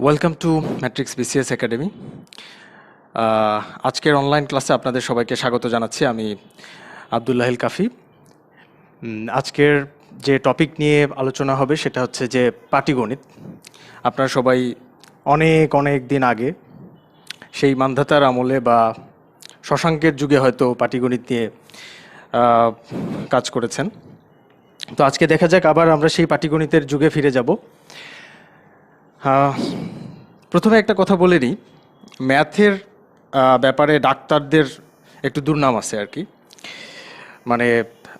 Welcome to matrix BCS academy. আজকের online ক্লাসে আপনাদের সবাইকে স্বাগত জানাচ্ছি। আমি আবদুল্লাহিল কাফি। আজকের যে টপিক নিয়ে আলোচনা হবে সেটা হচ্ছে যে পাটিগণিত। আপনারা সবাই অনেক অনেক দিন আগে সেই মান্ধাতার আমলে বা শশাঙ্কের যুগে হয়তো পাটিগণিত নিয়ে কাজ করেছেন। তো আজকে দেখা যাক আবার আমরা সেই পাটিগণিতের যুগে ফিরে যাব। প্রথমে একটা কথা বলে নিই, ম্যাথের ব্যাপারে ডাক্তারদের একটু দুর্নাম আছে আর কি। মানে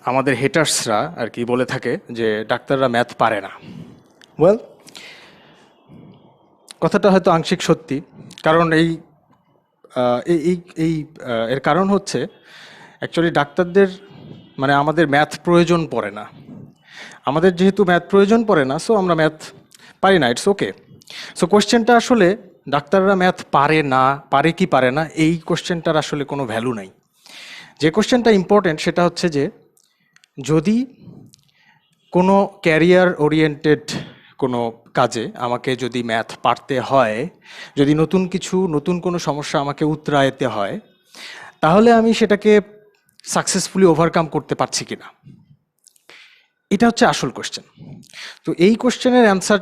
আমাদের হেটার্সরা আর কি বলে থাকে যে ডাক্তাররা ম্যাথ পারে না। ওয়েল, কথাটা হয়তো আংশিক সত্যি, কারণ এর কারণ হচ্ছে অ্যাকচুয়ালি ডাক্তারদের মানে আমাদের ম্যাথ প্রয়োজন পড়ে না। আমাদের যেহেতু ম্যাথ প্রয়োজন পড়ে না, সো আমরা ম্যাথ পারি না, ইটস ওকে। সো কোয়েশ্চেনটা আসলে ডাক্তাররা ম্যাথ পারে কি পারে না, এই কোয়েশ্চেনটার আসলে কোনো ভ্যালু নাই। যে কোয়েশ্চেনটা ইম্পর্টেন্ট সেটা হচ্ছে যে যদি কোনো ক্যারিয়ার ওরিয়েন্টেড কোনো কাজে আমাকে যদি ম্যাথ পারতে হয়, যদি নতুন কোনো সমস্যা আমাকে উতরাইতে হয়, তাহলে আমি সেটাকে সাকসেসফুলি ওভারকাম করতে পারছি কিনা, এটা হচ্ছে আসল কোয়েশ্চেন। তো এই কোয়েশ্চেনের অ্যান্সার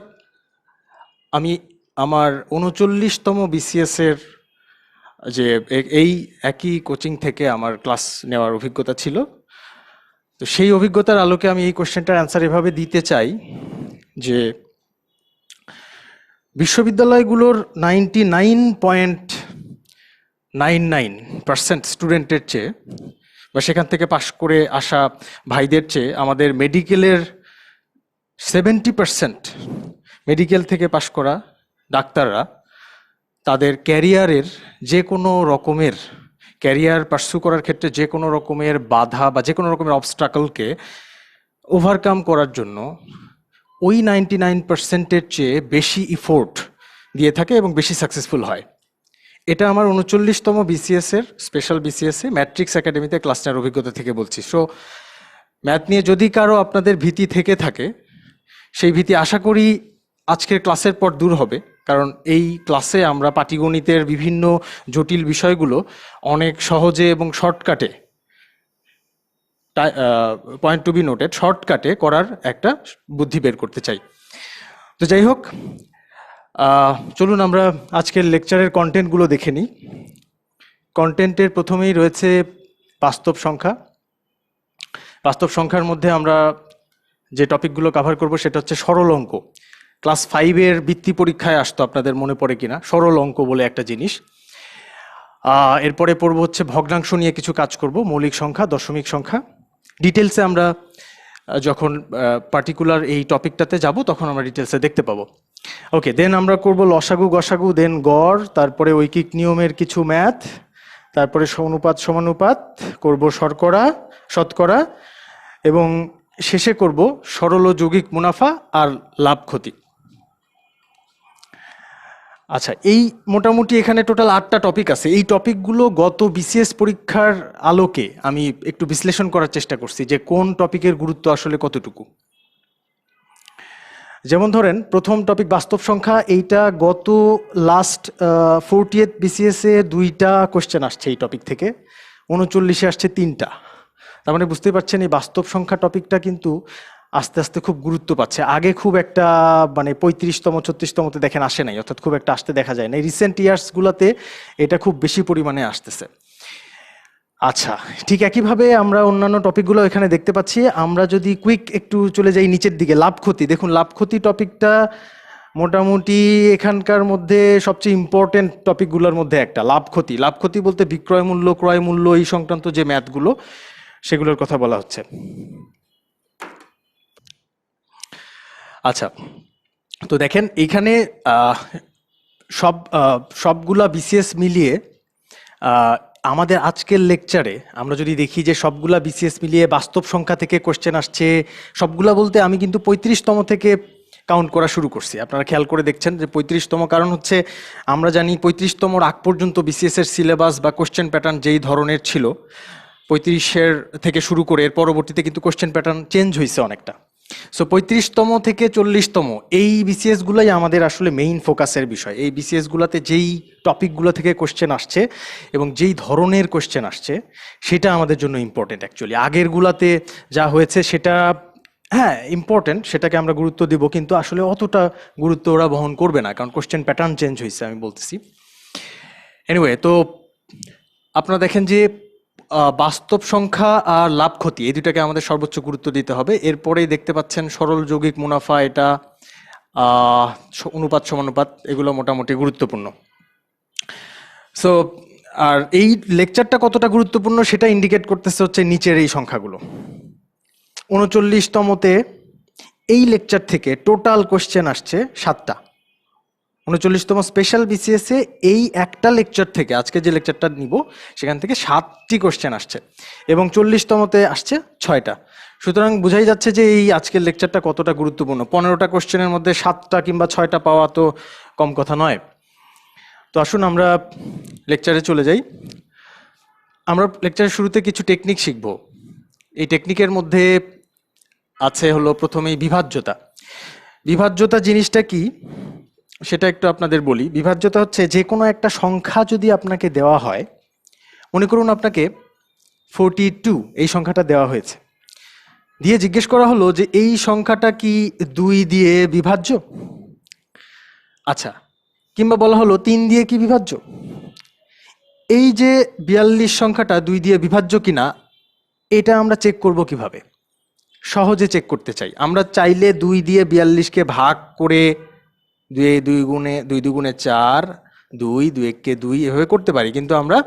আমি আমার 39তম বিসিএসের যে এই একই কোচিং থেকে আমার ক্লাস নেওয়ার অভিজ্ঞতা ছিল, তো সেই অভিজ্ঞতার আলোকে আমি এই কোয়েশ্চেনটার অ্যান্সার এভাবে দিতে চাই যে বিশ্ববিদ্যালয়গুলোর 99.99% স্টুডেন্টের চেয়ে বা সেখান থেকে পাশ করে আসা ভাইদের চেয়ে আমাদের মেডিকেলের 70% মেডিকেল থেকে পাশ করা ডাক্তাররা তাদের ক্যারিয়ারের যে কোনো রকমের ক্যারিয়ার পার্সু করার ক্ষেত্রে যে কোনো রকমের বাধা বা যে কোনো রকমের অবস্ট্রাকলকে ওভারকাম করার জন্য ওই 99%-এর চেয়ে বেশি ইফোর্ট দিয়ে থাকে এবং বেশি সাকসেসফুল হয়। এটা আমার 39তম বিসিএসের স্পেশাল বিসিএসে ম্যাট্রিক্স একাডেমিতে ক্লাস নেওয়ার অভিজ্ঞতা থেকে বলছি। সো ম্যাথ নিয়ে যদি কারো আপনাদের ভীতি থেকে থাকে, সেই ভীতি আশা করি আজকের ক্লাসের পর দূর হবে, কারণ এই ক্লাসে আমরা পাটিগণিতের বিভিন্ন জটিল বিষয়গুলো অনেক সহজে এবং শর্টকাটে, পয়েন্ট টু বি নোটেড, শর্টকাটে করার একটা বুদ্ধি বের করতে চাই। তো যাই হোক, চলুন আমরা আজকের লেকচারের কন্টেন্টগুলো দেখে নিই। কন্টেন্টের প্রথমেই রয়েছে বাস্তব সংখ্যা। বাস্তব সংখ্যার মধ্যে আমরা যে টপিকগুলো কভার করব সেটা হচ্ছে সরল অঙ্ক। ক্লাস 5-এর বৃত্তি পরীক্ষায় আসতো, আপনাদের মনে পড়ে কিনা, সরল অঙ্ক বলে একটা জিনিস। এরপরে পড়ব হচ্ছে ভগ্নাংশ নিয়ে কিছু কাজ করব, মৌলিক সংখ্যা, দশমিক সংখ্যা। ডিটেলসে আমরা যখন পার্টিকুলার এই টপিকটাতে যাব তখন আমরা ডিটেলসে দেখতে পাবো। ওকে, দেন আমরা করব লসাগু গসাগু, দেন গড়, তারপরে ঐকিক নিয়মের কিছু ম্যাথ, তারপরে অনুপাত সমানুপাত করব, শতকরা, এবং শেষে করব সরল ও যৌগিক মুনাফা আর লাভ ক্ষতি। আচ্ছা, এই মোটামুটি এখানে টোটাল 8টা টপিক আছে। এই টপিকগুলো গত বিসিএস পরীক্ষার আলোকে আমি একটু বিশ্লেষণ করার চেষ্টা করছি যে কোন টপিকের গুরুত্ব আসলে কতটুকু। যেমন ধরেন প্রথম টপিক বাস্তব সংখ্যা, এইটা গত লাস্ট 40th বিসিএসে 2টা কোশ্চেন আসছে এই টপিক থেকে, 39-এ আসছে 3টা। তার মানে বুঝতেই পারছেন এই বাস্তব সংখ্যা টপিকটা কিন্তু আস্তে আস্তে খুব গুরুত্ব পাচ্ছে। আগে খুব একটা মানে 35তম 36তমতে দেখেন আসে নাই, অর্থাৎ খুব একটা আসতে দেখা যায় না। রিসেন্ট ইয়ার্সগুলোতে এটা খুব বেশি পরিমাণে আসতেছে। আচ্ছা, ঠিক একইভাবে আমরা অন্যান্য টপিকগুলো এখানে দেখতে পাচ্ছি। আমরা যদি কুইক একটু চলে যাই নিচের দিকে, লাভ ক্ষতি। দেখুন, লাভ ক্ষতি টপিকটা মোটামুটি এখানকার মধ্যে সবচেয়ে ইম্পর্টেন্ট টপিকগুলোর মধ্যে একটা। লাভ ক্ষতি বলতে বিক্রয় মূল্য, ক্রয় মূল্য, এই সংক্রান্ত যে ম্যাথগুলো সেগুলোর কথা বলা হচ্ছে। আচ্ছা, তো দেখেন এইখানে সবগুলা বিসিএস মিলিয়ে আমাদের আজকের লেকচারে আমরা যদি দেখি যে সবগুলা বিসিএস মিলিয়ে বাস্তব সংখ্যা থেকে কোশ্চেন আসছে। সবগুলা বলতে আমি কিন্তু 35তম থেকে কাউন্ট করা শুরু করছি। আপনারা খেয়াল করে দেখছেন যে 35তম, কারণ হচ্ছে আমরা জানি 35তমর আগ পর্যন্ত বিসিএসের সিলেবাস বা কোশ্চেন প্যাটার্ন যেই ধরনের ছিল, 35-এর থেকে শুরু করে এর পরবর্তীতে কিন্তু কোশ্চেন প্যাটার্ন চেঞ্জ হয়েছে অনেকটা। সো 35তম থেকে 40তম এই বিসিএস গুলাই আমাদের আসলে মেইন ফোকাসের বিষয়। এই বিসিএস গুলাতে যেই টপিকগুলো থেকে কোশ্চেন আসছে এবং যেই ধরনের কোশ্চেন আসছে সেটা আমাদের জন্য ইম্পর্টেন্ট। অ্যাকচুয়ালি আগের গুলাতে যা হয়েছে সেটা হ্যাঁ ইম্পর্টেন্ট, সেটাকে আমরা গুরুত্ব দিব, কিন্তু আসলে অতটা গুরুত্ব ওরা বহন করবে না, কারণ কোশ্চেন প্যাটার্ন চেঞ্জ হয়েছে আমি বলতেছি। এনিওয়ে, তো আপনারা দেখেন যে বাস্তব সংখ্যা আর লাভ ক্ষতি এই দুটাকে আমাদের সর্বোচ্চ গুরুত্ব দিতে হবে। এরপরেই দেখতে পাচ্ছেন সরল যৌগিক মুনাফা, এটা অনুপাত সমানুপাত, এগুলো মোটামুটি গুরুত্বপূর্ণ। সো আর এই লেকচারটা কতটা গুরুত্বপূর্ণ সেটা ইন্ডিকেট করতেছে হচ্ছে নিচের এই সংখ্যাগুলো। 39তমতে এই লেকচার থেকে টোটাল কোশ্চেন আসছে 7টা। 39তম স্পেশাল বিসিএসে এই একটা লেকচার থেকে, আজকে যে লেকচারটা নিব সেখান থেকে 7টি কোশ্চেন আসছে, এবং 40তমতে আসছে 6টা। সুতরাং বোঝাই যাচ্ছে যে এই আজকের লেকচারটা কতটা গুরুত্বপূর্ণ। 15টা কোশ্চেনের মধ্যে 7টা কিংবা 6টা পাওয়া তো কম কথা নয়। তো আসুন আমরা লেকচারে চলে যাই। আমরা লেকচারের শুরুতে কিছু টেকনিক শিখব। এই টেকনিকের মধ্যে আছে হলো প্রথমেই বিভাজ্যতা। বিভাজ্যতা জিনিসটা কি সেটা একটু আপনাদের বলি। বিভাজ্যতা হচ্ছে যে কোনো একটা সংখ্যা যদি আপনাকে দেওয়া হয়, মনে করুন আপনাকে 42 এই সংখ্যাটা দেওয়া হয়েছে, দিয়ে জিজ্ঞেস করা হলো যে এই সংখ্যাটা কি 2 দিয়ে বিভাজ্য, আচ্ছা, কিংবা বলা হলো 3 দিয়ে কি বিভাজ্য। এই যে 42 সংখ্যাটা 2 দিয়ে বিভাজ্য কিনা এটা আমরা চেক করব কিভাবে? সহজে চেক করতে চাই আমরা। চাইলে 2 দিয়ে 42কে ভাগ করে 2 দুগুণে 4, 2 1কে 2 এভাবে করতে পারি, কিন্তু আমরা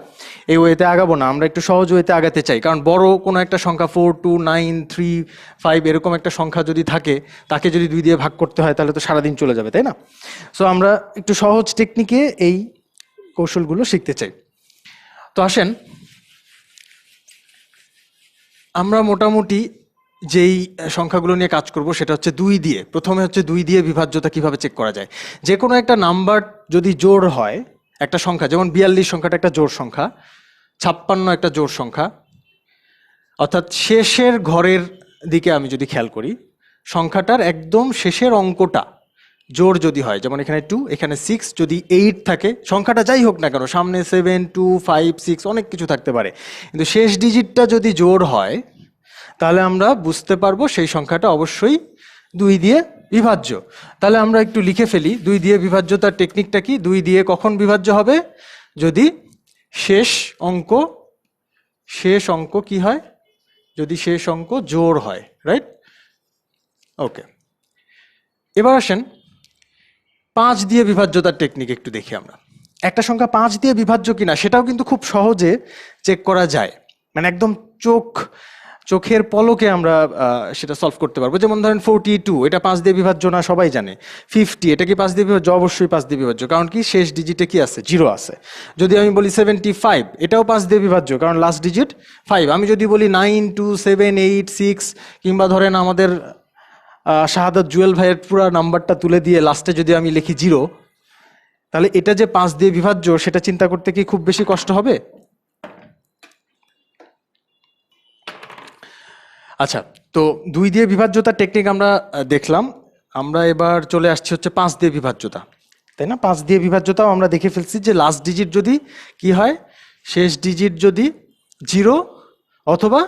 এই ওয়েতে আগাবো না। আমরা একটু সহজ ওয়েতে আগাতে চাই, কারণ বড় কোনো একটা সংখ্যা 4, 2, 9, 3, 5 এরকম একটা সংখ্যা যদি থাকে, তাকে যদি 2 দিয়ে ভাগ করতে হয় তাহলে তো সারাদিন চলে যাবে, তাই না? সো আমরা একটু সহজ টেকনিকে এই কৌশলগুলো শিখতে চাই। তো আসেন আমরা মোটামুটি যেই সংখ্যাগুলো নিয়ে কাজ করব সেটা হচ্ছে 2 দিয়ে। প্রথমে হচ্ছে 2 দিয়ে বিভাজ্যতা কিভাবে চেক করা যায়। যে কোনো একটা নাম্বার যদি জোড় হয়, একটা সংখ্যা যেমন 42 সংখ্যাটা একটা জোড় সংখ্যা, 56 একটা জোড় সংখ্যা, অর্থাৎ শেষের ঘরের দিকে আমি যদি খেয়াল করি, সংখ্যাটার একদম শেষের অঙ্কটা জোড় যদি হয়, যেমন এখানে 2, এখানে 6, যদি 8 থাকে, সংখ্যাটা যাই হোক না কেন, সামনে 7, 2, 5, 6 অনেক কিছু থাকতে পারে, কিন্তু শেষ ডিজিটটা যদি জোড় হয় তাহলে আমরা বুঝতে পারবো সেই সংখ্যাটা অবশ্যই 2 দিয়ে বিভাজ্য। তাহলে আমরা একটু লিখে ফেলি 2 দিয়ে বিভাজ্যতার টেকনিকটা কি। 2 দিয়ে কখন বিভাজ্য হবে? যদি শেষ অঙ্ক কি হয়? যদি শেষ অঙ্ক জোড় হয়, রাইট? ওকে, এবার আসেন 5 দিয়ে বিভাজ্যতার টেকনিক একটু দেখি আমরা। একটা সংখ্যা 5 দিয়ে বিভাজ্য কিনা সেটাও কিন্তু খুব সহজে চেক করা যায়, মানে একদম চোখের পলকে আমরা সেটা সলভ করতে পারবো। যেমন ধরেন 42 এটা 5 দিয়ে বিভাজ্য না, সবাই জানে। 50 এটা কি 5 দিয়ে বিভাজ্য? অবশ্যই 5 দিয়ে বিভাজ্য, কারণ কি শেষ ডিজিটে কি আছে? 0 আছে। যদি আমি বলি 75 এটাও 5 দিয়ে বিভাজ্য, কারণ লাস্ট ডিজিট 5। আমি যদি বলি 9, 2, 7, 8, 6, কিংবা ধরেন আমাদের শাহাদাত জুয়েল ভাইয়ের পুরো নাম্বারটা তুলে দিয়ে লাস্টে যদি আমি লিখি 0, তাহলে এটা যে 5 দিয়ে বিভাজ্য সেটা চিন্তা করতে কি খুব বেশি কষ্ট হবে? আচ্ছা, তো 2 দিয়ে বিভাজ্যতার টেকনিক আমরা দেখলাম। আমরা এবার চলে আসছি হচ্ছে 5 দিয়ে বিভাজ্যতা, তাই না? 5 দিয়ে বিভাজ্যতাও আমরা দেখে ফেলছি যে লাস্ট ডিজিট যদি কি হয়, শেষ ডিজিট যদি 0 অথবা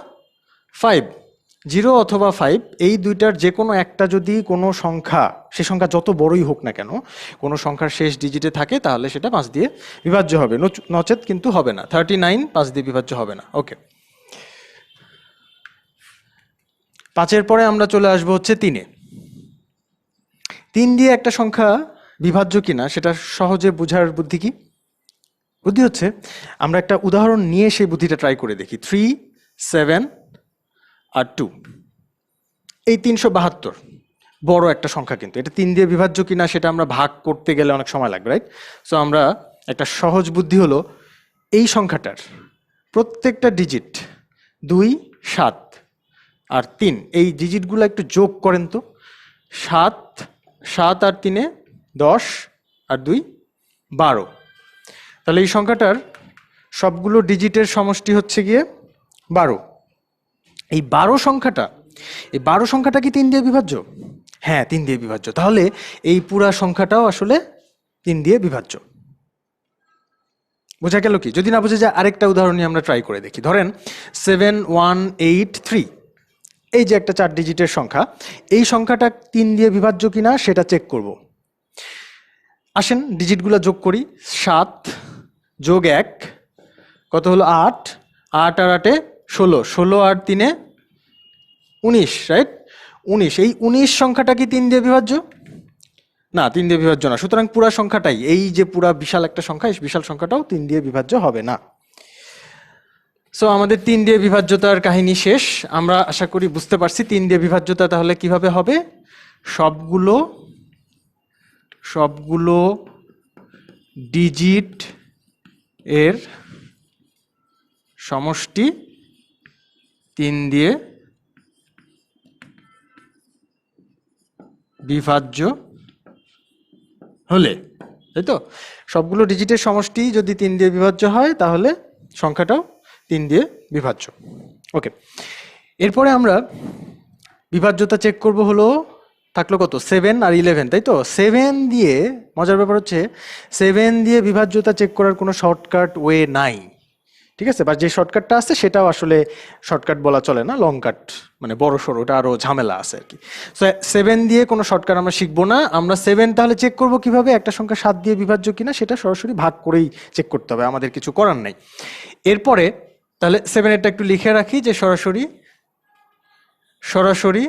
5, 0 অথবা 5 এই দুইটার যে কোনো একটা যদি কোনো সংখ্যা, সে সংখ্যা যত বড়ই হোক না কেন, কোনো সংখ্যার শেষ ডিজিটে থাকে তাহলে সেটা 5 দিয়ে বিভাজ্য হবে, নচেত কিন্তু হবে না। 39 5 দিয়ে বিভাজ্য হবে না। ওকে, 5-এর পরে আমরা চলে আসবো হচ্ছে 3-এ। 3 দিয়ে একটা সংখ্যা বিভাজ্য কিনা সেটা সহজে বোঝার বুদ্ধি কি? বুদ্ধি হচ্ছে আমরা একটা উদাহরণ নিয়ে সেই বুদ্ধিটা ট্রাই করে দেখি। 3, 7 আর 2, এই 372 বড় একটা সংখ্যা, কিন্তু এটা 3 দিয়ে বিভাজ্য কিনা সেটা আমরা ভাগ করতে গেলে অনেক সময় লাগবে, রাইট? সো আমরা একটা সহজ বুদ্ধি হলো এই সংখ্যাটার প্রত্যেকটা ডিজিট 2, 7 আর 3 এই ডিজিটগুলো একটু যোগ করেন তো। 7 আর 3 10 আর 2 12। তাহলে এই সংখ্যাটার সবগুলো ডিজিটের সমষ্টি হচ্ছে গিয়ে 12। এই 12 সংখ্যাটা এই 12 সংখ্যাটা কি 3 দিয়ে বিভাজ্য? হ্যাঁ 3 দিয়ে বিভাজ্য। তাহলে এই পুরা সংখ্যাটাও আসলে 3 দিয়ে বিভাজ্য। বোঝা গেল কি? যদি না বোঝা যায় আরেকটা উদাহরণ নিয়ে আমরা ট্রাই করে দেখি। ধরেন 7183, এই যে একটা 4 ডিজিটের সংখ্যা, এই সংখ্যাটা 3 দিয়ে বিভাজ্য কিনা সেটা চেক করব। আসেন ডিজিটগুলো যোগ করি। 7 যোগ 1 কত হলো? 8, 8 আর 8 16, 16 আর 3 19, রাইট? 19, এই 19 সংখ্যাটা কি 3 দিয়ে বিভাজ্য? না, 3 দিয়ে বিভাজ্য না। সুতরাং পুরা সংখ্যাটাই, এই যে পুরা বিশাল একটা সংখ্যা, এই বিশাল সংখ্যাটাও 3 দিয়ে বিভাজ্য হবে না। সো আমাদের 3 দিয়ে বিভাজ্যতার কাহিনী শেষ। আমরা আশা করি বুঝতে পারছি 3 দিয়ে বিভাজ্যতা তাহলে কিভাবে হবে। সবগুলো ডিজিট এর সমষ্টি 3 দিয়ে বিভাজ্য হলে, তাই তো? সবগুলো ডিজিটের সমষ্টি যদি 3 দিয়ে বিভাজ্য হয় তাহলে সংখ্যাটাও 3 দিয়ে বিভাজ্য। ওকে, এরপরে আমরা বিভাজ্যতা চেক করব হলো, থাকলো কত? 7 আর 11, তাই তো? 7 দিয়ে, মজার ব্যাপার হচ্ছে 7 দিয়ে বিভাজ্যতা চেক করার কোনো শর্টকাট ওয়ে নাই, ঠিক আছে? বা যে শর্টকাটটা আছে সেটাও আসলে শর্টকাট বলা চলে না, লং কাট, মানে বড় সড়ো, ওটা আরো ঝামেলা আছে আর কি। সো 7 দিয়ে কোনো শর্টকাট আমরা শিখবো না। আমরা 7 তাহলে চেক করব কিভাবে? একটা সংখ্যা 7 দিয়ে বিভাজ্য কিনা সেটা সরাসরি ভাগ করেই চেক করতে হবে, আমাদের কিছু করার নাই। এরপরে তাহলে 7 এরটা একটু লিখে রাখি যে সরাসরি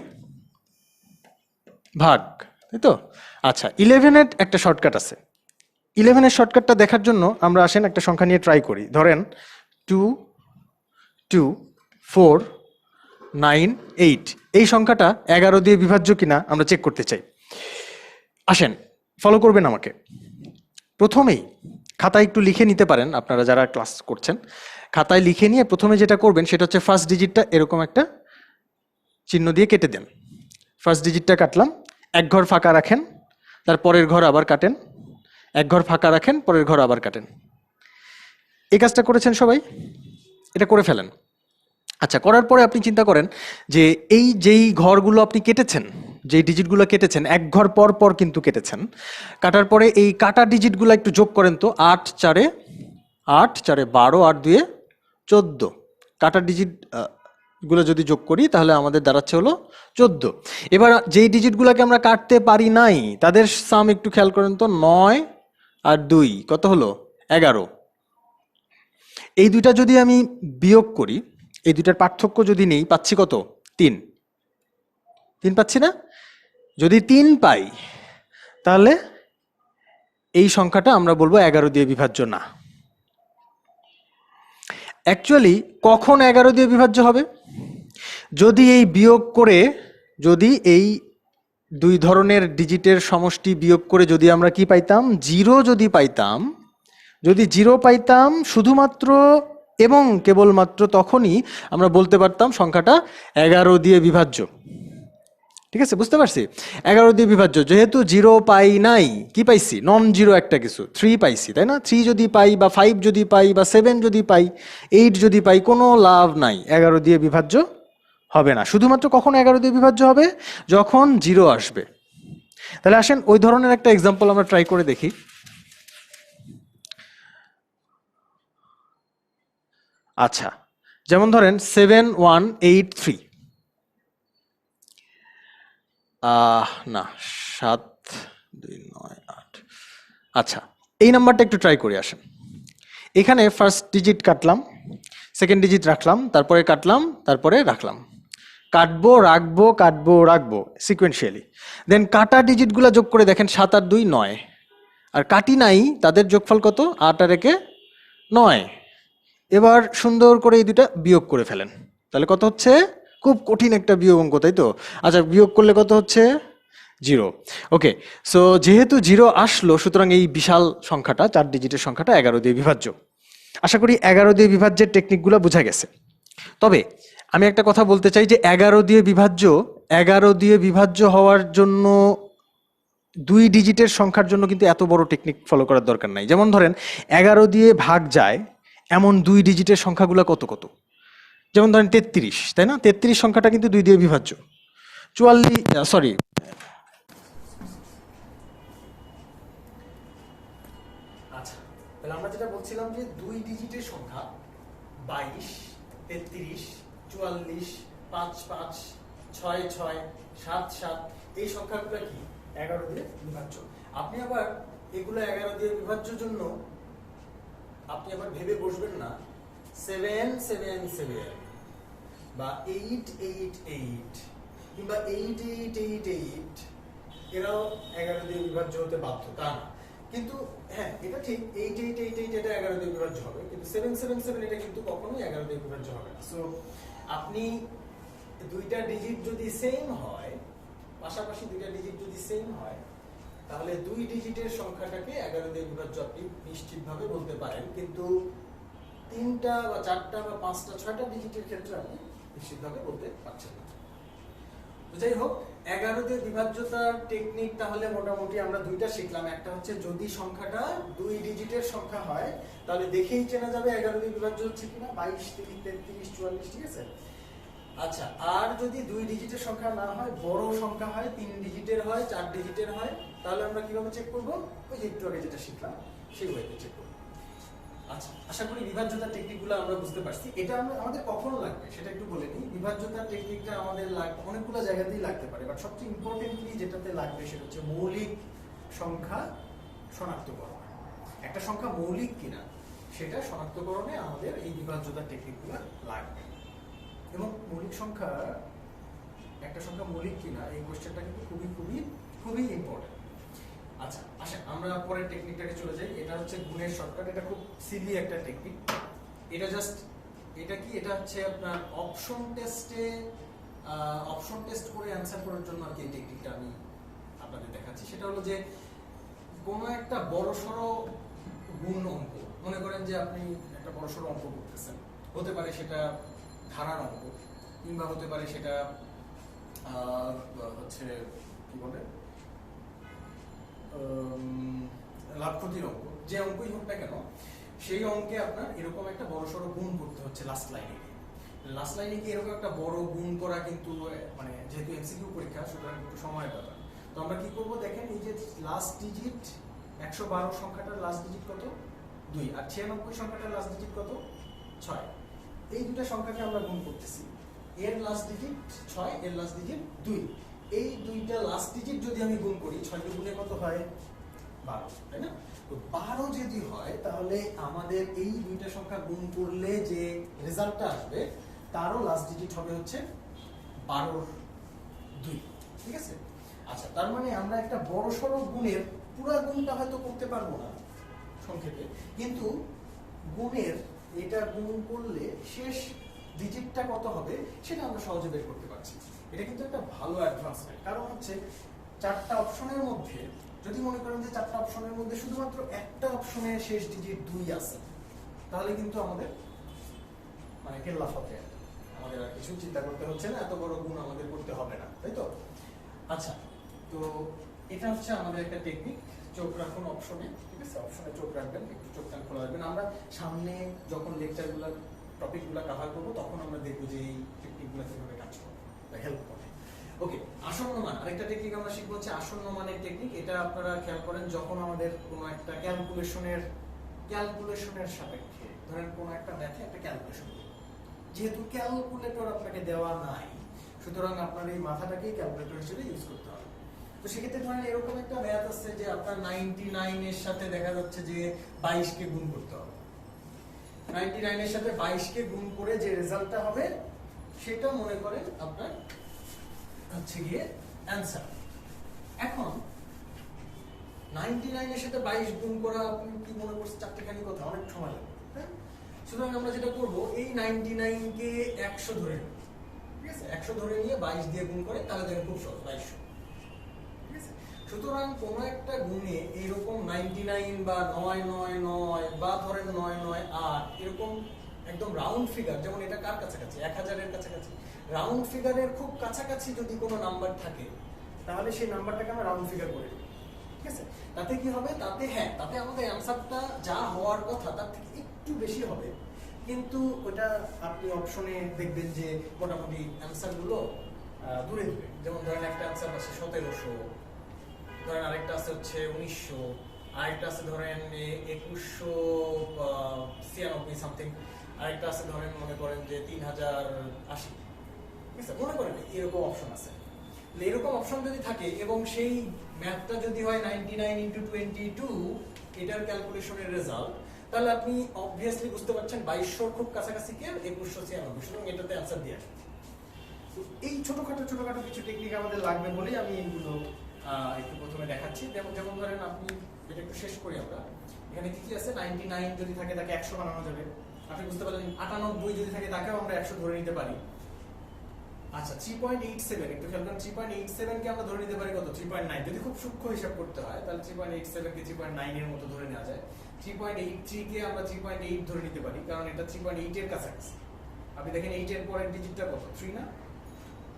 ভাগ, তাই তো? আচ্ছা, 11 এর একটা শর্টকাট আছে। 11 এর শর্টকাটটা দেখার জন্য আমরা আসেন একটা সংখ্যা নিয়ে ট্রাই করি। ধরেন 2 2 4 9 8, এই সংখ্যাটা 11 দিয়ে বিভাজ্য কিনা আমরা চেক করতে চাই। আসেন, ফলো করবেন আমাকে। প্রথমেই খাতায় একটু লিখে নিতে পারেন, আপনারা যারা ক্লাস করছেন খাতায় লিখে নিয়ে প্রথমে যেটা করবেন সেটা হচ্ছে ফার্স্ট ডিজিটটা এরকম একটা চিহ্ন দিয়ে কেটে দেন। ফার্স্ট ডিজিটটা কাটলাম, এক ঘর ফাঁকা রাখেন, তার পরের ঘর আবার কাটেন, এক ঘর ফাঁকা রাখেন, পরের ঘর আবার কাটেন। এই কাজটা করেছেন সবাই? এটা করে ফেলেন। আচ্ছা, করার পরে আপনি চিন্তা করেন যে এই যেই ঘরগুলো আপনি কেটেছেন, যেই ডিজিটগুলো কেটেছেন, এক ঘর পর পর কিন্তু কেটেছেন, কাটার পরে এই কাটা ডিজিটগুলো একটু যোগ করেন তো। 8 4 12, 8 2 14, কাটা ডিজিট গুলো যদি যোগ করি তাহলে আমাদের দাঁড়াচ্ছে হলো 14। এবার যেই ডিজিটগুলোকে আমরা কাটতে পারি নাই তাদের সাম একটু খেয়াল করেন তো। 9 আর 2 কত হলো? 11। এই দুইটা যদি আমি বিয়োগ করি, এই দুইটার পার্থক্য যদি নেই, পাচ্ছি কত? 3। 3 পাচ্ছি না? যদি 3 পাই তাহলে এই সংখ্যাটা আমরা বলবো 11 দিয়ে বিভাজ্য না। অ্যাকচুয়ালি কখন 11 দিয়ে বিভাজ্য হবে? যদি এই বিয়োগ করে, যদি এই দুই ধরনের ডিজিটের সমষ্টি বিয়োগ করে যদি আমরা কি পাইতাম? 0 যদি পাইতাম, যদি 0 পাইতাম শুধুমাত্র এবং কেবলমাত্র তখনই আমরা বলতে পারতাম সংখ্যাটা 11 দিয়ে বিভাজ্য। ঠিক আছে, বুঝতে পারছি? 11 দিয়ে বিভাজ্য। যেহেতু 0 পাই নাই, কি পাইছি? নন জিরো একটা কিছু 3 পাইছি, তাই না? 3 যদি পাই বা 5 যদি পাই বা 7 যদি পাই, 8 যদি পাই, কোনো লাভ নাই, 11 দিয়ে বিভাজ্য হবে না। শুধুমাত্র কখন 11 দিয়ে বিভাজ্য হবে? যখন 0 আসবে। তাহলে আসেন ওই ধরনের একটা এক্সাম্পল আমরা ট্রাই করে দেখি। আচ্ছা, যেমন ধরেন 7183, না 7298। আচ্ছা, এই নাম্বারটা একটু ট্রাই করে আসেন। এখানে ফার্স্ট ডিজিট কাটলাম, সেকেন্ড ডিজিট রাখলাম, তারপরে কাটলাম, তারপরে রাখলাম। কাটবো রাখবো, কাটবো রাখবো সিকোয়েন্সিয়ালি। দেন কাটা ডিজিটগুলো যোগ করে দেখেন 7 আর 2 9, আর কাটি নাই তাদের যোগফল কত? 8 আর 1 9। এবার সুন্দর করে এই দুটা বিয়োগ করে ফেলেন, তাহলে কত হচ্ছে? খুব কঠিন একটা বিয়োগ অঙ্ক, তাই তো? আচ্ছা, বিয়োগ করলে কত হচ্ছে? 0। ওকে, সো যেহেতু 0 আসলো, সুতরাং এই বিশাল সংখ্যাটা, 4 ডিজিটের সংখ্যাটা 11 দিয়ে বিভাজ্য। আশা করি 11 দিয়ে বিভাজ্যের টেকনিকগুলো বোঝা গেছে। তবে আমি একটা কথা বলতে চাই যে 11 দিয়ে বিভাজ্য হওয়ার জন্য 2 ডিজিটের সংখ্যার জন্য কিন্তু এত বড় টেকনিক ফলো করার দরকার নাই। যেমন ধরেন 11 দিয়ে ভাগ যায় এমন 2 ডিজিটের সংখ্যাগুলো কত কত? যেমন ধরেন 33, তাই না? 33 সংখ্যাটা কিন্তু 2 দিয়ে বিভাজ্য। 44, সরি, আচ্ছা, তাহলে আমরা যেটা বলছিলাম যে 2 ডিজিটের সংখ্যা 22, 33, 44, 55, 66, 77, এই সংখ্যাগুলো কি 11 দিয়ে বিভাজ্য। আপনি আবার এগুলো 11 দিয়ে বিভাজ্যর জন্য আপনি আবার ভেবে বসবেন না 777 বা 888 কিংবা 8888 এরাও 11 দিয়ে বিভাজ্য হতে বাধ্য, তা না। কিন্তু হ্যাঁ, এটা ঠিক 8888 এটা 11 দিয়ে বিভাজ্য হবে, কিন্তু 777 এটা কিন্তু কখনোই 11 দিয়ে বিভাজ্য হবে না। সো আপনি দুইটা ডিজিট যদি সেম হয়, পাশাপাশি দুইটা ডিজিট যদি সেম হয়, তাহলে 2 ডিজিটের সংখ্যাটাকে 11 দিয়ে বিভাজ্য আপনি নিশ্চিতভাবে বলতে পারেন, কিন্তু 3টা বা 4টা বা 5টা 6টা ডিজিটের ক্ষেত্রে আপনি নিশ্চিতভাবে বলতে পারছেন না। তো যাই হোক, 11 দিয়ে বিভাজ্যতার টেকনিক তাহলে মোটামুটি আমরা দুইটা শিখলাম। একটা হচ্ছে যদি সংখ্যাটা 2 ডিজিটের সংখ্যা হয় তাহলে দেখেই চেনা যাবে 11 দিয়ে বিভাজ্য হচ্ছে কিনা, 22, 30, 33, 44, ঠিক আছে। আচ্ছা, আর যদি 2 ডিজিটের সংখ্যা না হয়, বড় সংখ্যা হয়, 3 ডিজিটের হয়, 4 ডিজিটের হয়, তাহলে আমরা কিভাবে চেক করব? ওই যে একটু আগে যেটা শিখলাম সেই ওয়েতে চেক করব। আচ্ছা, আশা করি বিভাজ্যতার টেকনিকগুলো আমরা বুঝতে পারছি। এটা আমাদের কখনো লাগবে সেটা একটু বলে নিই। বিভাজ্যতার টেকনিকটা আমাদের অনেকগুলো জায়গাতেই লাগতে পারে, বাট সবচেয়ে ইম্পর্টেন্টলি যেটাতে লাগবে সেটা হচ্ছে মৌলিক সংখ্যা শনাক্তকরণ। একটা সংখ্যা মৌলিক কিনা সেটা শনাক্তকরণে আমাদের এই বিভাজ্যতার টেকনিকগুলো লাগবে। এবং মৌলিক সংখ্যা, একটা সংখ্যা মৌলিক কিনা এই কোশ্চেনটা কিন্তু খুবই খুবই খুবই ইম্পর্টেন্ট। আচ্ছা, আসেন আমরা পরের টেকনিকটাকে চলে যাই। এটা হচ্ছে গুণের শর্টকাট। এটা খুব সিলি একটা টেকনিক। এটা জাস্ট, এটা কি, এটা হচ্ছে আপনার অপশন টেস্ট করে অ্যানসার করার জন্য আর কি এই টেকনিকটা আমি আপনাদের দেখাচ্ছি। সেটা হলো যে কোনো একটা বড়সড় গুণ অঙ্ক, মনে করেন যে আপনি একটা বড়সড় অঙ্ক করতেছেন, হতে পারে সেটা ধারার অঙ্ক, কিংবা হতে পারে সেটা হচ্ছে কি বলে লাভ ক্ষতির অঙ্ক, যে অঙ্কই হোক না কেন, সেই অঙ্কে আপনার এরকম একটা বড়সড় গুণ করতে হচ্ছে লাস্ট লাইনে গিয়ে এরকম একটা বড় গুণ করা কিন্তু মানে যেহেতু এমসিকিউ পরীক্ষা সুতরাং একটু সময় ব্যাপার। তো আমরা কি করব দেখেন, এই যে লাস্ট ডিজিট 112 সংখ্যাটার লাস্ট ডিজিট কত? 2, আর 96 সংখ্যাটার লাস্ট ডিজিট কত? 6। এই দুটো সংখ্যাকে আমরা গুণ করতেছি। এর লাস্ট ডিজিট 6, এর লাস্ট ডিজিট 2। এই দুইটা লাস্ট ডিজিট যদি আমি গুণ করি, 6 কে গুণে কত হয়? 12, তাই না? তো 12 যদি হয় তাহলে আমাদের এই দুইটা সংখ্যা গুণ করলে যে রেজাল্টটা আসবে তারও লাস্ট ডিজিট হবে হচ্ছে 12 2, ঠিক আছে। আচ্ছা, তার মানে আমরা একটা বড়সড় গুণের পুরো গুণটা হয়তো করতে পারবো না সংক্ষেপে, কিন্তু গুণের এটা গুণ করলে শেষ ডিজিটটা কত হবে সেটা আমরা সহজে বের করতে পারছি। এটা কিন্তু একটা ভালো অ্যাডভান্সমেন্ট, কারণ হচ্ছে 4টা অপশনের মধ্যে যদি মনে করেন যে 4টা অপশনের মধ্যে শুধুমাত্র একটা অপশনের শেষ ডিজিট 2 আছে, তাহলে কিন্তু আমাদের মানে কেল্লা ফতে, আমাদের আর কিছু চিন্তা করতে হচ্ছে না, এত বড় গুণ আমাদের করতে হবে না, তাই তো? আচ্ছা, তো এটা হচ্ছে আমাদের একটা টেকনিক। চোখ রাখুন অপশনে, ঠিক আছে, অপশনে চোখ রাখবেন, একটু চোখ কান খোলা রাখবেন। আমরা সামনে যখন লেকচারগুলো টপিকগুলো কভার করবো তখন আমরা দেখবো যে এই টেকনিকগুলো কিভাবে কাজ করে বা হেল্প করে। ওকে, আসন্ন মান, আরেকটা টেকনিক আমরা শিখবো হচ্ছে আসন্ন মানের টেকনিক। এটা আপনারা খেয়াল করেন যখন আমাদের কোনো একটা ক্যালকুলেশনের সাপেক্ষে, ধরেন কোনো একটা ম্যাথে একটা ক্যালকুলেশন, যেহেতু ক্যালকুলেটর আপনাকে দেওয়া নাই সুতরাং আপনার এই মাথাটাকেই ক্যালকুলেটর হিসেবে ইউজ করতে হবে। তো সেক্ষেত্রে ধরেন এরকম একটা ম্যাথ আছে যে আপনার 99 এর সাথে দেখা যাচ্ছে যে 22 কে গুণ করতে হবে। 99 এর সাথে 22 কে গুণ করে যে রেজাল্টটা হবে সেটা মনে করেন আপনার হচ্ছে গিয়ে অ্যানসার। এখন 99 এর সাথে 22 গুণ করা আপনি কি মনে করছেন চারটেখানি কথা, অনেক সময় লাগবে, হ্যাঁ? সুতরাং আমরা যেটা করব, এই 99 কে 100 ধরে নেব, ঠিক আছে, 100 ধরে নিয়ে 22 দিয়ে গুণ করে, তাহলে দেখেন খুব সহজ 2200, ঠিক আছে। সুতরাং কোনো একটা গুণে এইরকম 99 বা 999 বা ধরেন 998 এরকম একদম রাউন্ড ফিগার, যেমন এটা কার কাছাকাছি 1000 এর কাছাকাছি, রাউন্ড ফিগারের খুব কাছাকাছি যদি কোনো নাম্বার থাকে তাহলে সেই নাম্বারটাকে আমরা রাউন্ড ফিগার করে দিই, ঠিক আছে। তাতে কি হবে, তাতে আমাদের অ্যানসারটা যা হওয়ার কথা তার থেকে একটু বেশি হবে, কিন্তু ওটা আপনি অপশনে দেখবেন যে মোটামুটি অ্যান্সারগুলো দূরে দূরে, যেমন ধরেন একটা অ্যান্সার আছে 1700, ধরেন আরেকটা আছে হচ্ছে 1900, আরেকটা আছে ধরেন 2196 সামথিং, আরেকটা আছে ধরেন মনে করেন যে 3080, ঠিক আছে, মনে করেন এরকম অপশন আছে। এরকম অপশন যদি থাকে এবং সেই ম্যাথটা যদি হয় 99 ইন্টু 22 এটার ক্যালকুলেশনের রেজাল্ট, তাহলে আপনি অবভিয়াসলি বুঝতে পারছেন 2200 খুব কাছাকাছি কে 2196, সুতরাং এটাতে অ্যান্সার দিয়ে আসবে। তো এই ছোটখাটো কিছু টেকনিক আমাদের লাগবে বলেই আমি এইগুলো একটু প্রথমে দেখাচ্ছি। যেমন ধরেন আপনি এটা একটু শেষ করি আমরা। এখানে কি কি আছে, 99 যদি থাকে তাকে 100 বানানো যাবে। আপনি বুঝতে পারলেন 98 যদি থাকে তাকেও আমরা 100 ধরে নিতে পারি। আচ্ছা 3.87, একটু খেয়াল করেন 3.87 কে আমরা ধরে নিতে পারি কত, 3.9। যদি খুব সূক্ষ্ম হিসাব করতে হয় তাহলে 3.87 কে 3.9 এর মতো ধরে নেওয়া যায়। 3.83 কে আমরা 3.8 ধরে নিতে পারি, কারণ এটা 3.8 এর কাছাকাছি। আপনি দেখেন 8 এর পরের ডিজিটটা কত, 3 না?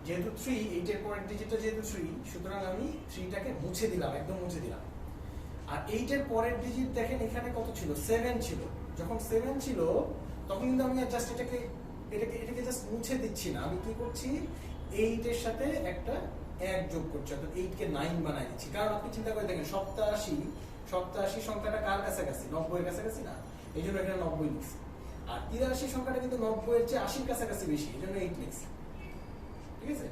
যেহেতু 3, 8 এর পরের ডিজিটটা যেহেতু 3, সুতরাং আমি 3 টাকে মুছে দিলাম, একদম মুছে দিলাম। আর 8 এর পরের ডিজিট দেখেন এখানে কত ছিল, 7 ছিল। যখন 7 ছিল তখন কিন্তু আমি জাস্ট এটাকে জাস্ট মুছে দিচ্ছি না, আমি কি করছি 8 এর সাথে একটা 1 যোগ করছি, অর্থাৎ 8 কে 9 বানাই দিচ্ছি। কারণ আপনি চিন্তা করে দেখেন 87 সংখ্যাটা কার কাছাকাছি, 90 এর কাছাকাছি না, এই জন্য এখানে 90 লিখছি। আর 83 সংখ্যাটা কিন্তু 90 এর চেয়ে 80 কাছাকাছি বেশি, এই জন্য 8 লিখছি, ঠিক আছে?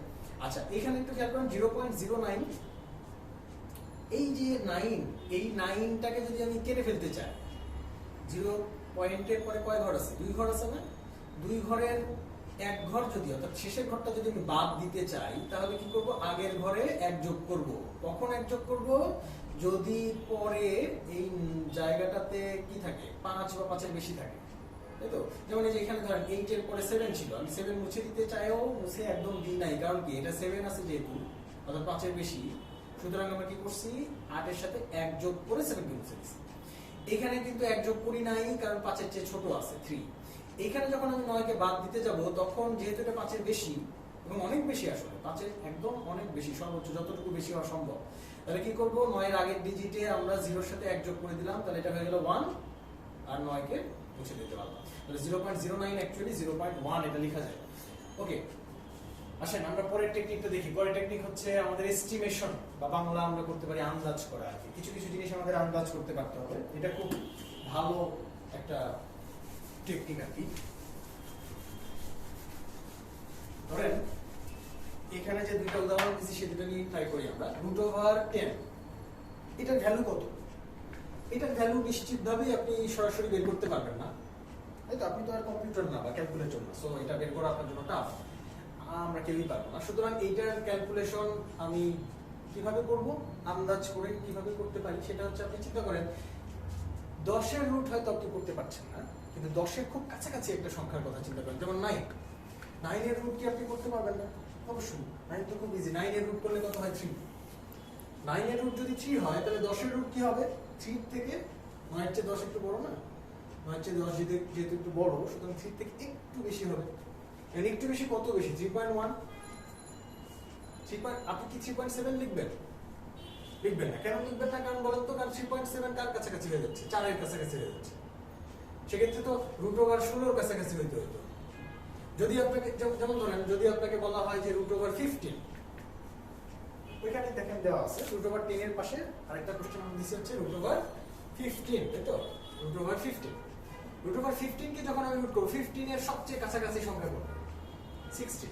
আচ্ছা এখানে একটু খেয়াল করেন 0.09, এই যে 9, এই 9টাকে যদি আমি কেটে ফেলতে চাই, 0 পয়েন্টের পরে কয় ঘর আছে, 2 ঘর আছে না? 2 ঘরের 1 ঘর যদি, অর্থাৎ শেষের ঘরটা যদি আমি বাদ দিতে চাই, তাহলে কি করব, আগের ঘরে 1 যোগ করব। কখন 1 যোগ করব, যদি পরে এই জায়গাটাতে কি থাকে, 5 বা 5 এর বেশি থাকে, তাই তো? যেমন এই যে এখানে ধরেন 8 এর পরে 7 ছিল, আমি 7 মুছে দিতে চাইও মুছে একদম দিই নাই, কারণ কি এটা 7 আছে যেহেতু, অর্থাৎ 5 এর বেশি, সুতরাং আমরা কি করছি 8 এর সাথে 1 যোগ করে 7 কে মুছে দিচ্ছি। এখানে কিন্তু 1 যোগ করি নাই, কারণ 5 এর চেয়ে ছোট আছে 3। এখানে যখন আমি 9 কে বাদ দিতে যাব, তখন যেহেতু এটা 5 এর বেশি এবং অনেক বেশি, আসলে 5 এর একদম অনেক বেশি, সর্বোচ্চ যতটুকু বেশি হওয়া সম্ভব, তাহলে কি করব, 9 এর আগের ডিজিটে আমরা 0 এর সাথে 1 যোগ করে দিলাম, তাহলে এটা হয়ে গেল 1, আর 9 কে মুছে দিতে পারলাম। তাহলে 0.09 অ্যাকচুয়ালি 0.1 এটা লেখা যায়। ওকে, আসেন আমরা পরের টেকনিকটা দেখি। পরের টেকনিক হচ্ছে আমাদের এস্টিমেশন, বা বাংলা আমরা করতে পারি আন্দাজ করা আর কি। কিছু জিনিস আমাদের আন্দাজ করতে পারতে হবে, এটা খুব ভালো একটা টেকনিক আর কি। ধরেন এখানে যে দুইটা উদাহরণ দিচ্ছি সে দুটো নিয়ে ট্রাই করি আমরা। √10 এটার ভ্যালু কত? এটার ভ্যালু নিশ্চিতভাবেই আপনি সরাসরি বের করতে পারবেন না, তাই তো? আপনি তো আর কম্পিউটার না বা ক্যালকুলেটর না, সো এটা বের করা আপনার জন্য টাফ, আমরা কেউই পারবো না। সুতরাং এইটার ক্যালকুলেশন আমি কিভাবে করব, আন্দাজ করে কিভাবে করতে পারি, সেটা হচ্ছে আপনি চিন্তা করেন 10 এর রুট হয়তো আপনি করতে পারছেন না, কিন্তু 10 এর খুব কাছাকাছি একটা সংখ্যার কথা চিন্তা করেন, যেমন 9 এর রুট কি আপনি করতে পারবেন না? অবশ্যই, 9 তো খুব ইজি। 9 এর রুট করলে কত হয়, 3। 9 এর রুট যদি 3 হয়, তাহলে 10 এর রুট কি হবে, 3 থেকে 9 এর চেয়ে 10 একটু বড় না? 9 এর চেয়ে 10 যেহেতু একটু বড়, সুতরাং 3 থেকে একটু বেশি হবে। একটু বেশি কত বেশি, 3.1। আপনি কি 3.7 লিখবেন? লিখবেন না। কেন লিখবেন না? কারণ বলেন তো, কারণ 3.7 কার কাছাকাছি হয়ে যাচ্ছে, 4 এর কাছাকাছি হয়ে যাচ্ছে। সেক্ষেত্রে তো √16 এর কাছাকাছি হইতে হতো। যদি আপনাকে, যেমন ধরেন যদি আপনাকে বলা হয় যে √15, ওইখানে দেখেন দেওয়া আছে √10 এর পাশে আরেকটা কোশ্চেন আমি দিছি হচ্ছে √15, তাই তো? √15 কে যখন আমি রুট করব, 15 এর সবচেয়ে কাছাকাছি সংখ্যা কত, 16।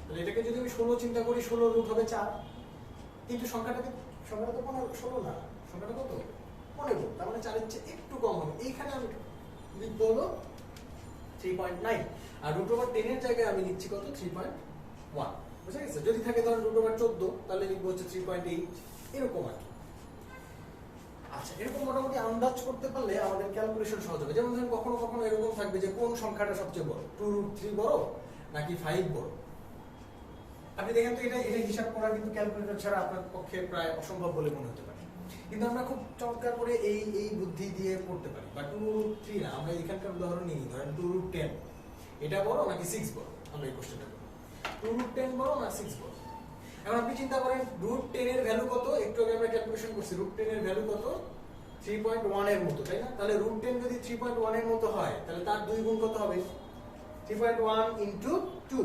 তাহলে এটাকে যদি আমি 16 চিন্তা করি, 16 রুট হবে 4, কিন্তু সংখ্যাটা তো 16 না, সংখ্যাটা কত, 15, তার মানে 4 এর চেয়ে একটু কম হবে। এইখানে আমি লিখব হলো 3.9, আর √10 এর জায়গায় আমি লিখছি কত, 3.1। বুঝা গেছে? যদি থাকে ধরেন √14, তাহলে লিখবো হচ্ছে 3.8, এরকম আর কি। আচ্ছা, এরকম মোটামুটি আন্দাজ করতে পারলে আমাদের ক্যালকুলেশন সহজ হবে। যেমন ধরেন কখনো কখনো এরকম থাকবে যে কোন সংখ্যাটা সবচেয়ে বড়, 2√3 বড় নাকি 5 বড়। আপনি দেখেন তো, এটা হিসাব করা কিন্তু ক্যালকুলেটর ছাড়া আপনার পক্ষে প্রায় অসম্ভব বলে মনে হতে পারে, কিন্তু আমরা খুব চমৎকার করে এই বুদ্ধি দিয়ে করতে পারি। বা 2√3 না, আমরা এখানকার উদাহরণ নিই, ধরেন 2√10, এটা বড় নাকি 6 বড়, আমরা এই কোশ্চেনটা করি, 2√10 বড় না 6 বড়। এখন আপনি চিন্তা করেন √10 এর ভ্যালু কত, একটু আগে আমরা ক্যালকুলেশন করছি, √10 এর ভ্যালু কত, 3.1 এর মতো, তাই না? তাহলে √10 যদি 3.1 এর মতো হয় তাহলে তার 2 গুণ কত হবে? 3.1 ইনটু 2,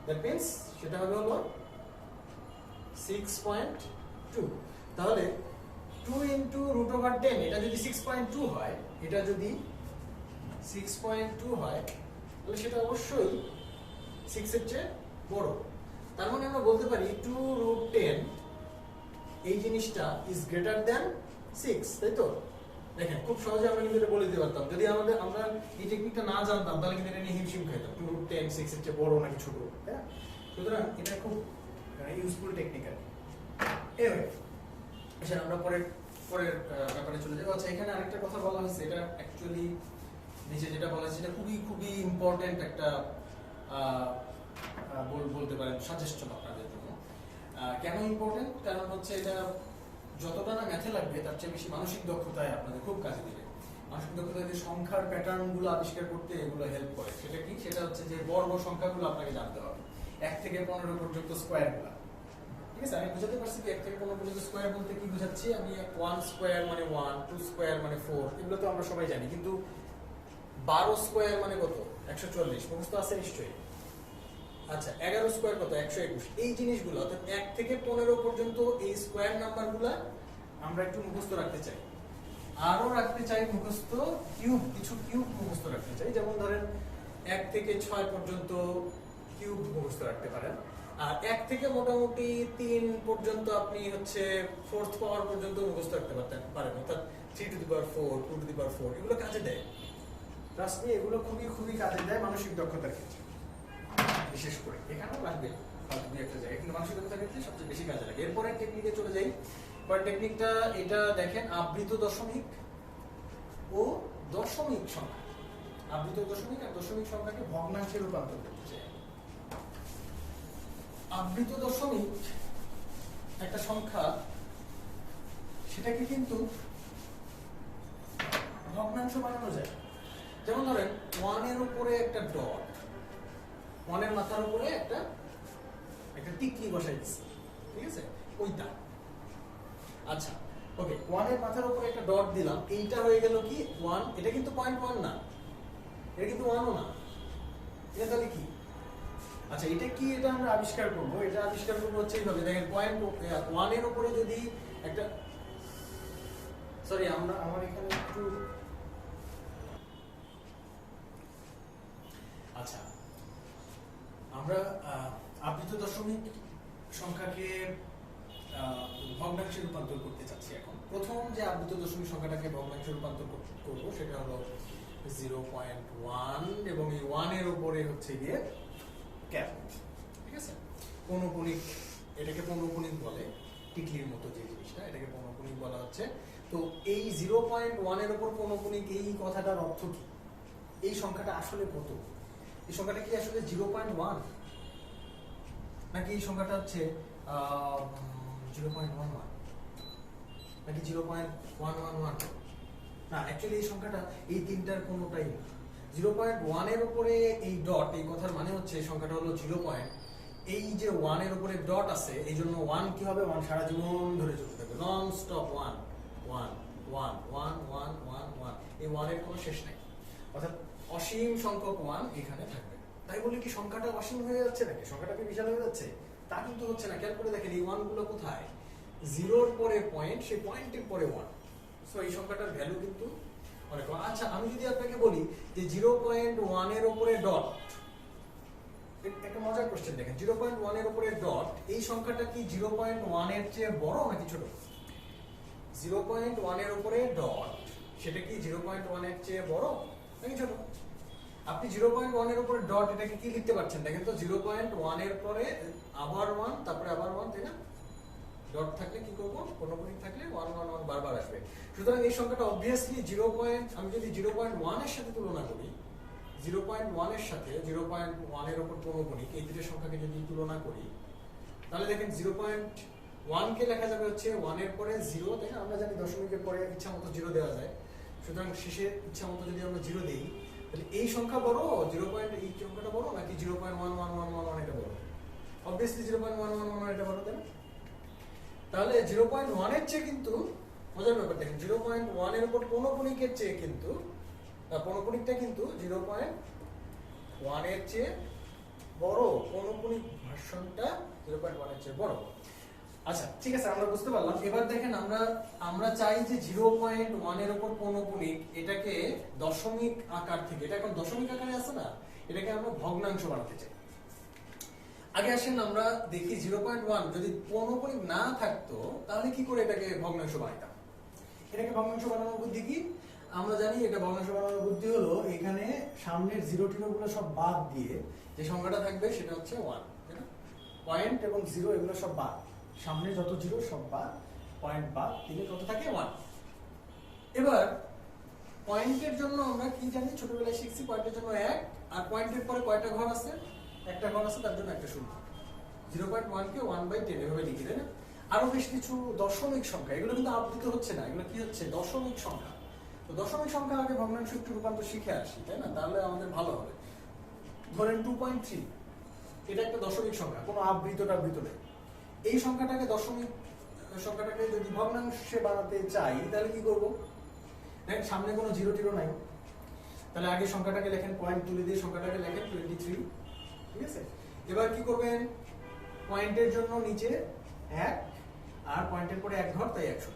দ্যাট মিন্স সেটা হবে হলো 6.2। তাহলে 2 ইনটু √10, এটা যদি 6.2 হয়, এটা যদি 6.2 হয় তাহলে সেটা অবশ্যই 6 এর চেয়ে বড়। তার মানে আমরা বলতে পারি 2√10 এই জিনিসটা ইজ গ্রেটার দ্যান 6, তাই তো? দেখেন খুব সহজে আমরা কিন্তু এটা বলে দিতে পারতাম। যদি আমরা এই টেকনিকটা না জানতাম তাহলে কিন্তু এটা নিয়ে হিমশিম খাইতাম, 2√10 6 এর চেয়ে বড় নাকি ছোট, তাই না? সুতরাং এটা খুব ইউজফুল টেকনিক আর কি। এনিওয়ে, আচ্ছা আমরা পরের ব্যাপারে চলে যাব। আচ্ছা, এখানে আরেকটা কথা বলা হয়েছে, এটা অ্যাকচুয়ালি নিচে যেটা বলা হয়েছে এটা খুবই খুবই ইম্পর্টেন্ট একটা বলতে পারেন সাজেশন আপনাদের জন্য। কেন ইম্পর্টেন্ট? কারণ হচ্ছে এটা যতটা না ম্যাথে লাগবে তার চেয়ে বেশি মানসিক দক্ষতায় আপনাদের খুব কাজে দেবে। মানসিক দক্ষতায় যে সংখ্যার প্যাটার্নগুলো আবিষ্কার করতে এগুলো হেল্প করে। সেটা কি? সেটা হচ্ছে যে বর্গ সংখ্যাগুলো আপনাকে জানতে হবে, 1 থেকে 15 পর্যন্ত স্কোয়ারগুলো। ঠিক আছে, আমি বুঝাতে পারছি কি 1 থেকে 15 পর্যন্ত স্কোয়ার বলতে কি বুঝাচ্ছি? আমি 1 স্কোয়ার মানে 1, 2 স্কোয়ার মানে 4, এগুলো তো আমরা সবাই জানি। কিন্তু 12 স্কোয়ার মানে কত? 140, মুখস্থ আছে নিশ্চয়ই। আচ্ছা, 11 স্কোয়ার কত? 121। এই জিনিসগুলো অর্থাৎ 1 থেকে 15 পর্যন্ত এই স্কোয়ার নাম্বারগুলো আমরা একটু মুখস্থ রাখতে চাই। আরো রাখতে চাই মুখস্থ কিউব, কিছু কিউব মুখস্থ রাখতে চাই। যেমন ধরেন 1 থেকে 6 পর্যন্ত কিউব মুখস্থ রাখতে পারেন। আর 1 থেকে মোটামুটি 3 পর্যন্ত আপনি হচ্ছে 4th পাওয়ার পর্যন্ত মুখস্থ রাখতে পারেন, অর্থাৎ 3 to the power 4, 2 to the পাওয়ার 4, এগুলো কাজে দেয়। ট্রাস্ট মি, এগুলো খুবই খুবই কাজে দেয় মানসিক দক্ষতার ক্ষেত্রে, বিশেষ করে এখানেও লাগবে হয়তো দুই একটা জায়গায়, কিন্তু মানসিক দক্ষতার ক্ষেত্রে সবচেয়ে বেশি কাজে লাগে। এরপরে টেকনিকে চলে যাই। পরের টেকনিকটা এটা দেখেন, আবৃত দশমিক ও দশমিক সংখ্যা। আবৃত দশমিক আর দশমিক সংখ্যাকে ভগ্নাংশে রূপান্তর করতে চাই। আবৃত দশমিক একটা সংখ্যা, সেটাকে কিন্তু ভগ্নাংশ বানানো যায়। যেমন ধরেন 1 এর উপরে একটা ডট, 1 এর মাথার উপরে একটা টিকলি বসাই দিচ্ছি, ঠিক আছে, ওইটা। আচ্ছা, ওকে, 1 এর মাথার উপরে একটা ডট দিলাম, এইটা হয়ে গেল কি 1। এটা কিন্তু 0.1 না, এটা কিন্তু 1ও না, এটা তাহলে কি? আচ্ছা, এটা কি? এটা আমরা আবিষ্কার করবো। এটা আবিষ্কার করবো হচ্ছে এইভাবে, দেখেন 1 এর উপরে যদি একটা, সরি আমার এখানে একটু, আচ্ছা, আমরা আবৃত দশমিক সংখ্যাকে ভগ্নাংশে রূপান্তর করতে চাচ্ছি। এখন প্রথম যে আবৃত দশমিক সংখ্যাটাকে ভগ্নাংশে রূপান্তর করবো সেটা হলো 0.1, এবং এই 1 এর উপরে হচ্ছে গিয়ে ক্যাপ, ঠিক আছে, পৌনঃপুনিক। এটাকে পৌনঃপুনিক বলে, টিকলির মতো যে জিনিসটা, এটাকে পৌনঃপুনিক বলা হচ্ছে। তো এই 0.1 এর উপর পৌনঃপুনিক, এই কথাটার অর্থ কি? এই সংখ্যাটা আসলে কত? এই সংখ্যাটা কি আসলে 0.1, নাকি এই সংখ্যাটা হচ্ছে 0.11, নাকি 0.111? না, অ্যাকচুয়ালি এই সংখ্যাটা এই তিনটার কোনোটাই না। 0.1 এর উপরে এই ডট, এই কথার মানে হচ্ছে এই সংখ্যাটা হলো 0. এই যে 1 এর উপরে ডট আছে, এই জন্য 1 কি হবে? 1 সারা জীবন ধরে চলতে থাকবে, নন স্টপ 1 1 1 1 1 1 1। এই 1 এর কোনো শেষ নাই, অর্থাৎ অসীম সংখ্যক 1 এখানে থাকবে। তাই বলে কি সংখ্যাটা অসীম হয়ে যাচ্ছে নাকি? সংখ্যাটা কি বিশাল হয়ে যাচ্ছে? তা কিন্তু হচ্ছে না। খেয়াল করে দেখেন এই 1 গুলো কোথায়? 0 এর পরে পয়েন্ট, সেই পয়েন্টের পরে 1। সো এই সংখ্যাটার ভ্যালু কিন্তু অনেক কম। আচ্ছা, আমি যদি আপনাকে বলি যে 0.1 এর উপরে ডট, একটা মজার কোশ্চেন দেখেন, 0.1 এর উপরে ডট, এই সংখ্যাটা কি 0.1 এর চেয়ে বড় নাকি ছোট? 0.1 এর উপরে ডট, সেটা কি 0.1 এর চেয়ে বড় নাকি ছোট? আপনি 0.1 এর উপরে ডট, এটাকে কি লিখতে পারছেন? দেখেন তো, 0.1 এর পরে আবার 1, তারপরে আবার 1, তাই না? ডট থাকলে কি করবো? পৌনঃপুনিক থাকলে 1 1 1 বারবার আসবে। সুতরাং এই সংখ্যাটা অবভিয়াসলি 0. আমি যদি 0.1 এর সাথে তুলনা করি, 0.1 এর সাথে 0.1 এর উপর পৌনঃপুনিক, এই দুটো সংখ্যাকে যদি তুলনা করি, তাহলে দেখেন 0.1 কে লেখা যাবে হচ্ছে 1 এর পরে 0, তাই না? আমরা জানি দশমিকের পরে ইচ্ছা মতো 0 দেওয়া যায়। সুতরাং শেষে ইচ্ছা মতো যদি আমরা 0 দেই, তাহলে এই সংখ্যা বড়, 0. এই সংখ্যাটা বড় নাকি 0.11111 এটা বড়? অবভিয়াসলি 0.111 এটা বড়, তাই না? তাহলে 0.1 এর চেয়ে কিন্তু মজার ব্যাপার দেখেন 0.1 এর উপর পৌনঃপুনিকের চেয়ে কিন্তু পৌনঃপুনিকটা কিন্তু 0.1 এর চেয়ে বড়, পৌনঃপুনিক ভার্সনটা 0.1 এর চেয়ে বড়। আচ্ছা ঠিক আছে, আমরা বুঝতে পারলাম। এবার দেখেন আমরা চাই যে 0.1 এর উপর পৌনঃপুনিক এটাকে দশমিক আকার থেকে, এটা এখন দশমিক আকারে আছে না, এটাকে আমরা ভগ্নাংশ বানাতে চাই। আগে আসেন আমরা দেখি 0.1 যদি পৌনঃপুনিক না থাকতো তাহলে কি করে এটাকে ভগ্নাংশ বানাইতাম। এটাকে ভগ্নাংশ বানানোর বুদ্ধি কি? আমরা জানি এটা ভগ্নাংশ বানানোর বুদ্ধি হলো এখানে সামনের জিরো টিরো গুলো সব বাদ দিয়ে যে সংখ্যাটা থাকবে সেটা হচ্ছে 1, তাই না? পয়েন্ট এবং জিরো এগুলো সব বাদ, সামনে যত জিরো সব বাদ, পয়েন্ট বাদ দিলে কত থাকে? 1। এবার পয়েন্টের জন্য আমরা কি জানি, ছোটবেলায় শিখছি পয়েন্টের জন্য 1, আর পয়েন্টের পরে কয়টা ঘর আছে? একটা ঘর আছে, তার জন্য একটা শূন্য। 0.1 কে 1/10 এভাবে লিখি, তাই না? আরো বেশ কিছু দশমিক সংখ্যা, এগুলো কিন্তু আবৃত হচ্ছে না, এগুলো কি হচ্ছে? দশমিক সংখ্যা। তো দশমিক সংখ্যা আগে ভগ্নাংশ একটু রূপান্তর শিখে আসি, তাই না? তাহলে আমাদের ভালো হবে। ধরেন 2.3, এটা একটা দশমিক সংখ্যা, কোনো আবৃত নেই। এই সংখ্যাটাকে সংখ্যাটাকে যদি ভগ্নাংশে বানাতে চাই তাহলে কি করব? দেখেন সামনে কোনো জিরো টিরো নাই, তাহলে আগে সংখ্যাটাকে লেখেন, পয়েন্ট তুলে দিয়ে সংখ্যাটাকে লেখেন 23, ঠিক আছে? এবার কি করবেন? পয়েন্টের জন্য নিচে 1 আর পয়েন্টের পরে 1 ঘর, তাই 100।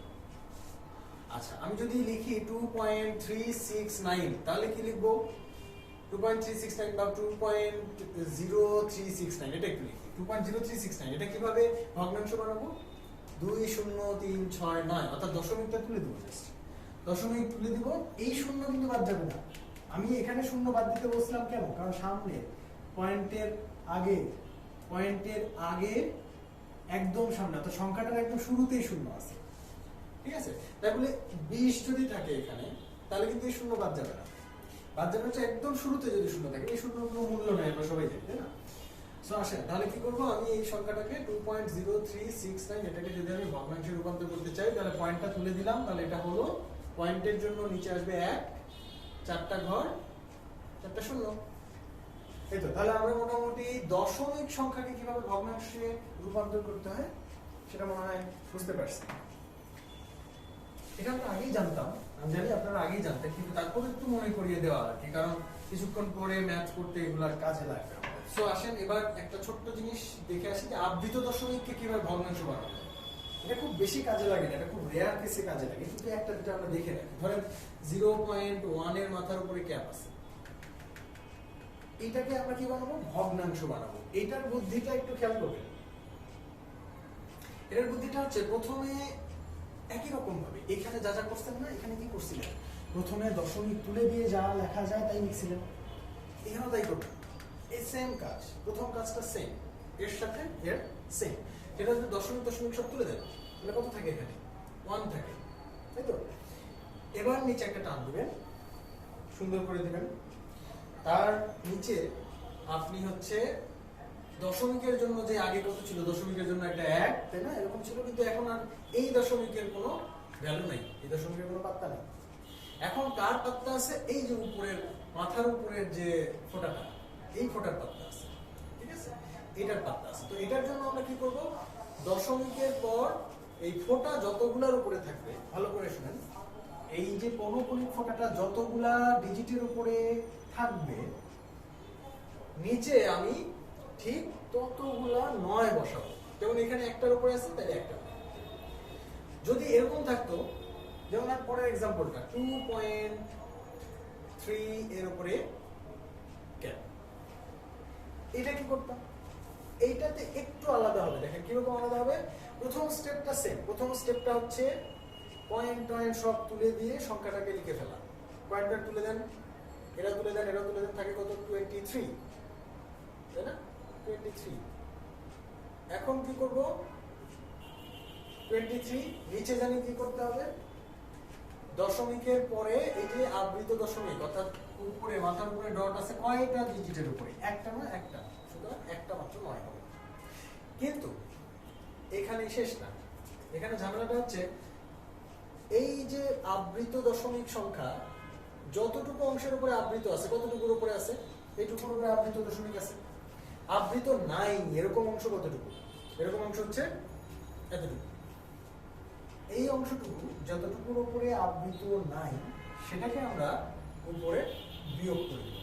আচ্ছা আমি যদি লিখি 2.369 তাহলে কি লিখবো? 2.369 বা 2.0369, এটা একটু লিখি। 2.0369 এটা কিভাবে ভগ্নাংশ বানাবো? 20369, অর্থাৎ দশমিকটা তুলে দেবো, জাস্ট দশমিক তুলে দিব। এই শূন্য কিন্তু বাদ যাবে না। আমি এখানে শূন্য বাদ দিতে বলছিলাম কেন? কারণ সামনে পয়েন্টের আগে একদম সামনে, অর্থাৎ সংখ্যাটার একদম শুরুতেই শূন্য আছে, ঠিক আছে? তাই বলে 20 যদি থাকে এখানে তাহলে কিন্তু এই শূন্য বাদ যাবে না, বাদ যাবে হচ্ছে একদম শুরুতে যদি শূন্য থাকে। এই শূন্য কোনো মূল্য নেই, আমরা সবাই জানি, তাই না? সো আসেন তাহলে কি করবো, আমি এই সংখ্যাটাকে 2.0369 এটাকে যদি আমি ভগ্নাংশে রূপান্তর করতে চাই তাহলে পয়েন্টটা তুলে দিলাম, তাহলে এটা হলো পয়েন্টের জন্য নিচে আসবে 1, 4টা ঘর, 4টা শূন্য। এই তো, তাহলে আমরা মোটামুটি দশমিক সংখ্যাকে কিভাবে ভগ্নাংশে রূপান্তর করতে হয় সেটা মনে হয় বুঝতে পারছি। এটা আমরা আগেই জানতাম, আমি জানি আপনারা আগেই জানতেন, কিন্তু তারপরে একটু মনে করিয়ে দেওয়া আর কি, কারণ কিছুক্ষণ পরে ম্যাথ করতে এগুলার কাজে লাগবে। সো আসেন এবার একটা ছোট্ট জিনিস দেখে আসি যে আবৃত দশমিককে কিভাবে ভগ্নাংশ বানাবো। এটা খুব বেশি কাজে লাগে না, এটা খুব রেয়ার কেসে কাজে লাগে, কিন্তু একটা দুটো আমরা দেখে রাখি। ধরেন 0.1 এর মাথার উপরে ক্যাপ আছে, এটাকে আমরা কি বানাবো? ভগ্নাংশ বানাবো। এটার বুদ্ধিটা একটু খেয়াল করবেন। এটার বুদ্ধিটা হচ্ছে প্রথমে একই রকম ভাবে এখানে যা করছেন না, এখানে কি করছিলেন? প্রথমে দশমিক তুলে দিয়ে যা লেখা যায় তাই লিখছিলেন, এখানেও তাই করবেন। এই সেম কাজ, প্রথম কাজটা সেম, এর সাথে এর সেম। এটা যদি দশমিক সব তুলে দেন তাহলে কত থাকে? এখানে 1 থাকে, তাই তো? এবার নিচে একটা টান দিবেন, সুন্দর করে দিবেন। তার নিচে আপনি হচ্ছে দশমিকের জন্য যে আগে কত ছিল, দশমিকের জন্য একটা 1, তাই না? এরকম ছিল, কিন্তু এখন আর এই দশমিকের কোনো ভ্যালু নাই, এই দশমিকের কোনো পাত্তা নেই। এখন কার পাত্তা আছে? এই যে উপরের মাথার উপরের যে ফোঁটাটা, এই ফোঁটার পাত্তা আছে, ঠিক আছে? এটার পাত্তা আছে। তো এটার জন্য আমরা কি করব? দশমিকের পর এই ফোঁটা যতগুলার উপরে থাকবে, ভালো করে শুনেন, এই যে পৌনঃপুনিক ফোঁটাটা যতগুলা ডিজিটের উপরে থাকবে, নিচে আমি ঠিক ততগুলা 9 বসাবো। যেমন এখানে একটার উপরে আছে, তাহলে একটা। যদি এরকম থাকতো, যেমন আর পরের এক্সাম্পলটা 2.3 এর উপরে ক্যাপ, এটা কি করতাম? এইটাতে একটু আলাদা হবে। দেখেন কিরকম আলাদা হবে। প্রথম স্টেপটা সেম, প্রথম স্টেপটা হচ্ছে পয়েন্ট সব তুলে দিয়ে সংখ্যাটাকে লিখে ফেলা। পয়েন্টার তুলে দেন, এটা তুলে দেন, এটা তুলে দেন, থাকে কত? 23, তাই না? 23। এখন কি করব? 23 নিচে জানি কি করতে হবে? দশমিকের পরে এই যে আবৃত দশমিক, অর্থাৎ উপরে মাথার উপরে ডট আছে, কয়টা ডিজিটের উপরে? একটা না, একটা। সুতরাং একটা মাত্র 9 হবে। কিন্তু এখানে শেষ না, এখানে ঝামেলাটা হচ্ছে এই যে আবৃত দশমিক সংখ্যা যতটুকু অংশের উপরে আবৃত আছে, কতটুকুর উপরে আছে? এইটুকুর উপরে আবৃত দশমিক আছে। আবৃত নাই এরকম অংশ কতটুকু? এরকম অংশ হচ্ছে এতটুকু। এই অংশটুকু যতটুকুর উপরে আবৃত নাই সেটাকে আমরা উপরে বিয়োগ করে দেব।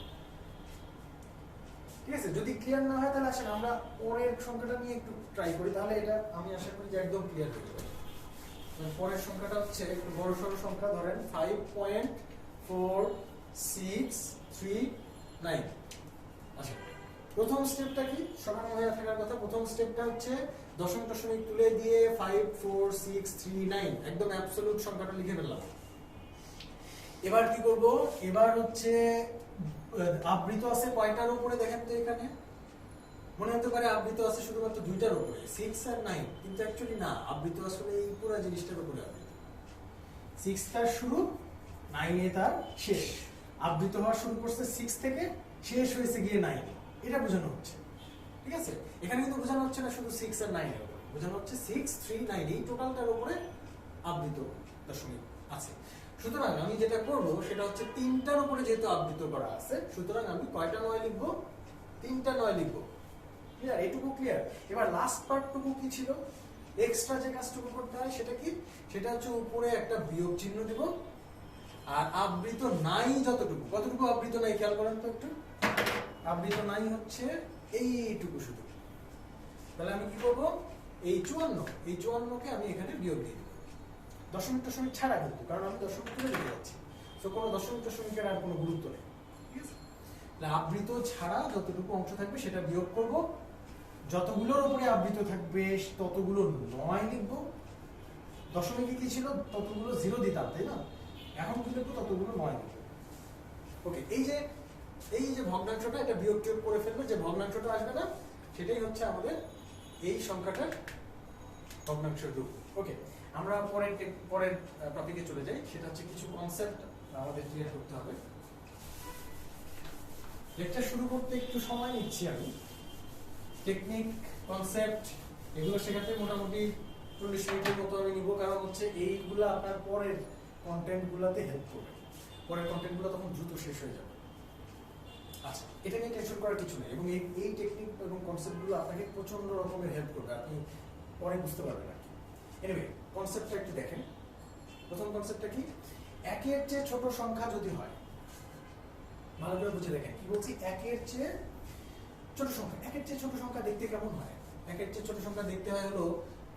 ঠিক আছে, যদি ক্লিয়ার না হয় তাহলে আসেন আমরা পরের সংখ্যাটা নিয়ে একটু ট্রাই করি, তাহলে এটা আমি আশা করি যে একদম ক্লিয়ার হয়ে যাবে। পরের সংখ্যাটা হচ্ছে একটু বড় সড়ো সংখ্যা, ধরেন 5.4639। আচ্ছা, প্রথম স্টেপটা কি? সমান হয়ে থাকার কথা। প্রথম স্টেপটা হচ্ছে দশমিক দশমিক তুলে দিয়ে 54639 একদম অ্যাবসলিউট সংখ্যাটা লিখে ফেললাম। এবার কি করব? এবার হচ্ছে আবৃত আছে কয়টার উপরে দেখেন তো। এখানে মনে হতে পারে আবৃত আছে শুধুমাত্র দুইটার উপরে, 6 আর 9, কিন্তু অ্যাকচুয়ালি না, আবৃত আসলে এই পুরো জিনিসটার উপরে আবৃত। 6 তার শুরু, 9 এ তার শেষ। আবৃত হওয়া শুরু করছে 6 থেকে, শেষ হয়েছে গিয়ে 9। এটা বোঝানো হচ্ছে। ঠিক আছে, এখানে কিন্তু বোঝানো হচ্ছে না শুধু 6 আর 9 এর উপরে, বোঝানো হচ্ছে 6, 3, 9 এই টোটালটার উপরে আবৃত দশমিক আছে। সুতরাং আমি যেটা করব সেটা হচ্ছে 3টার উপরে যেহেতু আবৃত করা আছে, সুতরাং আমি কয়টা 9 লিখব? 3টা 9 লিখব। ক্লিয়ার? এটুকু ক্লিয়ার? এবার লাস্ট পার্টটুকু কি ছিল? এক্সট্রা যে কাজটুকু করতে হয় সেটা কি? সেটা হচ্ছে উপরে একটা বিয়োগ চিহ্ন দেব, আর আবৃত নাই যতটুকু, কতটুকু আবৃত নাই খেয়াল করেন তো একটু। আবৃত নাই হচ্ছে এইটুকু শুধু। তাহলে আমি কি করব? এই 54কে আমি এখানে বিয়োগ দিয়ে দেব, দশমিক দশমিক ছাড়া কিন্তু, কারণ আমি দশমিক তুলে দিতে যাচ্ছি, তো কোনো দশমিক দশমিকের আর কোনো গুরুত্ব নেই। ঠিক আছে, তাহলে আবৃত ছাড়া যতটুকু অংশ থাকবে সেটা বিয়োগ করব, যতগুলোর উপরে আবৃত থাকবে ততগুলো 9 লিখব। দশমিকে কি ছিল? ততগুলো 0 দিতাম, তাই না? এখন কি লিখবো? ততগুলো 9 লিখব। ওকে, এই যে ভগ্নাংশটা, এটা বিয়োগ টিয়োগ করে ফেলবে, যে ভগ্নাংশটা আসবে না সেটাই হচ্ছে আমাদের এই সংখ্যাটার ভগ্নাংশের রূপ। ওকে, আমরা পরের টপিকে চলে যাই, সেটা হচ্ছে কিছু কনসেপ্ট আমাদের ক্লিয়ার করতে হবে। লেকচার শুরু করতে একটু সময় নিচ্ছি আমি, টেকনিক, কনসেপ্ট এগুলো শেখাতে মোটামুটি 40 মিনিটের মতো আমি নিব, কারণ হচ্ছে এইগুলো আপনার পরের কন্টেন্টগুলোতে হেল্প করবে। পরের কন্টেন্টগুলো তখন দ্রুত শেষ হয়ে যাবে। আচ্ছা, এটা নিয়ে টেনশন করার কিছু নেই, এবং এই টেকনিক এবং কনসেপ্টগুলো আপনাকে প্রচন্ড রকমের হেল্প করবে, আপনি পরে বুঝতে পারবেন আর কি। এনিওয়ে, কনসেপ্টটা একটু দেখেন। প্রথম কনসেপ্টটা কি? একের চেয়ে ছোট সংখ্যা যদি হয়, ভালো করে বুঝে দেখেন কি বলছি। একের চেয়ে ছোট সংখ্যা, একের চেয়ে ছোট সংখ্যা দেখতে কেমন হয়? একের চেয়ে ছোট সংখ্যা দেখতে হয় হলো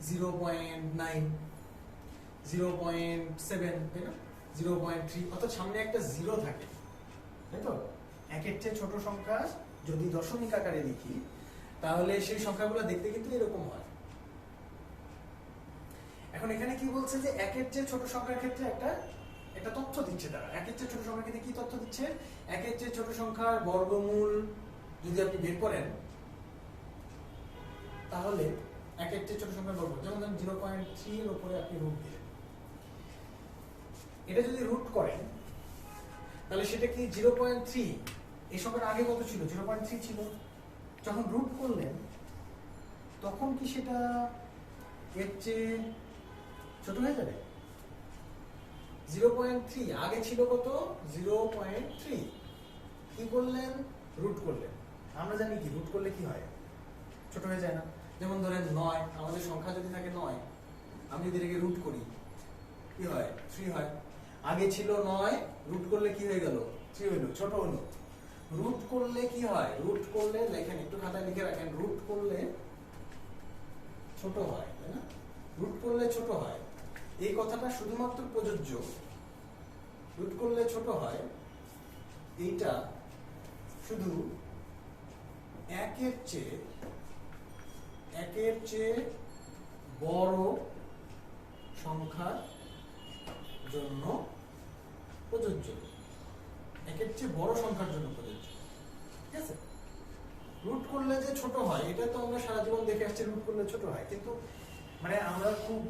0.9, 0.7, তাই না? 0.3, অর্থাৎ সামনে একটা 0 থাকে, তাই তো? একের চেয়ে ছোট সংখ্যা যদি দশমিক আকারে লিখি, তাহলে সেই সংখ্যাগুলো দেখতে কিন্তু এরকম হয়। এখন এখানে কি বলছে যে একের চেয়ে ছোট সংখ্যার ক্ষেত্রে একটা তথ্য দিচ্ছে তারা। একের চেয়ে ছোট সংখ্যার ক্ষেত্রে কি তথ্য দিচ্ছে? একের চেয়ে ছোট সংখ্যার বর্গমূল যদি আপনি বের করেন, তাহলে একের চেয়ে ছোট সংখ্যার বর্গমূল, যেমন 0.3 এর উপরে আপনি রুট দিলেন, এটা যদি রুট করেন তাহলে সেটা কি 0.3, এই সংখ্যার আগে কত ছিল? 0.3 ছিল। যখন রুট করলেন তখন কি সেটা এর চেয়ে ছোট হয়ে যাবে? 0.3 আগে ছিল কত? 0.3। কি করলেন? রুট করলেন। আমরা জানি কি রুট করলে কি হয়? ছোট হয়ে যায় না? যেমন ধরেন 9, আমাদের সংখ্যা যদি থাকে 9, আমি যদি এটাকে রুট করি কি হয়? 3 হয়। আগে ছিল 9, রুট করলে কি হয়ে গেল? 3 হলো, ছোট হলো। রুট করলে কি হয়? রুট করলে লেখেন, একটু খাতায় লিখে রাখেন, রুট করলে ছোট হয়, তাই না? রুট করলে ছোট হয়, এই কথাটা শুধুমাত্র প্রযোজ্য। রুট করলে ছোট হয় এইটা শুধু একের চেয়ে বড় সংখ্যার জন্য প্রযোজ্য। একের চেয়ে বড় সংখ্যার জন্য প্রযোজ্য। ঠিক আছে, রুট করলে যে ছোট হয় এটা তো আমরা সারা জীবন দেখে আসছি, রুট করলে ছোট হয়, কিন্তু মানে আমরা খুব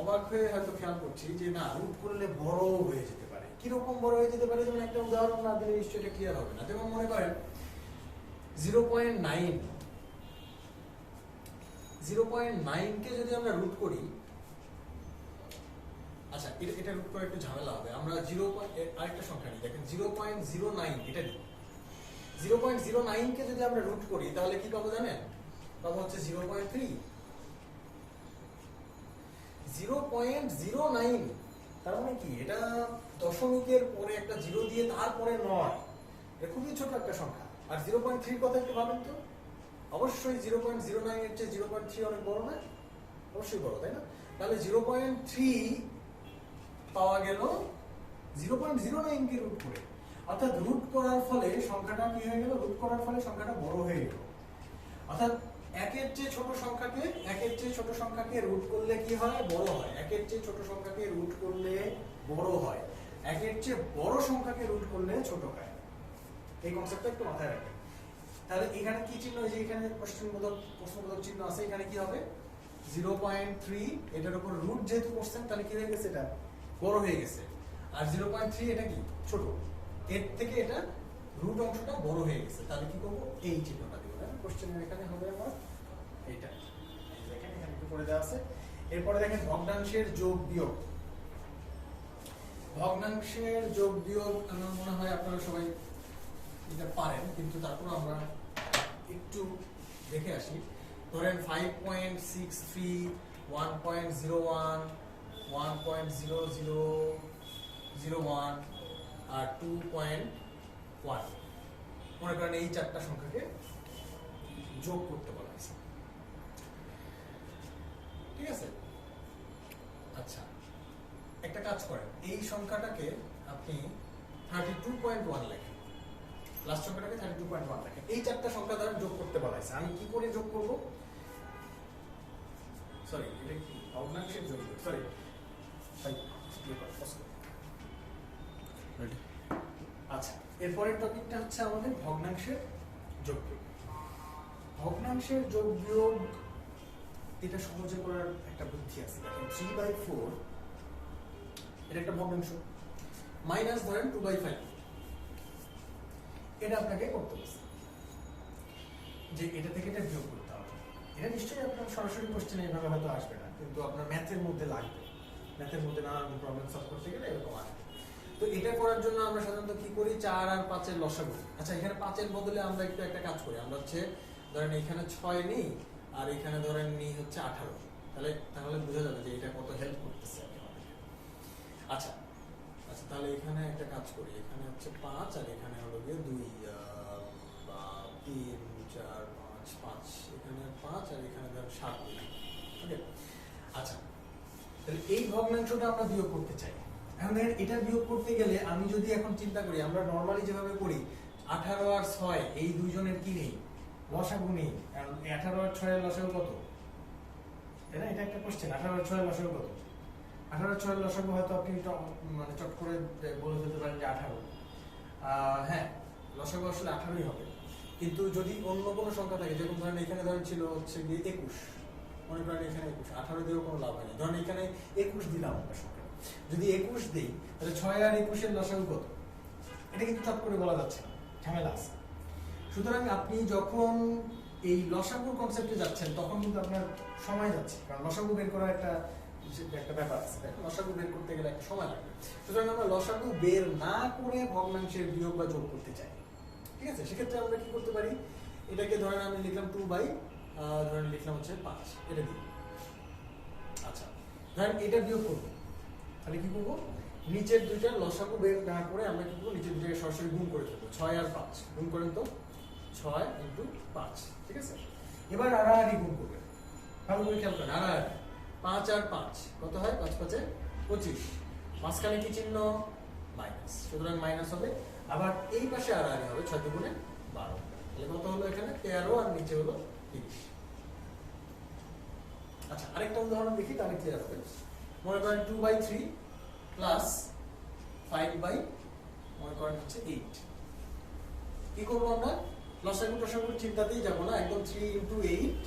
অবাক হয়ে হয়তো খেয়াল করছি যে না, রুট করলে বড় হয়ে যেতে পারে। কিরকম বড় হয়ে যেতে পারে? যেমন একটা উদাহরণ না দিলে নিশ্চয়ই এটা ক্লিয়ার হবে না। যেমন মনে করেন 0.9 কে যদি আমরা রুট করি, আচ্ছা এটা রুট করে একটু ঝামেলা হবে, আমরা আরেকটা সংখ্যা নিই, দেখেন 0.09, এটা নিই। 0.09 কে যদি আমরা রুট করি তাহলে কি পাবো জানেন? পাবো হচ্ছে 0.3। 0.09, তার মানে কি এটা দশমিকের পরে একটা জিরো দিয়ে তারপরে নয়, এটা খুবই ছোট একটা সংখ্যা। আর 0.3 কথা একটু ভাবেন তো, অবশ্যই 0.09 এর চেয়ে 0.3 অনেক বড় না? অবশ্যই বড়, তাই না? তাহলে 0.3 পাওয়া গেল 0.09 কে রুট করে, অর্থাৎ রুট করার ফলে সংখ্যাটা কি হয়ে গেল? রুট করার ফলে সংখ্যাটা বড় হয়ে গেল। অর্থাৎ একের চেয়ে ছোট সংখ্যাকে রুট করলে কি হয়? বড় হয়। একের চেয়ে ছোট সংখ্যাকে রুট করলে বড় হয়, একের চেয়ে বড় সংখ্যাকে রুট করলে ছোট হয়। এই কনসেপ্টটা একটু মাথায় রাখবেন। তাহলে এখানে কি চিহ্ন? এই যে এখানে প্রশ্নবোধক চিহ্ন আছে, এখানে কি হবে? 0.3, এটার উপর রুট যেহেতু করছেন তাহলে কি হয়ে গেছে? এটা বড় হয়ে গেছে। আর 0.3 এটা কি? ছোট। এর থেকে এটা রুট অংশটা বড় হয়ে গেছে। তাহলে কি করব? এই চিহ্নটা দিব। কোশ্চেনের এখানে হবে আমার এইটা, দেখেন এখানে একটু করে দেওয়া আছে। এরপরে দেখেন ভগ্নাংশের যোগ বিয়োগ। ভগ্নাংশের যোগ বিয়োগ আমার মনে হয় আপনারা সবাই এটা পারেন, কিন্তু তারপর আমরা একটু দেখে আসি। ধরেন 5.63, 1.01, 1.0001 আর 2.1, মনে করেন এই চারটা সংখ্যাকে যোগ করতে বলা হয়েছে, ঠিক আছে? আচ্ছা, একটা কাজ করেন, এই সংখ্যাটাকে আপনি 32.1 লেখেন, লাস্ট সংখ্যাটাকে 32.1 লেখেন। এই চারটা সংখ্যা দ্বারা যোগ করতে বলা হয়েছে। আমি কি করে যোগ করব? সরি, এটা কি ভগ্নাংশের যোগ? সরি, আচ্ছা, এরপরের টপিকটা হচ্ছে আমাদের ভগ্নাংশের যোগ বিয়োগ। ভগ্নাংশের যোগ বিয়োগ এটা সহজে করার একটা বুদ্ধি আছে। দেখেন 3/4 এটা একটা ভগ্নাংশ, মাইনাস ধরেন 2/5, এটা আপনাকে করতে হবে যে এটা থেকে এটা বিয়োগ করতে হবে। এটা নিশ্চয়ই আপনার সরাসরি কোশ্চেনে এভাবে হয়তো আসবে না, কিন্তু আপনার ম্যাথের মধ্যে লাগবে। ম্যাথের মধ্যে নানান প্রবলেম সলভ করতে গেলে এরকম আসবে। তো এটা করার জন্য আমরা সাধারণত কি করি? 4 আর 5 এর লসাগু। আচ্ছা, এখানে 5 এর বদলে আমরা একটু একটা কাজ করি। আমরা হচ্ছে ধরেন এখানে 6 নিই আর এখানে ধরেন নিই হচ্ছে 18, তাহলে বোঝা যাবে যে এটা কত হেল্প করতেছে আমাদের। আচ্ছা, তাহলে এখানে একটা কাজ করি, এখানে হচ্ছে 5 আর এখানে হলো গিয়ে 2, 3, 4, 5, 5, এখানে 5 আর এখানে ধরেন 7 দিই। ওকে, আচ্ছা, তাহলে এই ভগ্নাংশটা আমরা বিয়োগ করতে চাই। এখন এটা বিয়োগ করতে গেলে আমি যদি এখন চিন্তা করি, আমরা নরমালি যেভাবে করি 18 আর 6 এই দুইজনের কি নেই? লসাগু নেই। কারণ 18 আর 6 এর লসাগু কত? তাই না? এটা একটা কোশ্চেন, 18 আর 6 এর লসাগু কত? 18 আর 6 এর লসাগু হয়তো আপনি মানে চট করে বলে দিতে পারেন যে 18। হ্যাঁ, লসাগু আসলে 18ই হবে। কিন্তু যদি অন্য কোনো সংখ্যা থাকে, যেমন ধরেন এখানে ধরেন ছিল হচ্ছে গিয়ে 21, মনে করেন এখানে 21, 18 দিয়েও কোনো লাভ হয়নি। ধরেন এখানে 21 দিলাম একটা সংখ্যা, যদি 21 দিই তাহলে 6 আর 21 এর লসাগু কত? এটা কিন্তু চট করে বলা যাচ্ছে না, ঝামেলা আছে। সুতরাং আপনি যখন এই লসাগুর কনসেপ্টে যাচ্ছেন তখন কিন্তু আপনার সময় যাচ্ছে, কারণ লসাগু বের করার একটা ব্যাপার আছে। লসাগু বের করতে গেলে একটা সময় লাগবে। সুতরাং আমরা লসাগু বের না করে ভগ্নাংশের বিয়োগ বা যোগ করতে চাই, ঠিক আছে? সেক্ষেত্রে আমরা কি করতে পারি? এটাকে ধরেন আমি লিখলাম 2 ধরেন লিখলাম হচ্ছে 5, এটা দিই। আচ্ছা, ধরেন এটা বিয়োগ করবো, তাহলে কি করবো? নিচের দুইটার লসাগু বের না করে আমরা কি করবো? নিচের দুইটাকে সরাসরি গুণ করে ফেলবো। 6 আর 5 গুণ করেন তো, 6 × 5, ঠিক আছে? এবার আড়াআড়ি গুণ করবেন, ভালো করে খেয়াল করেন। আড়াআড়ি 5 আর 5 কত হয়? 5 5 এ 25, মাঝখানে কি চিহ্ন? মাইনাস, সুতরাং মাইনাস হবে। আবার এই পাশে আড়াআড়ি হবে, 6 × 12, তাহলে কত হলো? এখানে 13 আর নিচে হলো 30। আচ্ছা, আরেকটা উদাহরণ দেখি, তাহলে ক্লিয়ার হবে। মনে করেন 2/3 প্লাস 5/, মনে করেন হচ্ছে 8। কি করবো আমরা? লসাগু টসাগুর চিন্তাতেই যাবো না, একদম 3 × 8,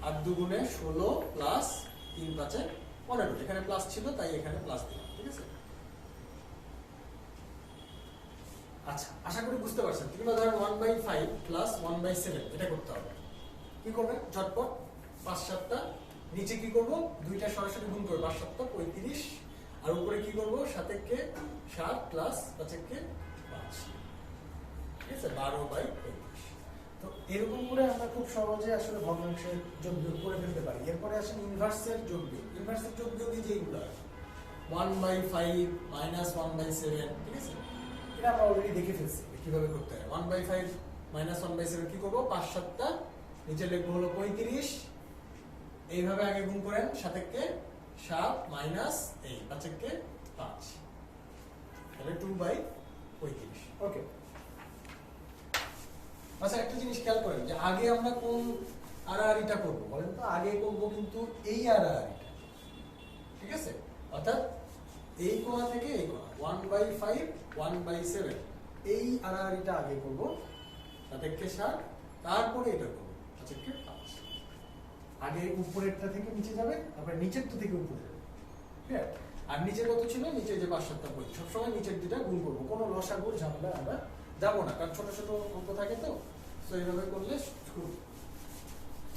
8 2 16 প্লাস 3 5 15। এখানে প্লাস ছিল তাই এখানে প্লাস দিলাম, ঠিক আছে? আচ্ছা, আশা করি বুঝতে পারছেন। কিংবা ধরেন 1/5 প্লাস 1/7, এটা করতে হবে। কি করবেন? ঝটপট 5 7টা, নিচে কি করব? দুইটা সরাসরি গুণ করব, 5 7 35, আর উপরে কি করব? 7 কে 7 প্লাস 5 কে 5, ঠিক আছে? 12/35। তো তো এরকম করে আমরা খুব সহজে আসলে ভগ্নাংশের যোগ বিয়োগ করে ফেলতে পারি। এরপরে আসেন ইনভার্সের যোগ বিয়োগ। ইনভার্সের যোগ বিয়োগ যেগুলো 1/5 মাইনাস 1/7, ঠিক আছে, এটা আমরা অলরেডি দেখে ফেলছি কিভাবে করতে হয়। 1/5 মাইনাস 1/7 কি করবো, 5 7টা নিচে লিখবো হলো 35, এইভাবে আগে গুণ করেন, 7 7 মাইনাস এই 5 5, তাহলে 2/35। ওকে, আচ্ছা একটা জিনিস খেয়াল করেন যে আগে আমরা কোন আড়াআড়িটা করবো বলেন তো? আগে করবো কিন্তু এই আড়াআড়িটা, ঠিক আছে, অর্থাৎ এই কোণা থেকে এই কোণা 1/5 1/7 এই আড়াআড়িটা আগে করবো, 7 তারপরে এটা করবো 5। আগে উপরেরটা থেকে নিচে যাবে, তারপরে নিচেরটা থেকে উপরে যাবে, ঠিক আছে। আর নিচে কত ছিল, নিচে যে 5 7টা বই, সবসময় নিচের দুটা গুণ করবো, কোনো লসাগুর ঝামেলা আমরা যাবো না, কারণ ছোট ছোট অঙ্ক থাকে তো, তো এইভাবে করলে খুব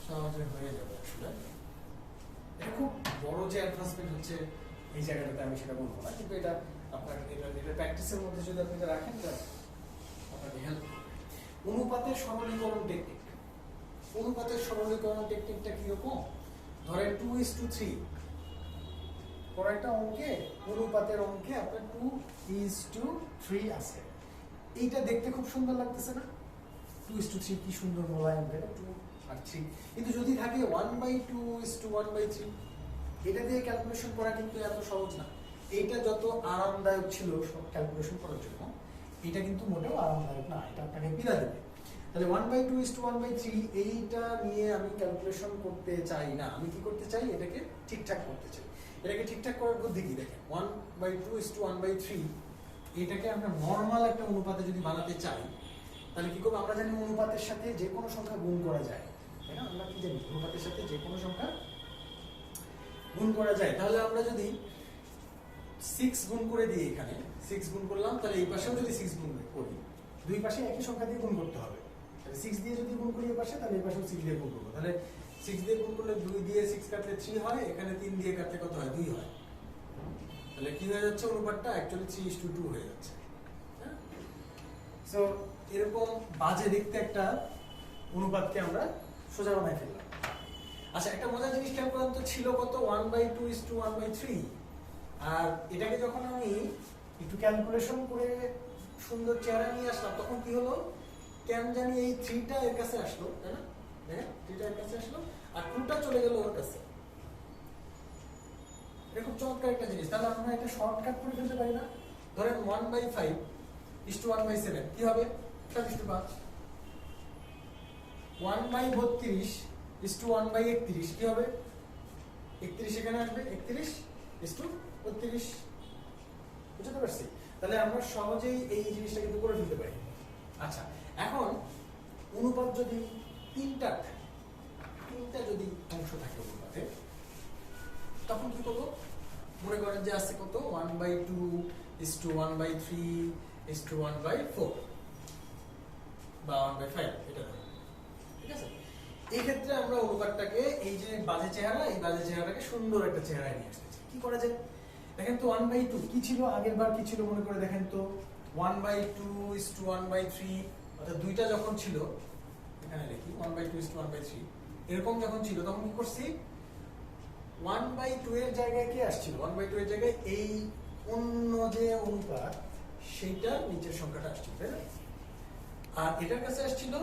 সহজে হয়ে যাবে। আসলে এটা খুব বড় যে অ্যাডভান্সমেন্ট হচ্ছে এই জায়গাটাতে আমি সেটা বলবো না, কিন্তু এটা আপনার এটা প্র্যাকটিসের মধ্যে যদি আপনি এটা রাখেন তাহলে আপনাকে হেল্প করবে। অনুপাতের সরলীকরণ টেকনিক। অনুপাতের সরলীকরণ টেকনিকটা কিরকম? ধরেন 2:3, পর একটা অঙ্কে অনুপাতের অঙ্কে আপনার 2:3 আছে। এইটা দেখতে খুব সুন্দর লাগতেছে না? 2:3 কি সুন্দর মোলায়েম, 2 আর 3। কিন্তু যদি থাকে 1/2:1/3, এটা দিয়ে ক্যালকুলেশন করা কিন্তু এত সহজ না। এইটা যত আরামদায়ক ছিল সব ক্যালকুলেশন করার জন্য, এটা কিন্তু মোটেও আরামদায়ক না, এটা আপনাকে পীড়া দেবে। তাহলে 1/2:1/3 এইটা নিয়ে আমি ক্যালকুলেশন করতে চাই না, আমি কি করতে চাই, এটাকে ঠিকঠাক করতে চাই। এটাকে ঠিকঠাক করার বুদ্ধি কি দেখেন, 1/2:1/3 এটাকে আমরা নর্মাল একটা অনুপাতে যদি বানাতে চাই, তাহলে কি করবো, আমরা জানি অনুপাতের সাথে যে কোনো সংখ্যা গুণ করা যায়, তাই না? আমরা কি জানি অনুপাতের সাথে যে কোনো সংখ্যা গুণ করা যায়। তাহলে আমরা যদি 6 গুণ করে দিই, এখানে 6 গুণ করলাম, তাহলে এই পাশেও যদি 6 গুণ করি, দুই পাশে একই সংখ্যা দিয়ে গুণ করতে হবে। তাহলে 6 দিয়ে যদি গুণ করি এই পাশে, তাহলে এই পাশেও 6 দিয়ে গুণ করবো। তাহলে 6 দিয়ে গুণ করলে 2 দিয়ে 6 কাটলে 3 হয়, এখানে 3 দিয়ে কাটলে কত হয়, 2 হয়। তাহলে কি হয়ে যাচ্ছে, অনুপাতটা অ্যাকচুয়ালি 3:2 হয়ে যাচ্ছে। সো এরকম বাজে দেখতে একটা অনুপাতকে আমরা সোজা বানাই ফেললাম। আচ্ছা একটা মজার জিনিস খেয়াল করেন তো, ছিল কত, 1/2:1/3, আর এটাকে যখন আমি একটু ক্যালকুলেশন করে সুন্দর চেহারা নিয়ে আসলাম, তখন কি হলো, কেন জানি এই 3টা এর কাছে আসলো, তাই না? হ্যাঁ, 3টা এর কাছে আসলো, আর 2টা চলে গেল ওর কাছে। এটা খুব চমৎকার একটা জিনিস। তাহলে আমরা এটা শর্টকাট করে ফেলতে পারি না? ধরেন 1/5:1/7 কি হবে, 7:5। 1/32:1/31 কি হবে, 31 এখানে আসবে, 31:32। বুঝতে পারছি? তাহলে আমরা সহজেই এই জিনিসটা কিন্তু করে ফেলতে পারি। আচ্ছা এখন অনুপাত যদি তিনটা যদি অংশ থাকে অনুপাতে, তখন কি করবো, মনে করেন যে আছে কত, 1/2:1/3:1/4 বা 1/5, এটা ধরো, ঠিক আছে। এই ক্ষেত্রে আমরা অনুপাতটাকে, এই যে বাজে চেহারা, এই বাজে চেহারাটাকে সুন্দর একটা চেহারায় নিয়ে আসতেছি। কি করা যায় দেখেন তো, 1/2 কি ছিল আগের বার, কি ছিল মনে করে দেখেন তো, 1/2:1/3, অর্থাৎ দুইটা যখন ছিল, এখানে লিখি 1/2:1/3, এরকম যখন ছিল তখন কি করছি, 1/2 এর জায়গায় কি আসছিল, 1/2 এর জায়গায় এই অন্য যে অনুপাত সেইটা নিচের সংখ্যাটা আসছিল, তাই না? আর এটার কাছে আসছিল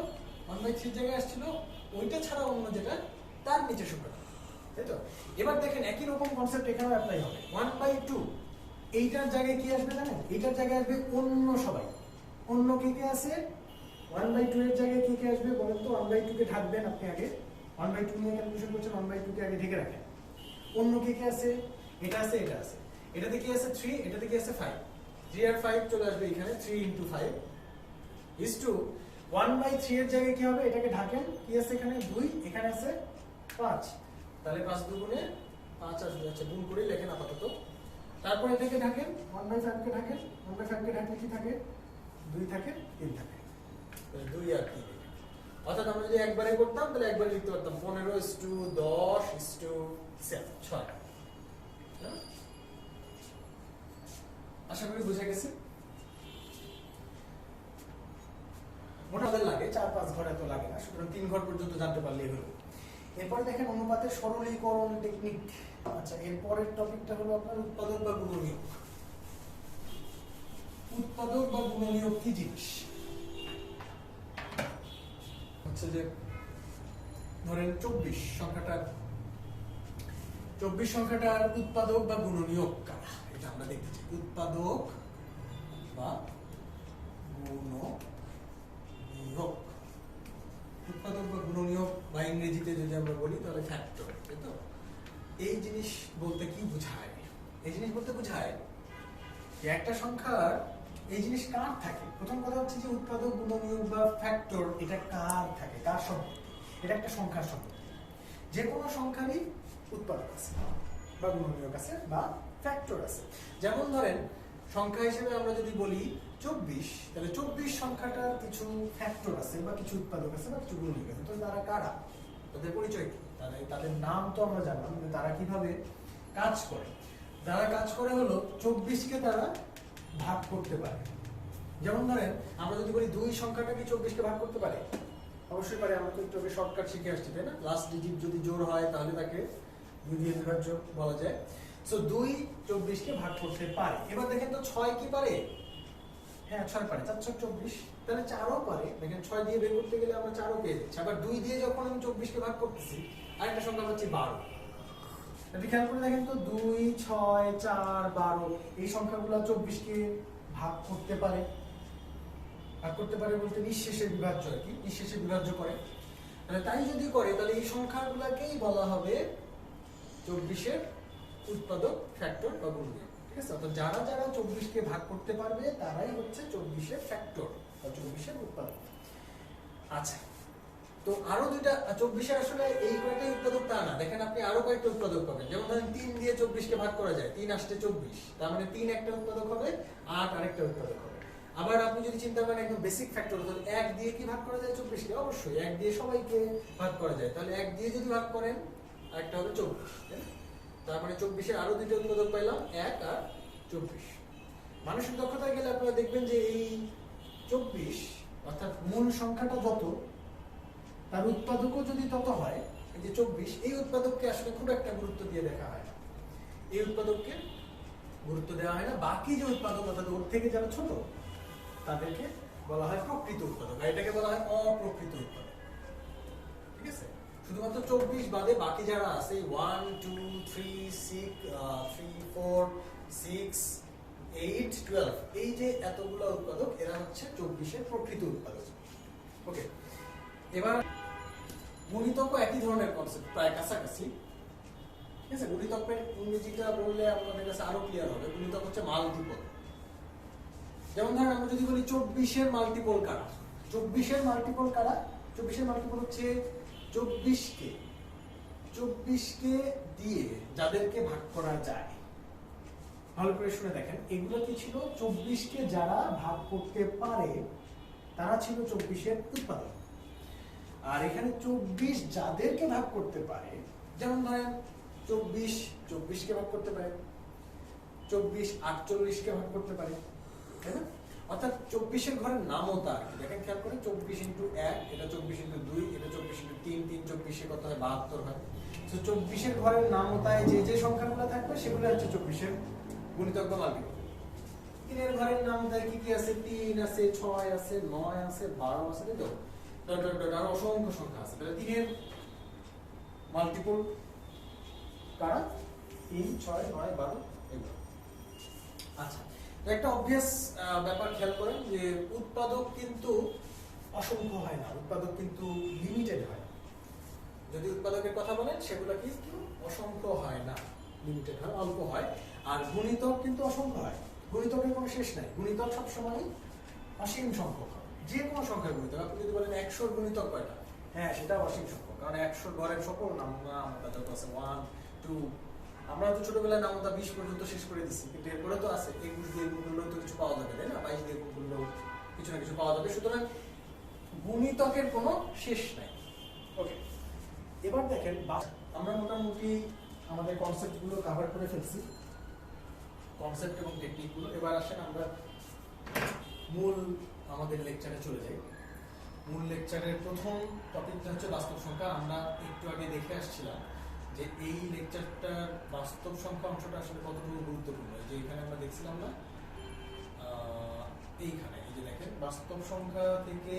1/3 জায়গায় আসছিল ওইটা ছাড়া অন্য যেটা তার নিচের সংখ্যাটা, তাই তো? এবার দেখেন একই রকম কনসেপ্ট এখানে অ্যাপ্লাই হবে। 1/2 এইটার জায়গায় কি আসবে জানেন, এইটার জায়গায় আসবে অন্য সবাই। অন্য কে কে আছে, 1/2 এর জায়গায় কে কে আসবে বলেন তো? 1/2 কে ঢাকবেন আপনি আগে, 1/2 নিয়ে ক্যালকুলেশন করছেন, 1/2 কে আগে ঢেকে রাখেন। অন্য কে কে আছে, এটা আছে, এটা আছে, এটাতে কি আছে 3, এটাতে কি আছে 5, 3 আর 5 চলে আসবে এখানে, 3 × 5 is to 1/3 এর জায়গায় কি হবে, এটাকে ঢাকেন, কি আছে এখানে 2, এখানে আছে 5, তাহলে 5 দুগুণে 5 আসবে। আচ্ছা গুণ করে লেখেন আপাতত, তারপর এটাকে ঢাকেন, 1/5 কে ঢাকেন, 1/5 কে ঢাকলে কি থাকে, 2 থাকে, 3 থাকে, 2 আর 3। অর্থাৎ আমরা যদি একবারে করতাম তাহলে একবারে লিখতে পারতাম 15:10:7 6। আশা করি বুঝে গেছে। মোটামুটি লাগে পারি, 4-5 ঘর এত লাগে না, সুতরাং 3 ঘর পর্যন্ত জানতে পারলেই হলো। এরপরে দেখেন অনুপাতের সরলীকরণ টেকনিক। আচ্ছা, এরপরের টপিকটা হলো আপনার উৎপাদক বা গুণনীয়ক। উৎপাদক বা গুণনীয়ক কি জিনিস? হচ্ছে যে ধরেন 24 সংখ্যাটার উৎপাদক বা গুণনীয়ক কারা, এটা আমরা দেখতে চাই। উৎপাদক বা গুণনীয়ক, উৎপাদক বা গুণনীয়ক বা ইংরেজিতে যদি আমরা বলি তাহলে ফ্যাক্টর, তাই তো? এই জিনিস বলতে কি বোঝায়? এই জিনিস বলতে বোঝায় যে একটা সংখ্যার এই জিনিস কার থাকে। প্রথম কথা হচ্ছে যে উৎপাদক, গুণনীয়ক বা ফ্যাক্টর এটা কার থাকে, কার সম্পত্তি? এটা একটা সংখ্যার সম্পত্তি। যে কোনো সংখ্যারই উৎপাদক আছে বা গুণনীয়ক আছে বা ফ্যাক্টর আছে। যেমন ধরেন সংখ্যা হিসেবে আমরা যদি বলি 24, তাহলে 24 সংখ্যাটার কিছু ফ্যাক্টর আছে বা কিছু উৎপাদক আছে বা কিছু গুণনীয়ক আছে। তো তারা কারা, তাদের পরিচয় কি, তাদের নাম তো আমরা জানলাম, কিন্তু তারা কিভাবে কাজ করে? যারা কাজ করে হলো 24কে তারা ভাগ করতে পারে। যেমন ধরেন আমরা যদি বলি 2 সংখ্যাটাকে 24কে ভাগ করতে পারে, অবশ্যই পারে। আমরা তো একটু শর্টকাট শিখে আসছি, তাই না? লাস্ট ডিজিট যদি জোড় হয় তাহলে তাকে 2 দিয়ে বিভাজ্য বলা যায়। সো 2 24কে ভাগ করতে পারে। এবার দেখেন তো 6 কি পারে? হ্যাঁ, 6 পারে। 4 6 24, তাহলে 4ও পারে। দেখেন 6 দিয়ে বের করতে গেলে আমরা 4ও পেয়ে যাচ্ছি। আবার 2 দিয়ে যখন আমি 24কে ভাগ করতেছি, আরেকটা সংখ্যা হচ্ছে 12। আপনি খেয়াল করে দেখেন তো 2 6 4 12 এই সংখ্যাগুলো 24কে ভাগ করতে পারে। ভাগ করতে পারে বলতে নিঃশেষে বিভাজ্য আর কি, নিঃশেষে বিভাজ্য করে। তাহলে তাই যদি করে তাহলে এই সংখ্যাগুলোকেই বলা হবে 24-এর উৎপাদক, ফ্যাক্টর বা গুণনীয়ক। ঠিক আছে? অর্থাৎ যারা যারা 24কে ভাগ করতে পারবে তারাই হচ্ছে 24-এর ফ্যাক্টর বা 24-এর উৎপাদক। আচ্ছা, তো আরো দুইটা 24-এর আসলে এই কয়টাই উৎপাদক তা না। দেখেন আপনি আরো কয়েকটা উৎপাদক পাবেন। যেমন ধরেন 3 দিয়ে 24কে ভাগ করা যায়, 3 আসছে 24, তার মানে 3 একটা উৎপাদক হবে, 8 আরেকটা উৎপাদক হবে। আবার আপনি যদি চিন্তা করেন একদম বেসিক ফ্যাক্টর, অর্থাৎ 1 দিয়ে কি ভাগ করা যায় 24কে? অবশ্যই 1 দিয়ে সবাইকে ভাগ করা যায়। তাহলে 1 দিয়ে যদি ভাগ করেন আরেকটা হবে 24, তাই না? তার মানে 24-এর আরো দুইটা উৎপাদক পাইলাম, 1 আর 24। মানসিক দক্ষতায় গেলে আপনারা দেখবেন যে এই 24 অর্থাৎ মূল সংখ্যাটা যত, তার উৎপাদকও যদি তত হয়, এই যে 24, এই উৎপাদককে আসলে খুব একটা গুরুত্ব দিয়ে দেখা হয় না। এই উৎপাদককে গুরুত্ব দেওয়া হয় না। বাকি যে উৎপাদক অর্থাৎ ওর থেকে যারা ছোট তাদেরকে বলা হয় প্রকৃত উৎপাদক, আর এটাকে বলা হয় অপ্রকৃত উৎপাদক। ঠিক আছে? শুধুমাত্র 24 বাদে বাকি যারা আছে 1 2 3 6 3 4 6 8 12, এই যে এতগুলো উৎপাদক, এরা হচ্ছে 24-এর প্রকৃত উৎপাদক। ওকে, এবার গুণিতকও একই ধরনের কনসেপ্ট, প্রায় কাছাকাছি। ঠিক আছে? গুণিতকের ইংরেজিটা বললে আপনাদের কাছে আরো ক্লিয়ার হবে। গুণিতক হচ্ছে মাল্টিপল। যেমন ধরেন আমরা যদি বলি 24-এর মাল্টিপল কারা? 24-এর মাল্টিপল কারা? 24-এর মাল্টিপল হচ্ছে 24কে দিয়ে যাদেরকে ভাগ করা যায়। ভালো করে শুনে দেখেন, এগুলো কি ছিল? 24কে যারা ভাগ করতে পারে তারা ছিল 24-এর উৎপাদক। আর এখানে 24 যাদেরকে ভাগ করতে পারে, যেমন ধরেন 24কে ভাগ করতে পারে, 24 48কে ভাগ করতে পারে, তাই না? অর্থাৎ 24-এর ঘরের নামও তার। দেখেন খেয়াল করে, 24 ইন্টু 1 এটা 24 ইন্টু 2 এটা 24 ইন্টু 3 3 24 কত হয়? 72 হয়। তো 24-এর ঘরের নামও তাই, যে যে সংখ্যাগুলো থাকবে সেগুলো হচ্ছে 24-এর গুণিতক বা মাল্টিপল। 3-এর ঘরের নাম তাই কি কি আছে? 3 আছে, 6 আছে, 9 আছে, 12 আছে, তাই তো? আরো অসংখ্য সংখ্যা আছে। তাহলে 3-এর মাল্টিপল কারা? 3 6 9 12 এগুলো। আচ্ছা, তো একটা অবভিয়াস ব্যাপার খেয়াল করেন যে উৎপাদক কিন্তু অসংখ্য হয় না, উৎপাদক কিন্তু লিমিটেড হয়। যদি উৎপাদকের কথা বলেন সেগুলো কিন্তু অসংখ্য হয় না, লিমিটেড হয়, অল্প হয়। আর গুণিতক কিন্তু অসংখ্য হয়। গুণিতকের কোনো শেষ নাই। গুণিতক সবসময় অসীম সংখ্যক হয়, যে কোনো সংখ্যার গুণিতক। আপনি যদি বলেন 100-র গুণিতক কয়টা? হ্যাঁ, সেটা অসীম সংখ্যক, কারণ 100-র ঘরের সকল নামতা যত আছে 1 2, আমরা তো ছোটবেলায় নামতা 20 পর্যন্ত শেষ করে দিচ্ছি, কিন্তু এরপরে তো আছে 21 দিয়ে গুণ করলেও তো কিছু পাওয়া যাবে, তাই না? 22 দিয়ে গুণ করলেও কিছু না কিছু পাওয়া যাবে। সুতরাং গুণিতকের কোনো শেষ নাই। ওকে, এবার দেখেন আমরা মোটামুটি আমাদের কনসেপ্টগুলো কভার করে ফেলছি, কনসেপ্ট এবং টেকনিকগুলো। এবার আসেন আমরা মূল আমাদের লেকচারে চলে যাই। মূল লেকচারের প্রথম টপিকটা হচ্ছে বাস্তব সংখ্যা। আমরা একটু আগে দেখে আসছিলাম যে এই লেকচারটার বাস্তব সংখ্যা অংশটা আসলে কতটুকু গুরুত্বপূর্ণ। যে এখানে আমরা দেখছিলাম না, এইখানে এই যে দেখেন বাস্তব সংখ্যা থেকে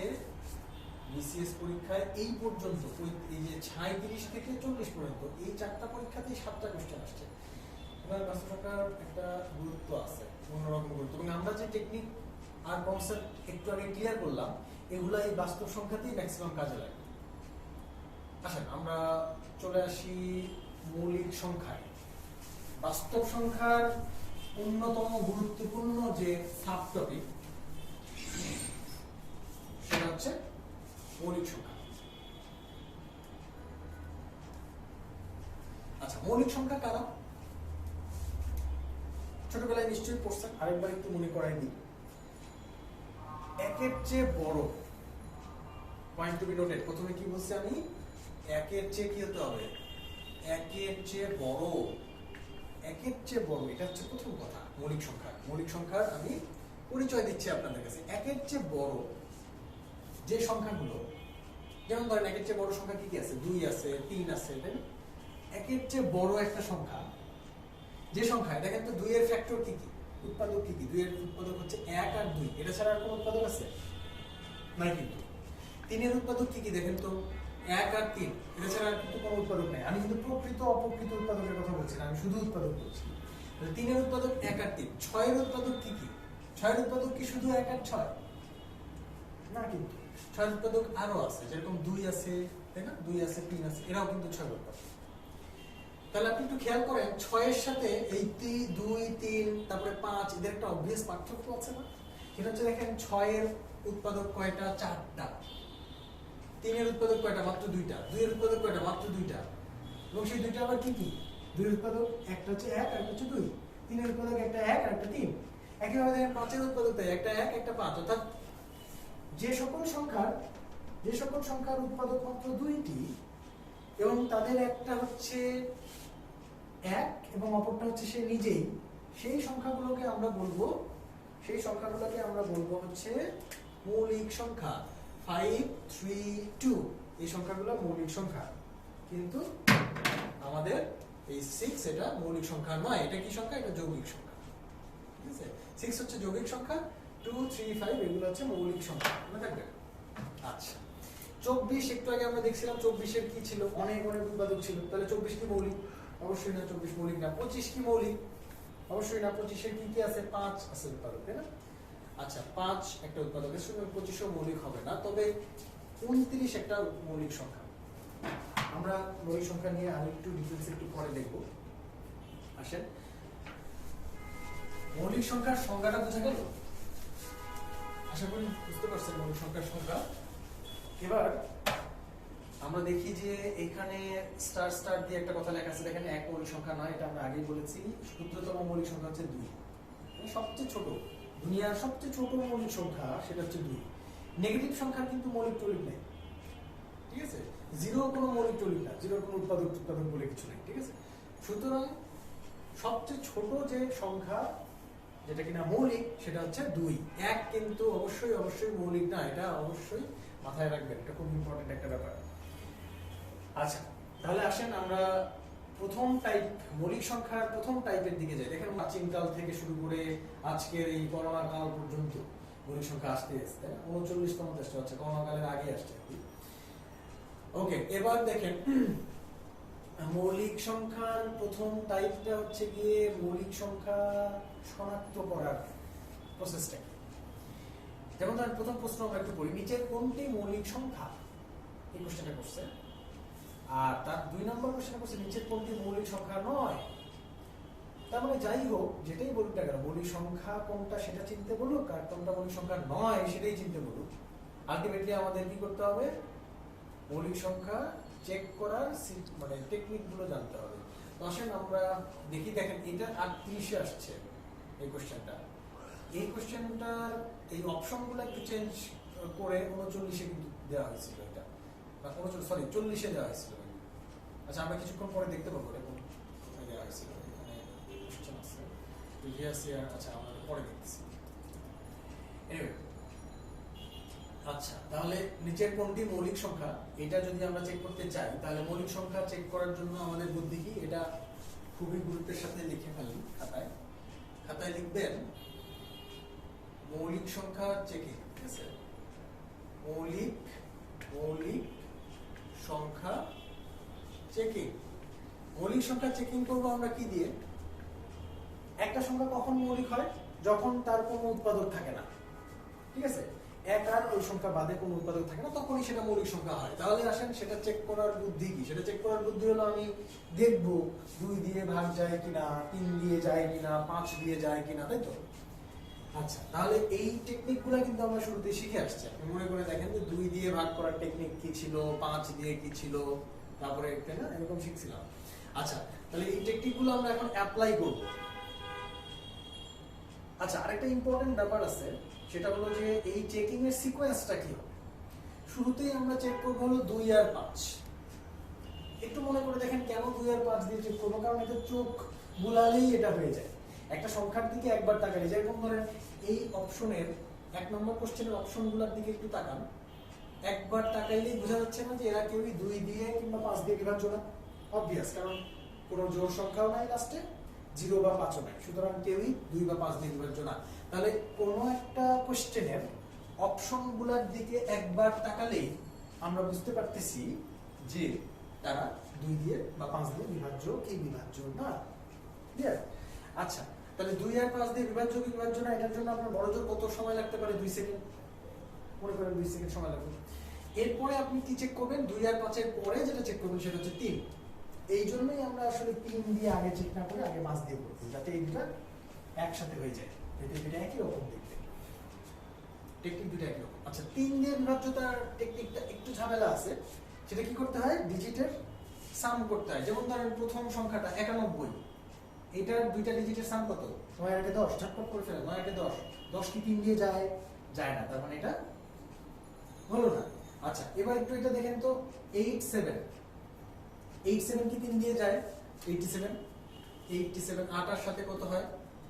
বিসিএস পরীক্ষায় এই পর্যন্ত এই যে 36 থেকে 40 পর্যন্ত এই 4টা পরীক্ষাতেই 7টা কোশ্চেন আসছে। এবার বাস্তব সংখ্যার একটা গুরুত্ব আছে, অন্যরকম গুরুত্ব, এবং আমরা যে টেকনিক আর কনসেপ্ট একটু আগে ক্লিয়ার করলাম এগুলো এই বাস্তব সংখ্যাতেই ম্যাক্সিমাম কাজে লাগে। আসেন আমরা চলে আসি মৌলিক সংখ্যায়। বাস্তব সংখ্যার অন্যতম গুরুত্বপূর্ণ যে সাব টপিক সেটা হচ্ছে মৌলিক সংখ্যা। আচ্ছা, মৌলিক সংখ্যা কারা? ছোটবেলায় নিশ্চয়ই পড়ছেন, আরেকবার একটু মনে করাই দিই। একের চেয়ে বড়, পয়েন্ট টু বি নোটেড, প্রথমে কি বলছি আমি, একের চেয়ে কি হতে হবে, একের চেয়ে বড়, একের চেয়ে বড়, এটা হচ্ছে প্রথম কথা মৌলিক সংখ্যা। মৌলিক সংখ্যার আমি পরিচয় দিচ্ছি আপনাদের কাছে। একের চেয়ে বড় যে সংখ্যাগুলো, যেমন ধরেন একের চেয়ে বড় সংখ্যা কি কি আছে, 2 আছে, 3 আছে, তাই না? একের চেয়ে বড় একটা সংখ্যা, যে সংখ্যায় দেখেন তো 2 এর ফ্যাক্টর কি কি, উৎপাদক কি কি, 2 এর উৎপাদক হচ্ছে 1 আর 2, এটা ছাড়া আর কোনো উৎপাদক আছে নাই। কিন্তু 3 এর উৎপাদক কি কি দেখেন তো, 1 আর 3, এটা ছাড়া আর কিন্তু কোনো উৎপাদক নাই। আমি কিন্তু প্রকৃত অপ্রকৃত উৎপাদকের কথা বলছি না, আমি শুধু উৎপাদক বলছি। 3 এর উৎপাদক 1 আর 3। 6 এর উৎপাদক কি কি, 6 এর উৎপাদক কি শুধু 1 আর 6 না, কিন্তু 6 এর উৎপাদক আরো আছে, যেরকম 2 আছে, তাই না, 2 আছে, 3 আছে, এরাও কিন্তু 6 এর উৎপাদক। তাহলে আপনি একটু খেয়াল করেন 6 এর সাথে এই 2, 3, তারপরে 5, এদের একটা অবভিয়াস পার্থক্য আছে না? এটা হচ্ছে দেখেন 6 এর উৎপাদক কয়টা, 4টা। 3 এর উৎপাদক কয়টা, মাত্র 2টা। 2 এর উৎপাদক কয়টা, মাত্র 2টা। এবং সেই 2টা আবার কি কি, 2 এর উৎপাদক একটা হচ্ছে 1 আর একটা হচ্ছে 2। 3 এর উৎপাদক একটা 1 আর একটা 3। একইভাবে দেখেন 5 এর উৎপাদক তাই, একটা 1 একটা 5। অর্থাৎ যে সকল সংখ্যার উৎপাদক মাত্র 2টি এবং তাদের একটা হচ্ছে 1 এবং অপরটা হচ্ছে সে নিজেই, সেই সংখ্যাগুলোকে আমরা বলবো হচ্ছে মৌলিক সংখ্যা। 5, 3, 2 এই সংখ্যাগুলো মৌলিক সংখ্যা। কিন্তু আমাদের এই 6 এটা মৌলিক সংখ্যা নয়, এটা কি সংখ্যা, এটা যৌগিক সংখ্যা। ঠিক আছে, 6 হচ্ছে যৌগিক সংখ্যা, 2, 3, 5 এগুলো হচ্ছে মৌলিক সংখ্যা। মনে থাকবে? আচ্ছা, 24 একটু আগে আমরা দেখছিলাম 24 এর কি ছিল, অনেক উৎপাদক ছিল। তাহলে 24 কি মৌলিক? অবশ্যই না, 24 মৌলিক না। 25 কি মৌলিক? অবশ্যই না, 25 এর কি কি আছে, 5 আছে উৎপাদক, তাই না? আচ্ছা, 5 একটা উৎপাদক, এর সঙ্গে 25 ও মৌলিক হবে না, তবে 29 একটা মৌলিক সংখ্যা। আমরা মৌলিক সংখ্যা নিয়ে আরেকটু ডিটেইলস একটু পরে দেখব। আসেন, মৌলিক সংখ্যার সংজ্ঞাটা বোঝা গেল? আশা করি বুঝতে পারছেন মৌলিক সংখ্যার সংজ্ঞা। এবার আমরা দেখি যে এখানে স্টার দিয়ে একটা কথা লেখা আছে, দেখেন 1 মৌলিক সংখ্যা নয়, এটা আমরা আগেই বলেছি। ক্ষুদ্রতম মৌলিক সংখ্যা হচ্ছে 2, মানে সবচেয়ে ছোট, দুনিয়ার সবচেয়ে ছোট মৌলিক সংখ্যা সেটা হচ্ছে 2। নেগেটিভ সংখ্যার কিন্তু মৌলিক টলিক নেই, ঠিক আছে? 0 কোনো মৌলিক টলিক না, 0 কোনো উৎপাদক বলে কিছু নেই, ঠিক আছে? সুতরাং সবচেয়ে ছোট যে সংখ্যা যেটা কিনা মৌলিক সেটা হচ্ছে 2। 1 কিন্তু অবশ্যই মৌলিক না, এটা অবশ্যই মাথায় রাখবেন, এটা খুব ইম্পর্টেন্ট একটা ব্যাপার। আচ্ছা, তাহলে আসেন আমরা প্রথম টাইপ, মৌলিক সংখ্যার প্রথম টাইপের দিকে যাই। দেখেন প্রাচীনকাল থেকে শুরু করে আজকের এই করোনা কাল পর্যন্ত মৌলিক সংখ্যা আসতে আসতে 39তম চেষ্টা হচ্ছে, করোনা কালের আগে আসছে। ওকে, এবার দেখেন মৌলিক সংখ্যার প্রথম টাইপটা হচ্ছে গিয়ে মৌলিক সংখ্যা শনাক্ত করার প্রসেসটা। যেমন ধরেন প্রথম প্রশ্ন আমরা একটু পড়ি, নিচের কোনটি মৌলিক সংখ্যা, এই কোশ্চেনটা করছে। আর তার 2 নম্বর কোশ্চেন করছে নিচের কোনটি মৌলিক সংখ্যা নয়। তার মানে যাই হোক, যেটাই বলুক না কেন, মৌলিক সংখ্যা কোনটা সেটা চিনতে বলুক, আর কোনটা মৌলিক সংখ্যা নয় সেটাই চিনতে বলুক, আলটিমেটলি আমাদের কি করতে হবে, মৌলিক সংখ্যা চেক করার মানে টেকনিক গুলো জানতে হবে। তো আসেন আমরা দেখি, দেখেন এটা 38 এ আসছে এই কোশ্চেনটা। এই কোশ্চেনটার এই অপশনগুলো একটু চেঞ্জ করে 39 এ কিন্তু দেওয়া হয়েছিল, এটা 40 এ দেওয়া হয়েছিল। আচ্ছা, আমরা কিছুক্ষণ পরে দেখতে পাবো এটা কোথায় দেওয়া হয়েছিল। এখানে কোশ্চেন আছে প্রিভিয়াস ইয়ার, আচ্ছা আমরা পরে দেখতেছি। এনিওয়ে আচ্ছা, তাহলে নিচের কোনটি মৌলিক সংখ্যা এটা যদি আমরা চেক করতে চাই, তাহলে মৌলিক সংখ্যা চেক করার জন্য আমাদের বুদ্ধি কি, এটা খুবই গুরুত্বের সাথে লিখে ফেলি খাতায়। খাতায় লিখবেন মৌলিক সংখ্যা চেকিং, ঠিক আছে? মৌলিক সংখ্যা চেকিং। মৌলিক সংখ্যা চেকিং করবো আমরা কি দিয়ে? একটা সংখ্যা কখন মৌলিক হয়? যখন তার কোনো উৎপাদক থাকে না, ঠিক আছে? এক আর ওই সংখ্যা বাদে কোনো উৎপাদক থাকে না, তখনই সেটা মৌলিক সংখ্যা হয়। তাহলে আসেন সেটা চেক করার বুদ্ধি কি? সেটা চেক করার বুদ্ধি হলো আমি দেখবো 2 দিয়ে ভাগ যায় কিনা, 3 দিয়ে যায় কিনা, 5 দিয়ে যায় কিনা, তাই তো? আচ্ছা, তাহলে এই টেকনিকগুলো কিন্তু আমরা শুরুতে শিখে আসছি। আপনি মনে করে দেখেন যে 2 দিয়ে ভাগ করার টেকনিক কি ছিল, 5 দিয়ে কি ছিল, তারপরে একটা না এরকম শিখছিলাম। আচ্ছা, তাহলে এই টেকনিকগুলো আমরা এখন অ্যাপ্লাই করব। আচ্ছা, আরেকটা ইম্পর্টেন্ট ব্যাপার আছে, সেটা হলো যে এই চেকিং এর সিকোয়েন্সটা কি হবে। শুরুতেই আমরা চেক করব হলো 2 আর 5। একটু মনে করে দেখেন কেন 2 আর 5 দিয়ে চেক করবো, কারণ এটা চোখ বুলালেই এটা হয়ে যায়। একটা সংখ্যার দিকে একবার তাকালে, যেরকম ধরেন এই অপশনের 1 নম্বর কোশ্চেনের অপশনগুলোর দিকে একটু তাকান, একবার তাকাইলেই বোঝা যাচ্ছে না যে এরা কেউই 2 দিয়ে কিংবা 5 দিয়ে বিভাজ্য না। অবভিয়াস, কারণ কোনো জোড় সংখ্যাও নাই লাস্টে, 0 বা 5ও নাই, সুতরাং কেউই 2 বা 5 দিয়ে বিভাজ্য না। তাহলে কোনো একটা কোশ্চেনের অপশনগুলোর দিকে একবার তাকালেই আমরা বুঝতে পারতেছি যে তারা 2 দিয়ে বা 5 দিয়ে বিভাজ্য কি বিভাজ্য না। ক্লিয়ার? আচ্ছা, তাহলে 2 আর 5 দিয়ে বিভাজ্য কি বিভাজ্য না, এটার জন্য আপনার বড়জোর কত সময় লাগতে পারে? 2 সেকেন্ড। মনে করেন 2 সেকেন্ড সময় লাগবে। এরপরে আপনি কি চেক করবেন? 2 আর 5 এর পরে যেটা চেক করবেন সেটা হচ্ছে 3। এই জন্যই আমরা আসলে 3 দিয়ে আগে চেক না করে আগে 5 দিয়ে করব, যাতে এই দুটো একসাথে হয়ে যায়, যাতে দুটো একই রকম দেখতে। টেকনিক দুটো একই রকম। আচ্ছা, 3 দিয়ে বিভাজ্যতার টেকনিকটা একটু ঝামেলা আছে। সেটা কি করতে হয়? ডিজিটের সাম করতে হয়। যেমন ধরেন প্রথম সংখ্যাটা 91, এটার দুইটা ডিজিটের সাম কত? 9 আর 10, ঝটপট করে ফেলেন। 9 আর 10, 10 কি 3 দিয়ে যায়? যায় না, তার মানে এটা হলো না। আচ্ছা, এবার একটু এটা দেখেন তো, 87 কি 3 দিয়ে যায়? 87 8 আর সাথে কত হয়?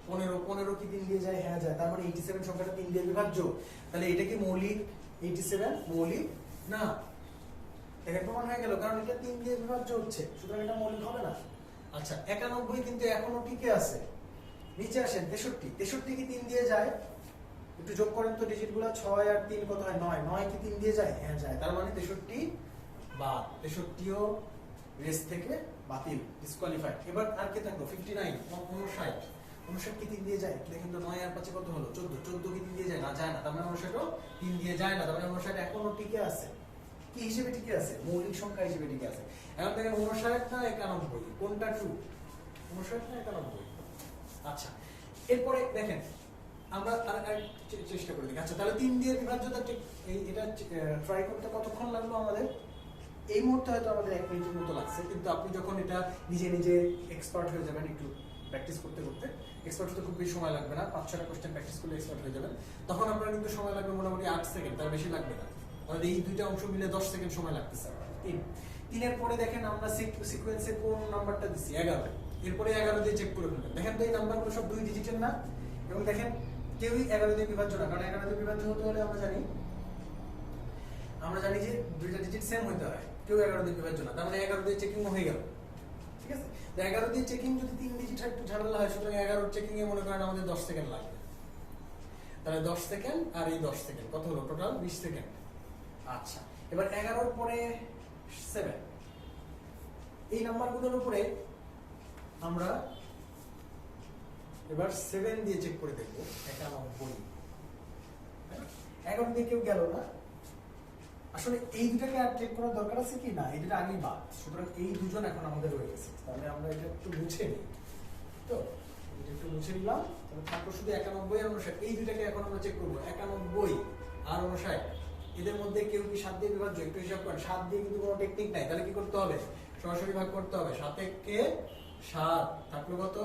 15 কি 3 দিয়ে যায়? হ্যাঁ যায়। তার মানে 87 সংখ্যাটা 3 দিয়ে বিভাজ্য। তাহলে এটা কি মৌলিক? 87 মৌলিক না। দেখেন প্রমাণ হয়ে গেল, কারণ এটা 3 দিয়ে বিভাজ্য হচ্ছে, সুতরাং এটা মৌলিক হবে না। আচ্ছা, 91 কিন্তু এখনো টিকে আছে। নিচে আসেন 63 কি 3 দিয়ে যায়? একটু যোগ করেন তো ডিজিটগুলো, 6 আর 3 কত হয়? 9 9 কি 3 দিয়ে যায়? হ্যাঁ যায়। তার মানে 63 বাদ, 63ও রেস থেকে বাতিল, ডিসকোয়ালিফাইড। এবার আর কে থাকলো? 59 59 কি 3 দিয়ে যায়? দেখেন তো 9 আর 5 কত হলো? 14 কি 3 দিয়ে যায়? না, যায় না। তার মানে 59ও 3 দিয়ে যায় না, তার মানে 59 এখনো টিকে আছে। কি হিসেবে টিকে আছে? মৌলিক সংখ্যা হিসেবে টিকে আছে। এখন দেখেন 59 না 91, কোনটা ট্রু? 59 না 91? আচ্ছা, এরপরে দেখেন আমরা আর চেষ্টা করে দেখি। আচ্ছা, তাহলে 3 দিয়ে বিভাজ্যতা এটা ট্রাই করতে কতক্ষণ লাগলো আমাদের? এই মুহূর্তে হয়তো আমাদের 1 মিনিটের মতো লাগছে, কিন্তু আপনি যখন এটা নিজে নিজে এক্সপার্ট হয়ে যাবেন, একটু প্র্যাকটিস করতে করতে, এক্সপার্ট হতে খুব বেশি সময় লাগবে না, 5-6টা কোশ্চেন প্র্যাকটিস করলে এক্সপার্ট হয়ে যাবেন, তখন আপনার কিন্তু সময় লাগবে মোটামুটি 8 সেকেন্ড, তার বেশি লাগবে না। তাহলে এই দুইটা অংশ মিলে 10 সেকেন্ড সময় লাগতেছে। 3 এর পরে দেখেন আমরা সিকোয়েন্সে কোন নাম্বারটা দিছি? 11। এরপরে 11 দিয়ে চেক করে ফেলবেন। দেখেন তো এই নাম্বারগুলো সব 2 ডিজিটের না, এবং দেখেন কেউই 11 দিয়ে বিভাজ্য না, কারণ 11 দিয়ে বিভাজ্য হতে হলে আমরা জানি যে দুইটা ডিজিট সেম হতে হয়। কেউ 11 দিয়ে বিভাজ্য না, তার মানে 11 দিয়ে চেকিং হয়ে গেল। ঠিক আছে? তো 11 দিয়ে চেকিং যদি 3 ডিজিট একটু ঝামেলা হয়, সুতরাং 11 চেকিং এ মনে করেন আমাদের 10 সেকেন্ড লাগবে। তাহলে 10 সেকেন্ড আর এই 10 সেকেন্ড কত হলো? Total 20 second. আচ্ছা, এবার 11 পরে 7, এই নাম্বারগুলোর উপরে আমরা এবার 7 দিয়ে চেক করে দেখবো। 91 11 দিয়ে কেউ গেল না। আসলে এই দুটাকে আর চেক করার দরকার আছে কি? না, এই দুটো আগেই বাদ, সুতরাং এই দুজন এখন আমাদের রয়ে গেছে। তাহলে আমরা এটা একটু মুছে নিই। তো এটা একটু মুছে নিলাম, তাহলে থাকলো শুধু 91 আর 59। এই দুটাকে এখন আমরা চেক করবো। 91 আর 59, এদের মধ্যে কেউ কি 7 দিয়ে বিভাজ্য? একটু হিসাব করেন। 7 দিয়ে কিন্তু কোনো টেকনিক নাই, তাহলে কি করতে হবে? সরাসরি ভাগ করতে হবে। 7 কে 7 থাকলো কত?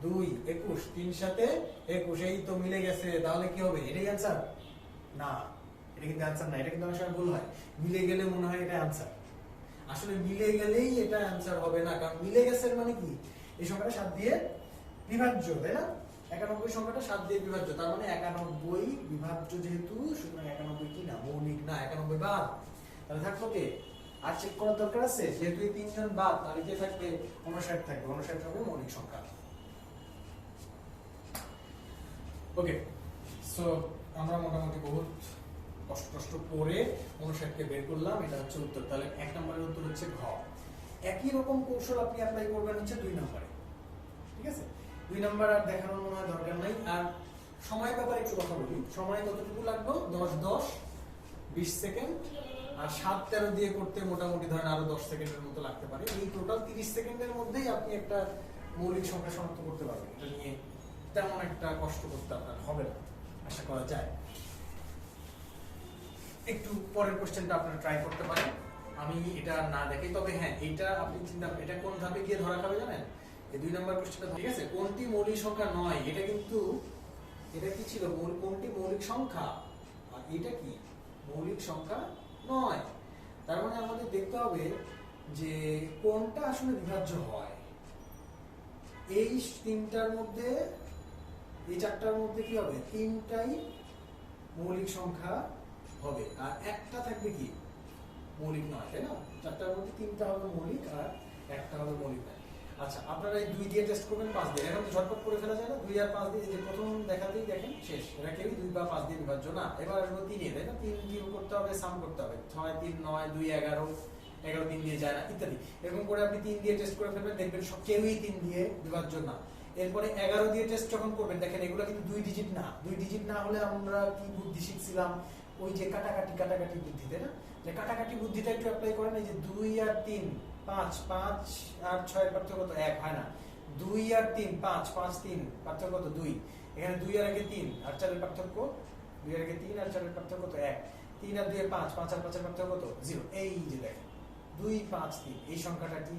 2 21, 3 সাথে 21, এই তো মিলে গেছে। তাহলে কি হবে? এটাই অ্যান্সার? না, এটা কিন্তু অ্যান্সার না। এটা কিন্তু অনেক সময় ভুল হয়, মিলে গেলে মনে হয় এটা অ্যান্সার। আসলে মিলে গেলেই এটা অ্যান্সার হবে না, কারণ মিলে গেছে মানে কি? এই সংখ্যাটা 7 দিয়ে বিভাজ্য, তাই না? 91 সংখ্যাটা 7 দিয়ে বিভাজ্য, তার মানে 91 বিভাজ্য যেহেতু, সুতরাং 91 কি না, মৌলিক না, 91 বাদ। তাহলে থাকলো কে? আর চেক করার দরকার আছে, যেহেতু এই তিনজন বাদ, তাহলে কে থাকবে? 59 থাকবে, 59 হবে মৌলিক সংখ্যা। ওকে, সো আমরা মোটামুটি বহুত কষ্ট করে 59কে বের করলাম, এটা হচ্ছে উত্তর। তাহলে 1 নম্বরের উত্তর হচ্ছে ঘ। একই রকম কৌশল আপনি অ্যাপ্লাই করবেন হচ্ছে 2 নম্বরে, ঠিক আছে? 2 নম্বর আর দেখানোর মনে হয় দরকার নাই। আর সময় ব্যাপারে একটু কথা বলি। সময় কতটুকু লাগবে? 10 20 সেকেন্ড, আর 7 13 দিয়ে করতে মোটামুটি ধরেন আরো 10 সেকেন্ডের মতো লাগতে পারে। এই টোটাল 30 সেকেন্ডের মধ্যেই আপনি একটা মৌলিক সংখ্যা শনাক্ত করতে পারবেন। এটা নিয়ে তেমন একটা কষ্ট করতে আপনার হবে না, আশা করা যায়। একটু পরের কোশ্চেনটা আপনারা ট্রাই করতে পারেন, আমি এটা না দেখে। তবে হ্যাঁ, এটা আপনি চিন্তা, এটা কোন ধাপে গিয়ে ধরা খাবে জানেন? এই 2 নম্বর কোশ্চেনটা, ঠিক আছে? কোনটি মৌলিক সংখ্যা নয়, এটা কিন্তু, এটা কি ছিল? কোনটি মৌলিক সংখ্যা, আর এটা কি মৌলিক সংখ্যা নয়। তার মানে আমাদের দেখতে হবে যে কোনটা আসলে বিভাজ্য হয়। এই 3টার মধ্যে, এই 4টার মধ্যে কি হবে? 3টাই মৌলিক সংখ্যা হবে, আর একটা থাকবে কি মৌলিক নয়, তাই না? 4টার মধ্যে 3টা হবে মৌলিক আর একটা হবে মৌলিক নয়। আচ্ছা, আপনারা এই 2 দিয়ে টেস্ট করবেন, 5 দিয়ে। এখন ঝটপট করে ফেলা যায় না? 2 আর 5 দিয়ে, যে প্রথম দেখাতেই দেখেন শেষ। এরা কেউই 2 বা 5 দিয়ে বিভাজ্য না। এবার আসবো 3 এ, তাই না? 3 দিয়ে করতে হবে, সাম করতে হবে। 6 3 9 2 11, 11 3 দিয়ে যায় না, ইত্যাদি। এরকম করে আপনি 3 দিয়ে টেস্ট করে ফেলবেন, দেখবেন সব কেউই 3 দিয়ে বিভাজ্য না। এরপরে 11 দিয়ে টেস্ট যখন করবেন, দেখেন এগুলো কিন্তু 2 ডিজিট না। 2 ডিজিট না হলে আমরা কি বুদ্ধি শিখছিলাম? ওই যে কাটাকাটি বুদ্ধি, তাই না? যে কাটাকাটি বুদ্ধিটা একটু অ্যাপ্লাই করেন। এই যে 2 আর 3 5, 5 আর 6 এর পার্থক্য কত? 1 হয় না। 2 আর 3 5, 5 3 পার্থক্য কত? 2। এখানে 2 আর আগে 3 আর 4 এর পার্থক্য, 2 আর আগে 3 আর 4 এর পার্থক্য কত? 1। 3 আর 2 এ 5, 5 আর 5 এর পার্থক্য কত? 0। এই যে দেখেন 2 5 3, এই সংখ্যাটা কি?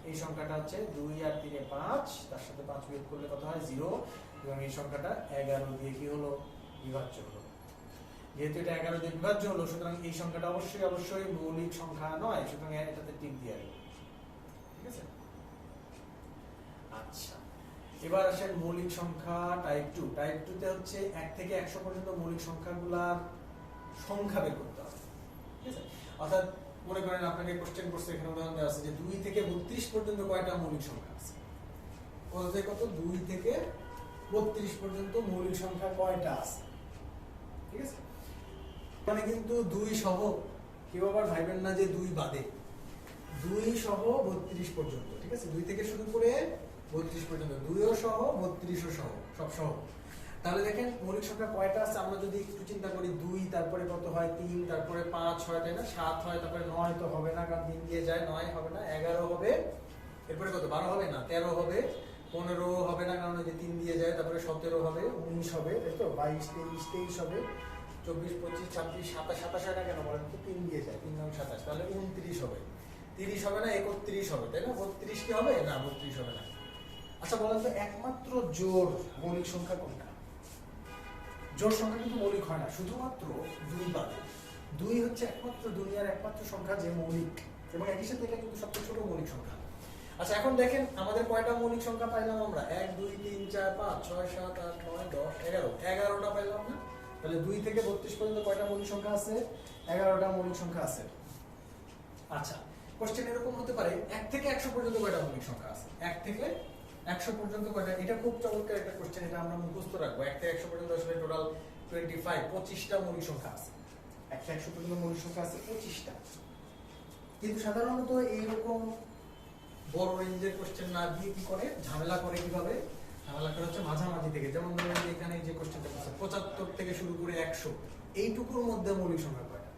এই সংখ্যাটা হচ্ছে 2 আর 3 এ 5, তার সাথে 5 বিয়োগ করলে কত হয়? 0। এবং এই সংখ্যাটা 11 দিয়ে কি হলো? বিভাজ্য হলো। যেহেতু এটা 11 দিয়ে বিভাজ্য হলো, সুতরাং এই সংখ্যাটা অবশ্যই মৌলিক সংখ্যা নয়, সুতরাং এটাতে টিক দিয়ে রাখবো, ঠিক আছে? আচ্ছা, এবার আসেন মৌলিক সংখ্যা টাইপ 2। টাইপ 2 তে হচ্ছে 1 থেকে 100 পর্যন্ত মৌলিক সংখ্যাগুলোর সংখ্যা বের করতে হবে, ঠিক আছে? অর্থাৎ মনে করেন আপনাকে কোশ্চেন করছে, এখানে উদাহরণ দেওয়া আছে যে 2 থেকে 32 পর্যন্ত কয়টা মৌলিক সংখ্যা আছে? কত থেকে কত? 2 থেকে 32 পর্যন্ত মৌলিক সংখ্যা কয়টা আছে, ঠিক আছে? মানে কিন্তু 2 সহ, কেউ আবার ভাইবেন না যে 2 বাদে, 2 সহ 32 পর্যন্ত, ঠিক আছে? 2 থেকে শুরু করে 32 পর্যন্ত, 2ও সহ 32ও সহ, সব সহ। তাহলে দেখেন মৌলিক সংখ্যা কয়টা আছে আমরা যদি একটু চিন্তা করি। 2, তারপরে কত হয়? 3, তারপরে 5 হয়, তাই না? 7 হয়, তারপরে 9 তো হবে না, কারণ 3 দিয়ে যায়, 9 হবে না, 11 হবে, এরপরে কত? 12 হবে না, 13 হবে, 15 হবে না, কারণ ওই যে 3 দিয়ে যায়, তারপরে 17 হবে, 19 হবে, তাই তো? 22 23 হবে, 24 25 26 27 27 হয় না কেন বলেন তো? 3 দিয়ে যায়, 3 9 27, তাহলে 29 হবে, 30 হবে না, 31 হবে, তাই না? 32 কি হবে না? 32 হবে না। আচ্ছা বলেন তো, একমাত্র জোড় মৌলিক সংখ্যা কোনটা? জোড় সংখ্যা কিন্তু মৌলিক হয় না, শুধুমাত্র 2 বাদে। 2 হচ্ছে একমাত্র দুনিয়ার একমাত্র সংখ্যা যে মৌলিক, এবং একই সাথে এটা কিন্তু সবচেয়ে ছোট মৌলিক সংখ্যা। আচ্ছা, এখন দেখেন আমাদের কয়টা মৌলিক সংখ্যা পাইলাম আমরা? 1 2 3 4 5 6 7 8 9 10 11, 11টা পাইলাম না? তাহলে 2 থেকে 32 পর্যন্ত কয়টা মৌলিক সংখ্যা আছে? 11টা মৌলিক সংখ্যা আছে। আচ্ছা, কোশ্চেন এরকম হতে পারে 1 থেকে 100 পর্যন্ত কয়টা মৌলিক সংখ্যা আছে? 1 থেকে 100 পর্যন্ত কয়টা? এটা খুব চমৎকার একটা কোশ্চেন, এটা আমরা মুখস্থ রাখবো। 1 থেকে 100 পর্যন্ত আসলে টোটাল 25টা মৌলিক সংখ্যা আছে। 1 থেকে 100 পর্যন্ত মৌলিক সংখ্যা আছে 25টা। কিন্তু সাধারণত এইরকম বড় রেঞ্জের কোশ্চেন না দিয়ে কি করে? ঝামেলা করে কিভাবে? ঝামেলা করে হচ্ছে মাঝামাঝি থেকে। যেমন ধরেন এখানে যে কোশ্চেনটা আছে 75 থেকে শুরু করে 100, এইটুকুর মধ্যে মৌলিক সংখ্যা কয়টা,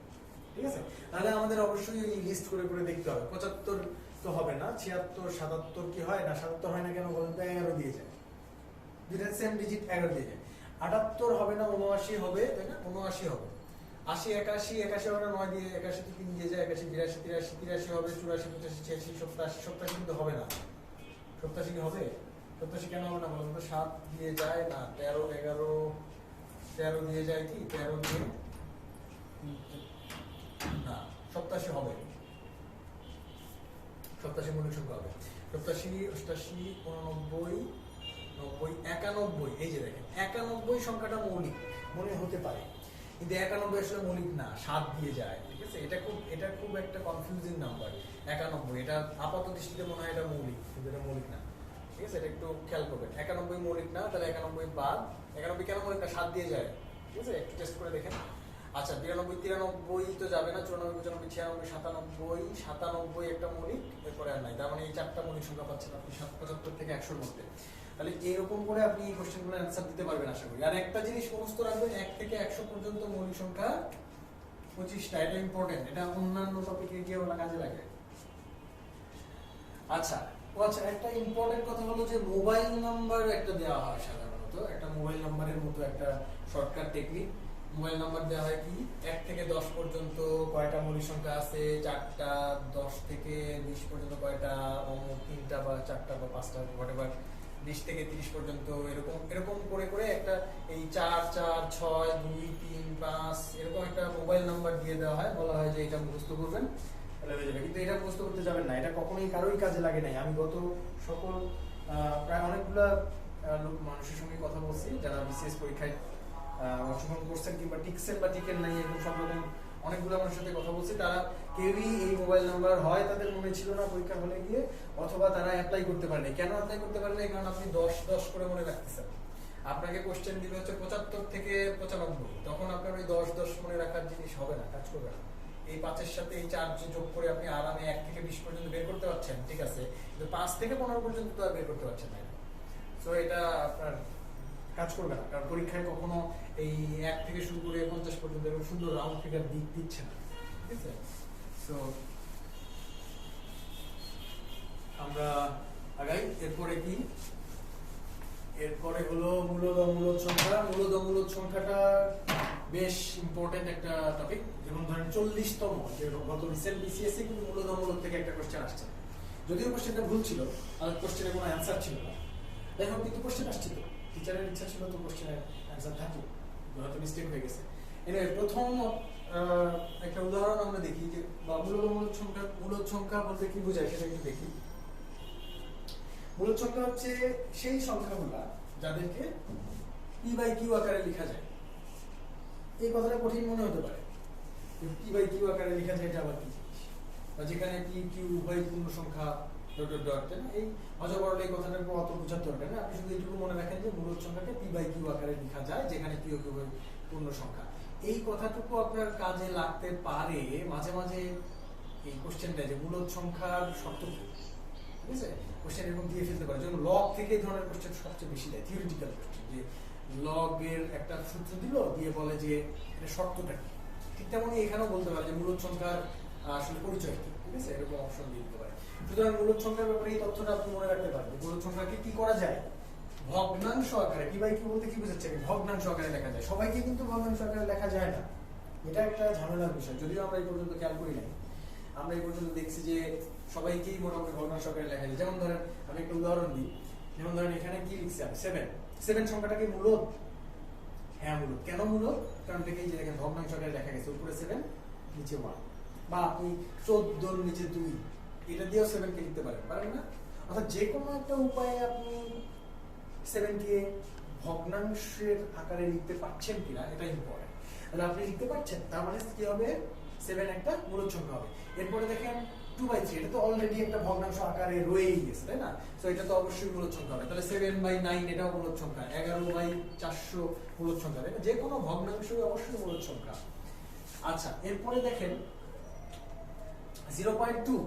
ঠিক আছে? তাহলে আমাদের অবশ্যই লিস্ট করে করে দেখতে হবে। 75 তো হবে না, 76 77 কি হয় না? 77 হয় না কেন বলেন তো? 11 দিয়ে যায়, দুইটা সেম ডিজিট, 11 দিয়ে যায়। 78 হবে না, 79 হবে, তাই না? 79 হবে। 80 81 81 হবে না, 9 দিয়ে, 81 তো 3 দিয়ে যায়, 81 82 83 83 হবে, 84 85 86 87 87 কিন্তু হবে না। 87 কি হবে? 87 কেন হবে না বলেন তো? 7 দিয়ে যায় না, 13 11 13 দিয়ে যায়, কি 13 দিয়ে না, 87 হবে, 87 মৌলিক সংখ্যা হবে। 87 88 89 90, 91, এই যে দেখেন 91 সংখ্যাটা মৌলিক মনে হতে পারে, কিন্তু 91 আসলে মৌলিক না, 7 দিয়ে যায়, ঠিক আছে? এটা খুব একটা কনফিউজিং নাম্বার 91। এটা আপাত দৃষ্টিতে মনে হয় এটা মৌলিক, কিন্তু এটা মৌলিক না, ঠিক আছে? এটা একটু খেয়াল করবেন। 91 মৌলিক না, তাহলে 91 বাদ। 91 কেন মৌলিক না? 7 দিয়ে যায়, ঠিক আছে? একটু টেস্ট করে দেখেন। আচ্ছা, 92, 93 তো যাবে না, 94, 95, 96, 97, 97 একটা মৌলিক, এরপরে আর নাই। তার মানে এই 4টা মৌলিক সংখ্যা পাচ্ছেন আপনি 75 থেকে 100-র মধ্যে। তাহলে এরকম করে আপনি এই কোশ্চেনগুলোর অ্যান্সার দিতে পারবেন আশা করি। আর একটা জিনিস মুখস্থ রাখবেন, 1 থেকে 100 পর্যন্ত মৌলিক সংখ্যা 25টা। এটা ইম্পর্টেন্ট, এটা অন্যান্য টপিকে গিয়ে ওরা কাজে লাগে। আচ্ছা, একটা ইম্পর্টেন্ট কথা হলো যে মোবাইল নাম্বার একটা দেওয়া হয় সাধারণত, একটা মোবাইল নাম্বারের মতো একটা শর্টকাট টেকনিক। মোবাইল নাম্বার দেওয়া হয় কি, 1 থেকে 10 পর্যন্ত কয়টা মৌলিক সংখ্যা আছে, 4টা, 10 থেকে 20 পর্যন্ত কয়টা, 3টা বা 4টা বা 5টা, হোয়াটএভার, 20 থেকে 30 পর্যন্ত, এরকম করে করে একটা এই 4, 4, 6, 2, 3, 5 এরকম একটা মোবাইল নাম্বার দিয়ে দেওয়া হয়, বলা হয় যে এটা মুখস্থ করবেন তাহলে হয়ে যাবে। কিন্তু এটা মুখস্থ করতে যাবেন না, এটা কখনোই কারোই কাজে লাগে নাই। আমি গত সকল প্রায় অনেকগুলা মানুষের সঙ্গে কথা বলছি যারা বিসিএস পরীক্ষায় অংশগ্রহণ করছেন কিংবা টিকসেন বা টিকেন নাই, এরকম সব রকম অনেকগুলো মানুষের সাথে কথা বলছি। তারা কেউই এই মোবাইল নাম্বার হয় তাদের মনে ছিল না পরীক্ষা হলে গিয়ে, অথবা তারা অ্যাপ্লাই করতে পারেনি। কেন অ্যাপ্লাই করতে পারেনি? কারণ আপনি 10 করে মনে রাখতেছেন। আপনাকে কোশ্চেন দিবে হচ্ছে 75 থেকে 95, তখন আপনার ওই 10 মনে রাখার জিনিস হবে না, কাজ করবে না। এই 5-এর সাথে এই 4 যোগ করে আপনি আরামে 1 থেকে 20 পর্যন্ত বের করতে পারছেন, ঠিক আছে? কিন্তু 5 থেকে 15 পর্যন্ত তো আর বের করতে পারছেন না। সো এটা আপনার কাজ করবে না, কারণ পরীক্ষায় কখনো এই 1 থেকে শুরু করে 50 পর্যন্ত এরকম সুন্দর রাউন্ড ফিগার দিচ্ছে না, ঠিক আছে? সো আমরা আগাই। এরপরে কি? এরপরে হলো মূলদ অমূলদ সংখ্যা। মূলদ অমূলদ সংখ্যাটা বেশ ইম্পর্টেন্ট একটা টপিক। যেমন ধরেন 40তম, যে গত রিসেন্ট বিসিএসসি কিন্তু মূলদ অমূলদ থেকে একটা কোশ্চেন আসছে, যদিও কোশ্চেনটা ভুল ছিল আর কোশ্চেনে কোনো অ্যান্সার ছিল না। যাই হোক, কিন্তু কোশ্চেন আসছে, তো টিচারের ইচ্ছা ছিল তো কোশ্চেনের অ্যান্সার থাকুক, হয়তো মিস্টেক হয়ে গেছে। এনিওয়ে, প্রথম একটা উদাহরণ আমরা দেখি যে মূলদ সংখ্যা বলতে কি বোঝায় সেটা একটু দেখি। মূলদ সংখ্যা হচ্ছে সেই সংখ্যাগুলা যাদেরকে পি বাই কিউ আকারে লেখা যায়। এই কথাটা কঠিন মনে হতে পারে, পি বাই কিউ আকারে লেখা যায়, এটা আবার কি জিনিস? বা যেখানে পি কিউ উভয় পূর্ণ সংখ্যা ডট ডট, এই অজবরল এই কথাটার উপর অত বোঝার দরকার নেই। আপনি শুধু এইটুকু মনে রাখেন যে মূলদ সংখ্যাকে পি বাই কিউ আকারে লেখা যায়, যেখানে পি ও কিউ পূর্ণ সংখ্যা। এই কথাটুকু আপনার কাজে লাগতে পারে মাঝে মাঝে এই কোশ্চেনটা, যে মূলদ সংখ্যার শর্ত কি, ঠিক আছে? কোশ্চেন এরকম দিয়ে ফেলতে পারে, যেমন লগ থেকে এই ধরনের কোশ্চেন সবচেয়ে বেশি দেয়, থিওরিটিক্যাল কোশ্চেন, যে লগের একটা সূত্র দিল, দিয়ে বলে যে এটা শর্তটা কি। ঠিক তেমনই এখানেও বলতে পারে যে মূলদ সংখ্যার আসলে পরিচয় কি, ঠিক আছে? এরকম অপশন দিয়ে দিতে পারে। সুতরাং মূলদ সংখ্যার ব্যাপারে এই তথ্যটা আপনি মনে রাখতে পারবেন। মূলদ সংখ্যাকে কি করা যায়? ভগ্নাংশ আকারে। পি বাই কিউ বলতে কি বোঝাচ্ছে? ভগ্নাংশ আকারে লেখা যায়। সবাইকে কিন্তু ভগ্নাংশ আকারে লেখা যায় না, এটা একটা ঝামেলার বিষয়। যদিও আমরা এই পর্যন্ত খেয়াল করি নাই, আমরা এই পর্যন্ত দেখছি যে সবাইকেই মোটামুটি ভগ্নাংশ আকারে লেখা যায়। যেমন ধরেন আমি একটা উদাহরণ দিই, যেমন ধরেন এখানে কি লিখছি আমি, 7 সংখ্যাটাকে মূলদ? হ্যাঁ মূলদ। কেন মূলদ? কারণ দেখেই যে দেখেন ভগ্নাংশ আকারে লেখা গেছে, উপরে 7 নিচে 1, বা আপনি 14 নিচে 2, এটা দিয়েও 7 কে লিখতে পারেন না? অর্থাৎ যে কোনো একটা উপায়ে আপনি 7 কে ভগ্নাংশের আকারে লিখতে পারছেন কিনা, এটা ইম্পর্টেন্ট। তাহলে আপনি লিখতে পারছেন, তার মানে কি হবে? 7 একটা মূলদ সংখ্যা হবে। এরপরে দেখেন 2/3, এটা তো অলরেডি একটা ভগ্নাংশ আকারে রয়েই গেছে, তাই না? সো এটা তো অবশ্যই মূলদ সংখ্যা হবে। তাহলে 7/9 এটাও মূলদ সংখ্যা, 11/400 মূলদ সংখ্যা, তাই না? যে কোনো ভগ্নাংশই অবশ্যই মূলদ সংখ্যা। আচ্ছা, এরপরে দেখেন 0.2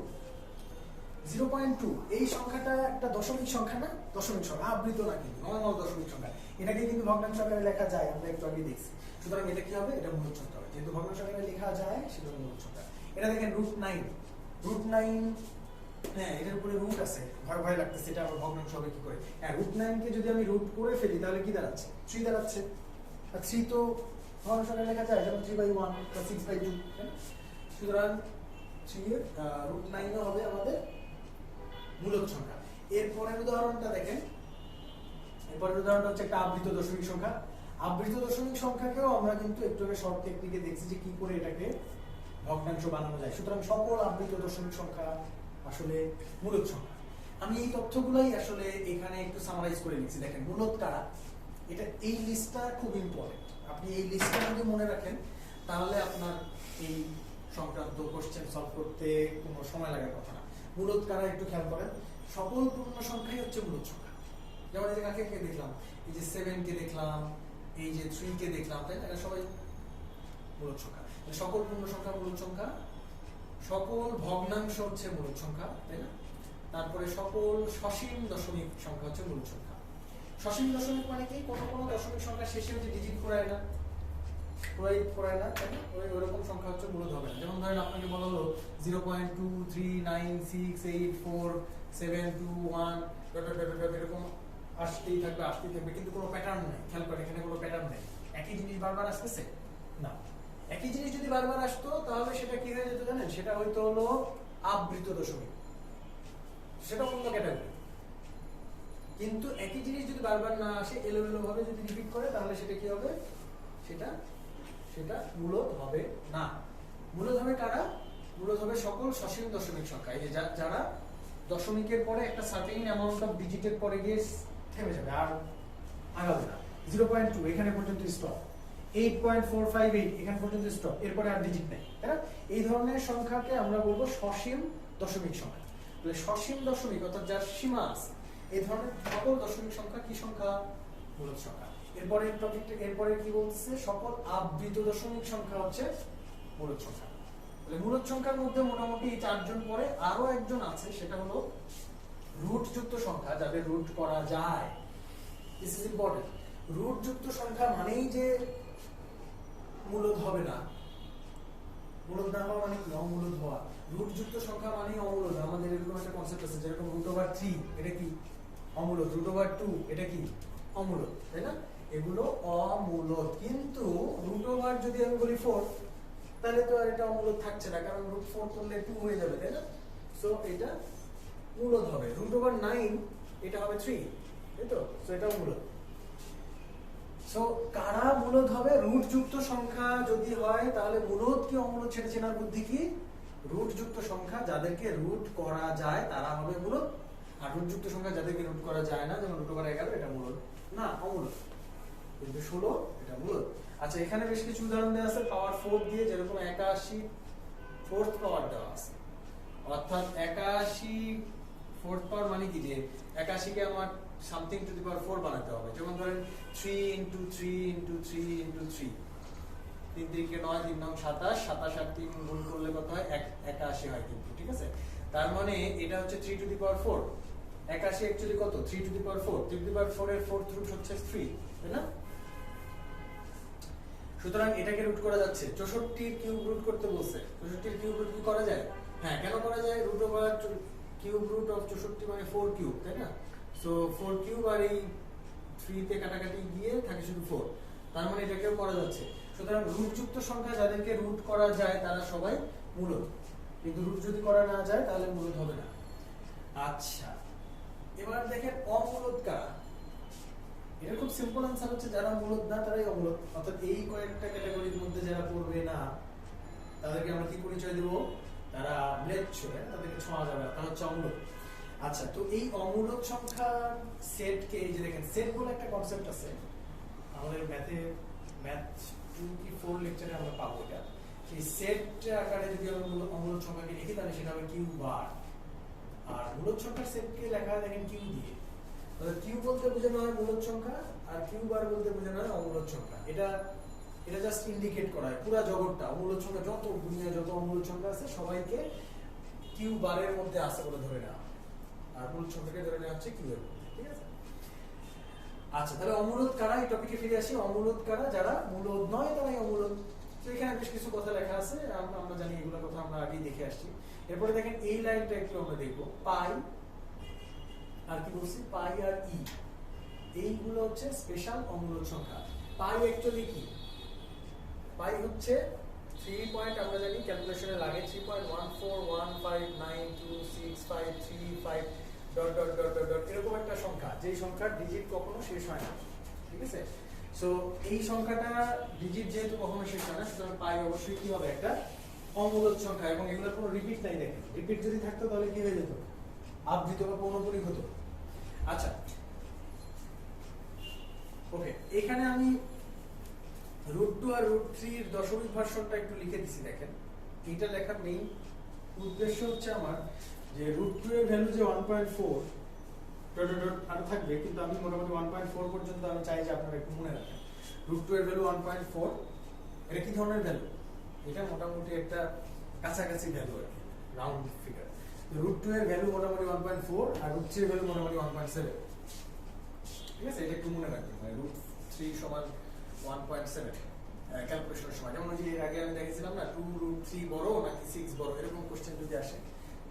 এই সংখ্যাটা একটা দশমিক সংখ্যা না? দশমিক সংখ্যা, আবৃত না, কিন্তু নর্মাল দশমিক সংখ্যা। এটাকে কিন্তু ভগ্নাংশ আকারে লেখা যায়, আমরা একটু আগে দেখছি। সুতরাং এটা কি হবে? এটা মূলদ সংখ্যা হবে, যেহেতু ভগ্নাংশ আকারে লেখা যায় সেটা মূলদ সংখ্যা। এটা দেখেন √9, হ্যাঁ এটার উপরে রুট আছে, ভয় লাগতেছে এটা আবার ভগ্নাংশ হবে কি করে। হ্যাঁ, √9 কে যদি আমি রুট করে ফেলি তাহলে কি দাঁড়াচ্ছে? 3 দাঁড়াচ্ছে। আর 3 তো ভগ্নাংশ আকারে লেখা যায়, যেমন 3/1 বা 6/2। সুতরাং 3 এর √9 হবে আমাদের মূলদ সংখ্যা। এরপরের উদাহরণটা দেখেন, এরপরের উদাহরণটা হচ্ছে একটা আবৃত দশমিক সংখ্যা। আবৃত দশমিক সংখ্যাকেও আমরা কিন্তু একটু আগে শর্ট টেকনিকে দেখছি যে কি করে এটাকে ভগ্নাংশ বানানো যায়। সুতরাং সকল আবৃত দশমিক সংখ্যা আসলে মূলদ সংখ্যা। আমি এই তথ্যগুলোই আসলে এখানে একটু সামারাইজ করে লিখছি। দেখেন মূলত কারা, এটা এই লিস্টটা খুব ইম্পর্টেন্ট। আপনি এই লিস্টটা যদি মনে রাখেন তাহলে আপনার এই সংক্রান্ত কোশ্চেন সলভ করতে কোনো সময় লাগার কথা না। মূলত কারা একটু খেয়াল করেন, সকল পূর্ণ সংখ্যাই হচ্ছে মূলত সংখ্যা। যেমন এই যে কাকে কে দেখলাম, এই যে 7 কে দেখলাম, এই যে 3 কে দেখলাম, তাই না? এটা সবাই মূলত সংখ্যা। সকল পূর্ণ সংখ্যা মূলত সংখ্যা, সকল ভগ্নাংশ হচ্ছে মূলত সংখ্যা, তাই না? তারপরে সকল সসীম দশমিক সংখ্যা হচ্ছে মূলত সংখ্যা। সসীম দশমিক মানে কি? কোনো দশমিক সংখ্যা শেষে হচ্ছে ডিজিট ঘোরায় না, তাই না? ওইরকম সংখ্যা হচ্ছে মূলত হবে না। যেমন ধরেন আপনাকে বলা হলো 0.239684721 এরকম আসতেই থাকবে, কিন্তু কোনো প্যাটার্ন নেই। খেয়াল করেন এখানে কোনো প্যাটার্ন নেই। একই জিনিস বারবার আসতেছে না। একই জিনিস যদি বারবার আসতো তাহলে সেটা কি হয়ে যেত জানেন? সেটা হয়তো হলো আবৃত দশমিক, সেটা অন্য ক্যাটাগরি। কিন্তু একই জিনিস যদি বারবার না আসে, এলোমেলো ভাবে যদি রিপিট করে, তাহলে সেটা কি হবে? সেটা মূলত হবে না। মূলত হবে কারা? মূলত হবে সকল সসীম দশমিক সংখ্যা, এই যে যারা দশমিকের পরে একটা সার্টেন অ্যামাউন্ট অফ ডিজিটের পরে গিয়ে থেমে যাবে, আর আগাবে না। 0.2 এখানে পর্যন্ত স্টপ, 8.458 এখানে পর্যন্ত স্টপ, এরপরে আর ডিজিট নেই, তাই না? এই ধরনের সংখ্যাকে আমরা বলবো সসীম দশমিক সংখ্যা। তাহলে সসীম দশমিক অর্থাৎ যার সীমা আছে, এই ধরনের সকল দশমিক সংখ্যা কি সংখ্যা? মূলত সংখ্যা। এরপরে কি বলছে? সকল আবৃত দশমিক সংখ্যা হচ্ছে মূলত সংখ্যা। তাহলে মূলত সংখ্যার মধ্যে মোটামুটি এই 4 জন পরে, আরো একজন আছে, সেটা হলো রুট যুক্ত সংখ্যা, যাদের রুট করা যায়। This is important. রুট যুক্ত সংখ্যা মানেই যে মূলত হবে না, মূলত না হওয়া মানে কি? অমূলত হওয়া। রুট যুক্ত সংখ্যা মানেই অমূলত। আমাদের এরকম একটা কনসেপ্ট আছে, যেরকম √3 এটা কি? অমূলত। √2 এটা কি? অমূলত, তাই না? এগুলো অমূলত। কিন্তু √, যদি আমি বলি 4, তাহলে তো আর এটা অমূলত থাকছে না, কারণ √4 করলে 2 হয়ে যাবে, তাই না? সো এটা মূলত হবে। √9 এটা হবে 3, তাই তো? সো এটাও মূলত। সো কারা মূলত হবে? রুট যুক্ত সংখ্যা যদি হয় তাহলে মূলত কি অমূলত সেটা চেনার বুদ্ধি কি? রুট যুক্ত সংখ্যা যাদেরকে রুট করা যায় তারা হবে মূলত, আর রুট যুক্ত সংখ্যা যাদেরকে রুট করা যায় না, যেমন √11 এটা মূলত না, অমূলত। কিন্তু 16 এটা মূলত। আচ্ছা, এখানে বেশ কিছু উদাহরণ দেওয়া আছে পাওয়ার 4 দিয়ে, যেরকম 81 4th পাওয়ার দেওয়া আছে। অর্থাৎ 81 4th পাওয়ার মানে কি? যে 81 কে আমার সামথিং টু দি পাওয়ার 4 বানাতে হবে। যেমন ধরেন 3 × 3 × 3 × 3, 3 3 কে 9, 3 9 27, 27 আর 3 গুণ করলে কত হয়? 81 হয় কিন্তু, ঠিক আছে? তার মানে এটা হচ্ছে 3 টু দি পাওয়ার 4। 81 অ্যাকচুয়ালি কত? 3 to the power 4। 3 to the পাওয়ার 4 এর 4th রুট হচ্ছে 3, তাই না? সুতরাং এটাকে রুট করা যাচ্ছে। 64 কিউব রুট করতে বলছে। 64 কিউব রুট কি করা যায়? হ্যাঁ, কেন করা যায়? কিউব রুট অফ 64 মানে 4 কিউব, তাই না? সো 4 কিউব আর এই 3 তে কাটাকাটি গিয়ে থাকে শুধু 4, তার মানে এটাকেও করা যাচ্ছে। সুতরাং রুট যুক্ত সংখ্যা যাদেরকে রুট করা যায় তারা সবাই মূলত, কিন্তু রুট যদি করা না যায় তাহলে মূলত হবে না। আচ্ছা, এবার দেখেন অমূলত কারা। এটা খুব সিম্পল আনসার হচ্ছে যারা মূলত না তারাই অমূলত। অর্থাৎ এই কয়েকটা ক্যাটাগরির মধ্যে যারা পড়বে না তাদেরকে আমরা কি পরিচয় দেব? তারা ম্লেচ্ছ, তাদেরকে ছোঁয়া যাবে না, তারা হচ্ছে অমূলত। আচ্ছা, তো এই অমূলত সংখ্যার সেটকে, এই যে দেখেন সেট বলে একটা কনসেপ্ট আছে আমাদের ম্যাথ 2 কি 4 লেকচারে আমরা পাবো এটা। এই সেট আকারে যদি আমরা অমূলত সংখ্যাকে লিখি তাহলে সেটা হবে কিউ বার, আর মূলত সংখ্যার সেটকে লেখা হয় দেখেন কিউ দিয়ে। তাহলে কিউ বলতে বোঝানো হয় মূলত সংখ্যা, আর কিউ বার বলতে বোঝানো হয় অমূলত সংখ্যা। এটা জাস্ট ইন্ডিকেট করা হয় পুরো জগৎটা, অমূলত সংখ্যা যত দুনিয়ায় যত অমূলত সংখ্যা আছে সবাইকে কিউ বারের মধ্যে আছে বলে ধরে নেওয়া, আর মূলত সংখ্যাকে ধরে নেওয়া হচ্ছে কিউ এর মধ্যে, ঠিক আছে? আচ্ছা, তাহলে অমূলত কারা? এই টপিকে ফিরে আসি। অমূলত কারা? যারা মূলত নয় তারাই অমূলত। তো এখানে বেশ কিছু কথা লেখা আছে, আমরা জানি এগুলো কথা আমরা আগেই দেখে আসছি। এরপরে দেখেন এই লাইনটা একটু আমরা দেখবো, পাই আর কি বলছি, পাই আর ই, এইগুলো হচ্ছে স্পেশাল অমূলত সংখ্যা। পাই অ্যাকচুয়ালি কি? পাই হচ্ছে 3 পয়েন্ট, আমরা জানি ক্যালকুলেশনে লাগে 3.141592653 dot dot dot dot dot এরকম একটা সংখ্যা, যেই সংখ্যার ডিজিট কখনো শেষ হয় না, ঠিক আছে? সো এই সংখ্যাটা ডিজিট যেহেতু কখনো শেষ হয় না, সুতরাং পাই অবশ্যই কি হবে? একটা অমূলত সংখ্যা। এবং এগুলোর কোনো রিপিট নাই। দেখেন রিপিট যদি থাকতো তাহলে কি হয়ে যেত? আবৃত বা পৌনঃপুনিক হতো। আচ্ছা ওকে, এখানে আমি √2 আর √3 এর দশমিক ভার্সনটা একটু লিখে দিছি। দেখেন এটা লেখার মেইন উদ্দেশ্য হচ্ছে আমার যে √2 এর ভ্যালু যে 1.4 ডট ডট ডট আরো থাকবে, কিন্তু আমি মোটামুটি 1.4 পর্যন্ত আমি চাই যে আপনারা একটু মনে রাখেন। √2 এর ভ্যালু 1.4, এটা কি ধরনের ভ্যালু? এটা মোটামুটি একটা কাছাকাছি ভ্যালু আর কি, রাউন্ড ফিগার। তো √2 এর ভ্যালু মোটামুটি 1.4 আর √3 এর ভ্যালু মোটামুটি 1.7। ঠিক আছে, এটা একটু মনে রাখবেন, মানে √3 সমান 1.7 ক্যালকুলেশনের সময়। যেমন ওই যে এর আগে আমি দেখেছিলাম না 2√3 বড় নাকি 6 বড়, এরকম কোশ্চেন যদি আসে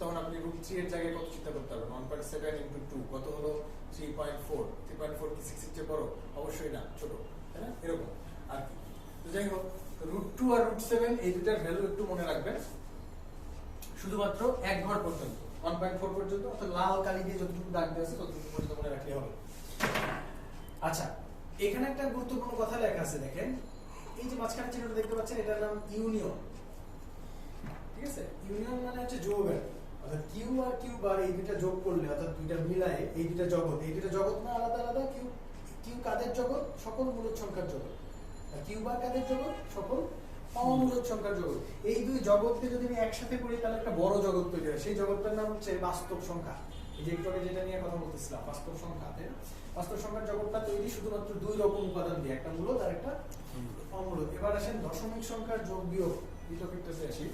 তখন আপনি √3 এর জায়গায় কত চিন্তা করতে পারবেন? 1.7 ইনটু 2 কত হলো? 3.4। 3.4 কি 6 এর চেয়ে বড়? অবশ্যই না, ছোট, তাই না? এরকম আর কি। তো যাই হোক, √2 আর √7 এই দুটার ভ্যালু একটু মনে রাখবেন, শুধুমাত্র এক ঘর পর্যন্ত, 1.4 পর্যন্ত, অর্থাৎ লাল কালি দিয়ে যতটুকু দাগ দেওয়া আছে ততটুকু পর্যন্ত মনে রাখলে হবে। আচ্ছা, এখানে একটা গুরুত্বপূর্ণ কথা লেখা আছে, দেখেন এই যে মাঝখানে চিহ্নটা দেখতে পাচ্ছেন, এটার নাম ইউনিয়ন। ঠিক আছে, ইউনিয়ন মানে হচ্ছে যোগ, অর্থাৎ কিউ আর কিউ বার এই দুইটা যোগ করলে, অর্থাৎ দুইটা মিলায় এই দুইটা জগৎ, এই দুইটা জগৎ না আলাদা আলাদা। কিউ কিউ কাদের জগৎ? সকল মূলদ সংখ্যার জগৎ। আর কিউ বার কাদের জগৎ? সকল অমূলদ সংখ্যার জগৎ। এই দুই জগৎকে যদি আমি একসাথে করি তাহলে একটা বড় জগৎ তৈরি হয়, সেই জগৎটার নাম হচ্ছে বাস্তব সংখ্যা। এই যে একটু আগে যেটা নিয়ে কথা বলতেছিলাম, বাস্তব সংখ্যা, তাই না? বাস্তব সংখ্যার জগৎটা তৈরি শুধুমাত্র দুই রকম উপাদান দিয়ে, একটা মূলদ আর একটা অমূলদ। এবার আসেন দশমিক সংখ্যার যোগ বিয়োগ, এই টপিকটাতে আসি।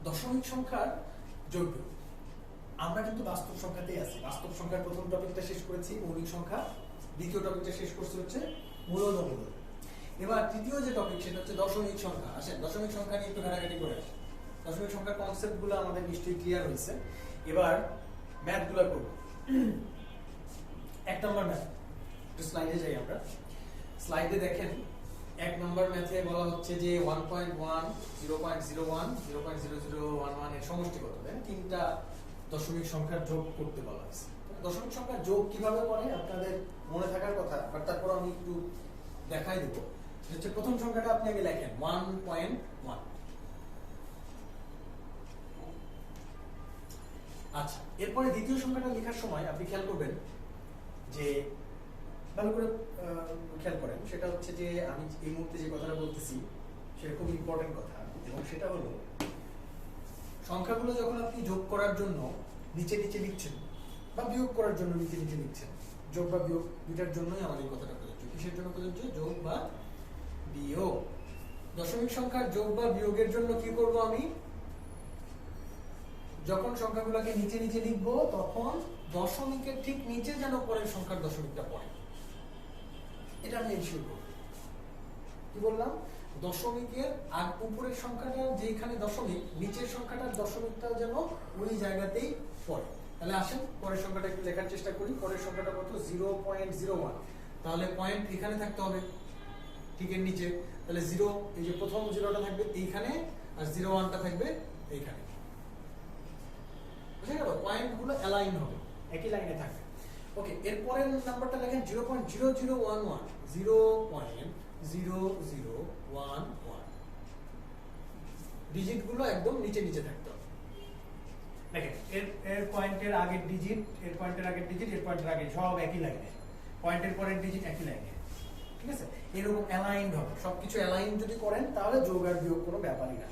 দশমিক সংখ্যার যোগ বিয়োগ, আমরা কিন্তু বাস্তব সংখ্যাতেই আছি। বাস্তব সংখ্যার প্রথম টপিকটা শেষ করেছি মৌলিক সংখ্যা, দ্বিতীয় টপিকটা শেষ করছি হচ্ছে মূলদ অমূলদ। এবার তৃতীয় যে টপিক সেটা হচ্ছে দশমিক সংখ্যা। আসেন দশমিক সংখ্যা নিয়ে একটু ঘাটাঘাটি করে আসি। দশমিক সংখ্যার কনসেপ্ট গুলো আমাদের নিশ্চয়ই ক্লিয়ার হয়েছে। এবার ম্যাথ গুলো করবো। এক নম্বর ম্যাথ, একটু স্লাইডে যাই আমরা। স্লাইডে দেখেন এক নম্বর ম্যাথে বলা হচ্ছে যে 1.1, 0.01, 0.0011 এর সমষ্টি কত, দেন তিনটা দশমিক সংখ্যার যোগ করতে বলা হয়েছে। দশমিক সংখ্যার যোগ কিভাবে করে আপনাদের মনে থাকার কথা, বাট তারপর আমি একটু দেখাই দেবো। হচ্ছে প্রথম সংখ্যাটা আপনি আগে লেখেন 1.1। আচ্ছা, এরপরে দ্বিতীয় সংখ্যাটা লেখার সময় আপনি খেয়াল করবেন যে, ভালো করে খেয়াল করেন, সেটা হচ্ছে যে আমি এই মুহূর্তে যে কথাটা বলতেছি সেটা খুব ইম্পর্টেন্ট কথা, এবং সেটা হলো সংখ্যাগুলো যখন আপনি যোগ করার জন্য নিচে নিচে লিখছেন বা বিয়োগ করার জন্য নিচে নিচে লিখছেন, যোগ বা বিয়োগ দুটার জন্যই আমাদের কথাটা প্রযোজ্য। কিসের জন্য প্রযোজ্য? যোগ বা বিয়োগ। দশমিক সংখ্যার যোগ বা বিয়োগের জন্য কি করব আমি? যখন সংখ্যাগুলোকে নিচে নিচে লিখবো তখন দশমিকের ঠিক নিচে যেন পরের সংখ্যার দশমিকটা পড়ে, এটা আমি এনশিওর করব। কি বললাম? দশমিকের উপরের সংখ্যাটা যেখানে দশমিক, নিচের সংখ্যাটার দশমিকটা যেন ওই জায়গাতেই পড়ে। তাহলে আসেন পরের সংখ্যাটা একটু লেখার চেষ্টা করি। পরের সংখ্যাটা কত? 0.01। তাহলে পয়েন্ট এখানে থাকতে হবে, ঠিক এর নিচে। তাহলে 0, এই যে প্রথম 0টা থাকবে এইখানে, আর 01টা থাকবে এইখানে। বুঝে গেল? পয়েন্ট গুলো অ্যালাইন হবে, একই লাইনে থাকবে। ওকে, এরপরের নাম্বারটা লেখেন 0.0011, 0.0011। ডিজিট গুলো একদম নিচে নিচে থাকতে হবে। দেখেন এর পয়েন্টের আগের ডিজিট, এর পয়েন্টের আগের ডিজিট, এর পয়েন্টের আগে সব একই লাইনে, পয়েন্টের পরের ডিজিট একই লাইনে। ঠিক আছে, এরকম অ্যালাইন হবে। সবকিছু অ্যালাইন যদি করেন তাহলে যোগ আর বিয়োগ কোনো ব্যাপারই না।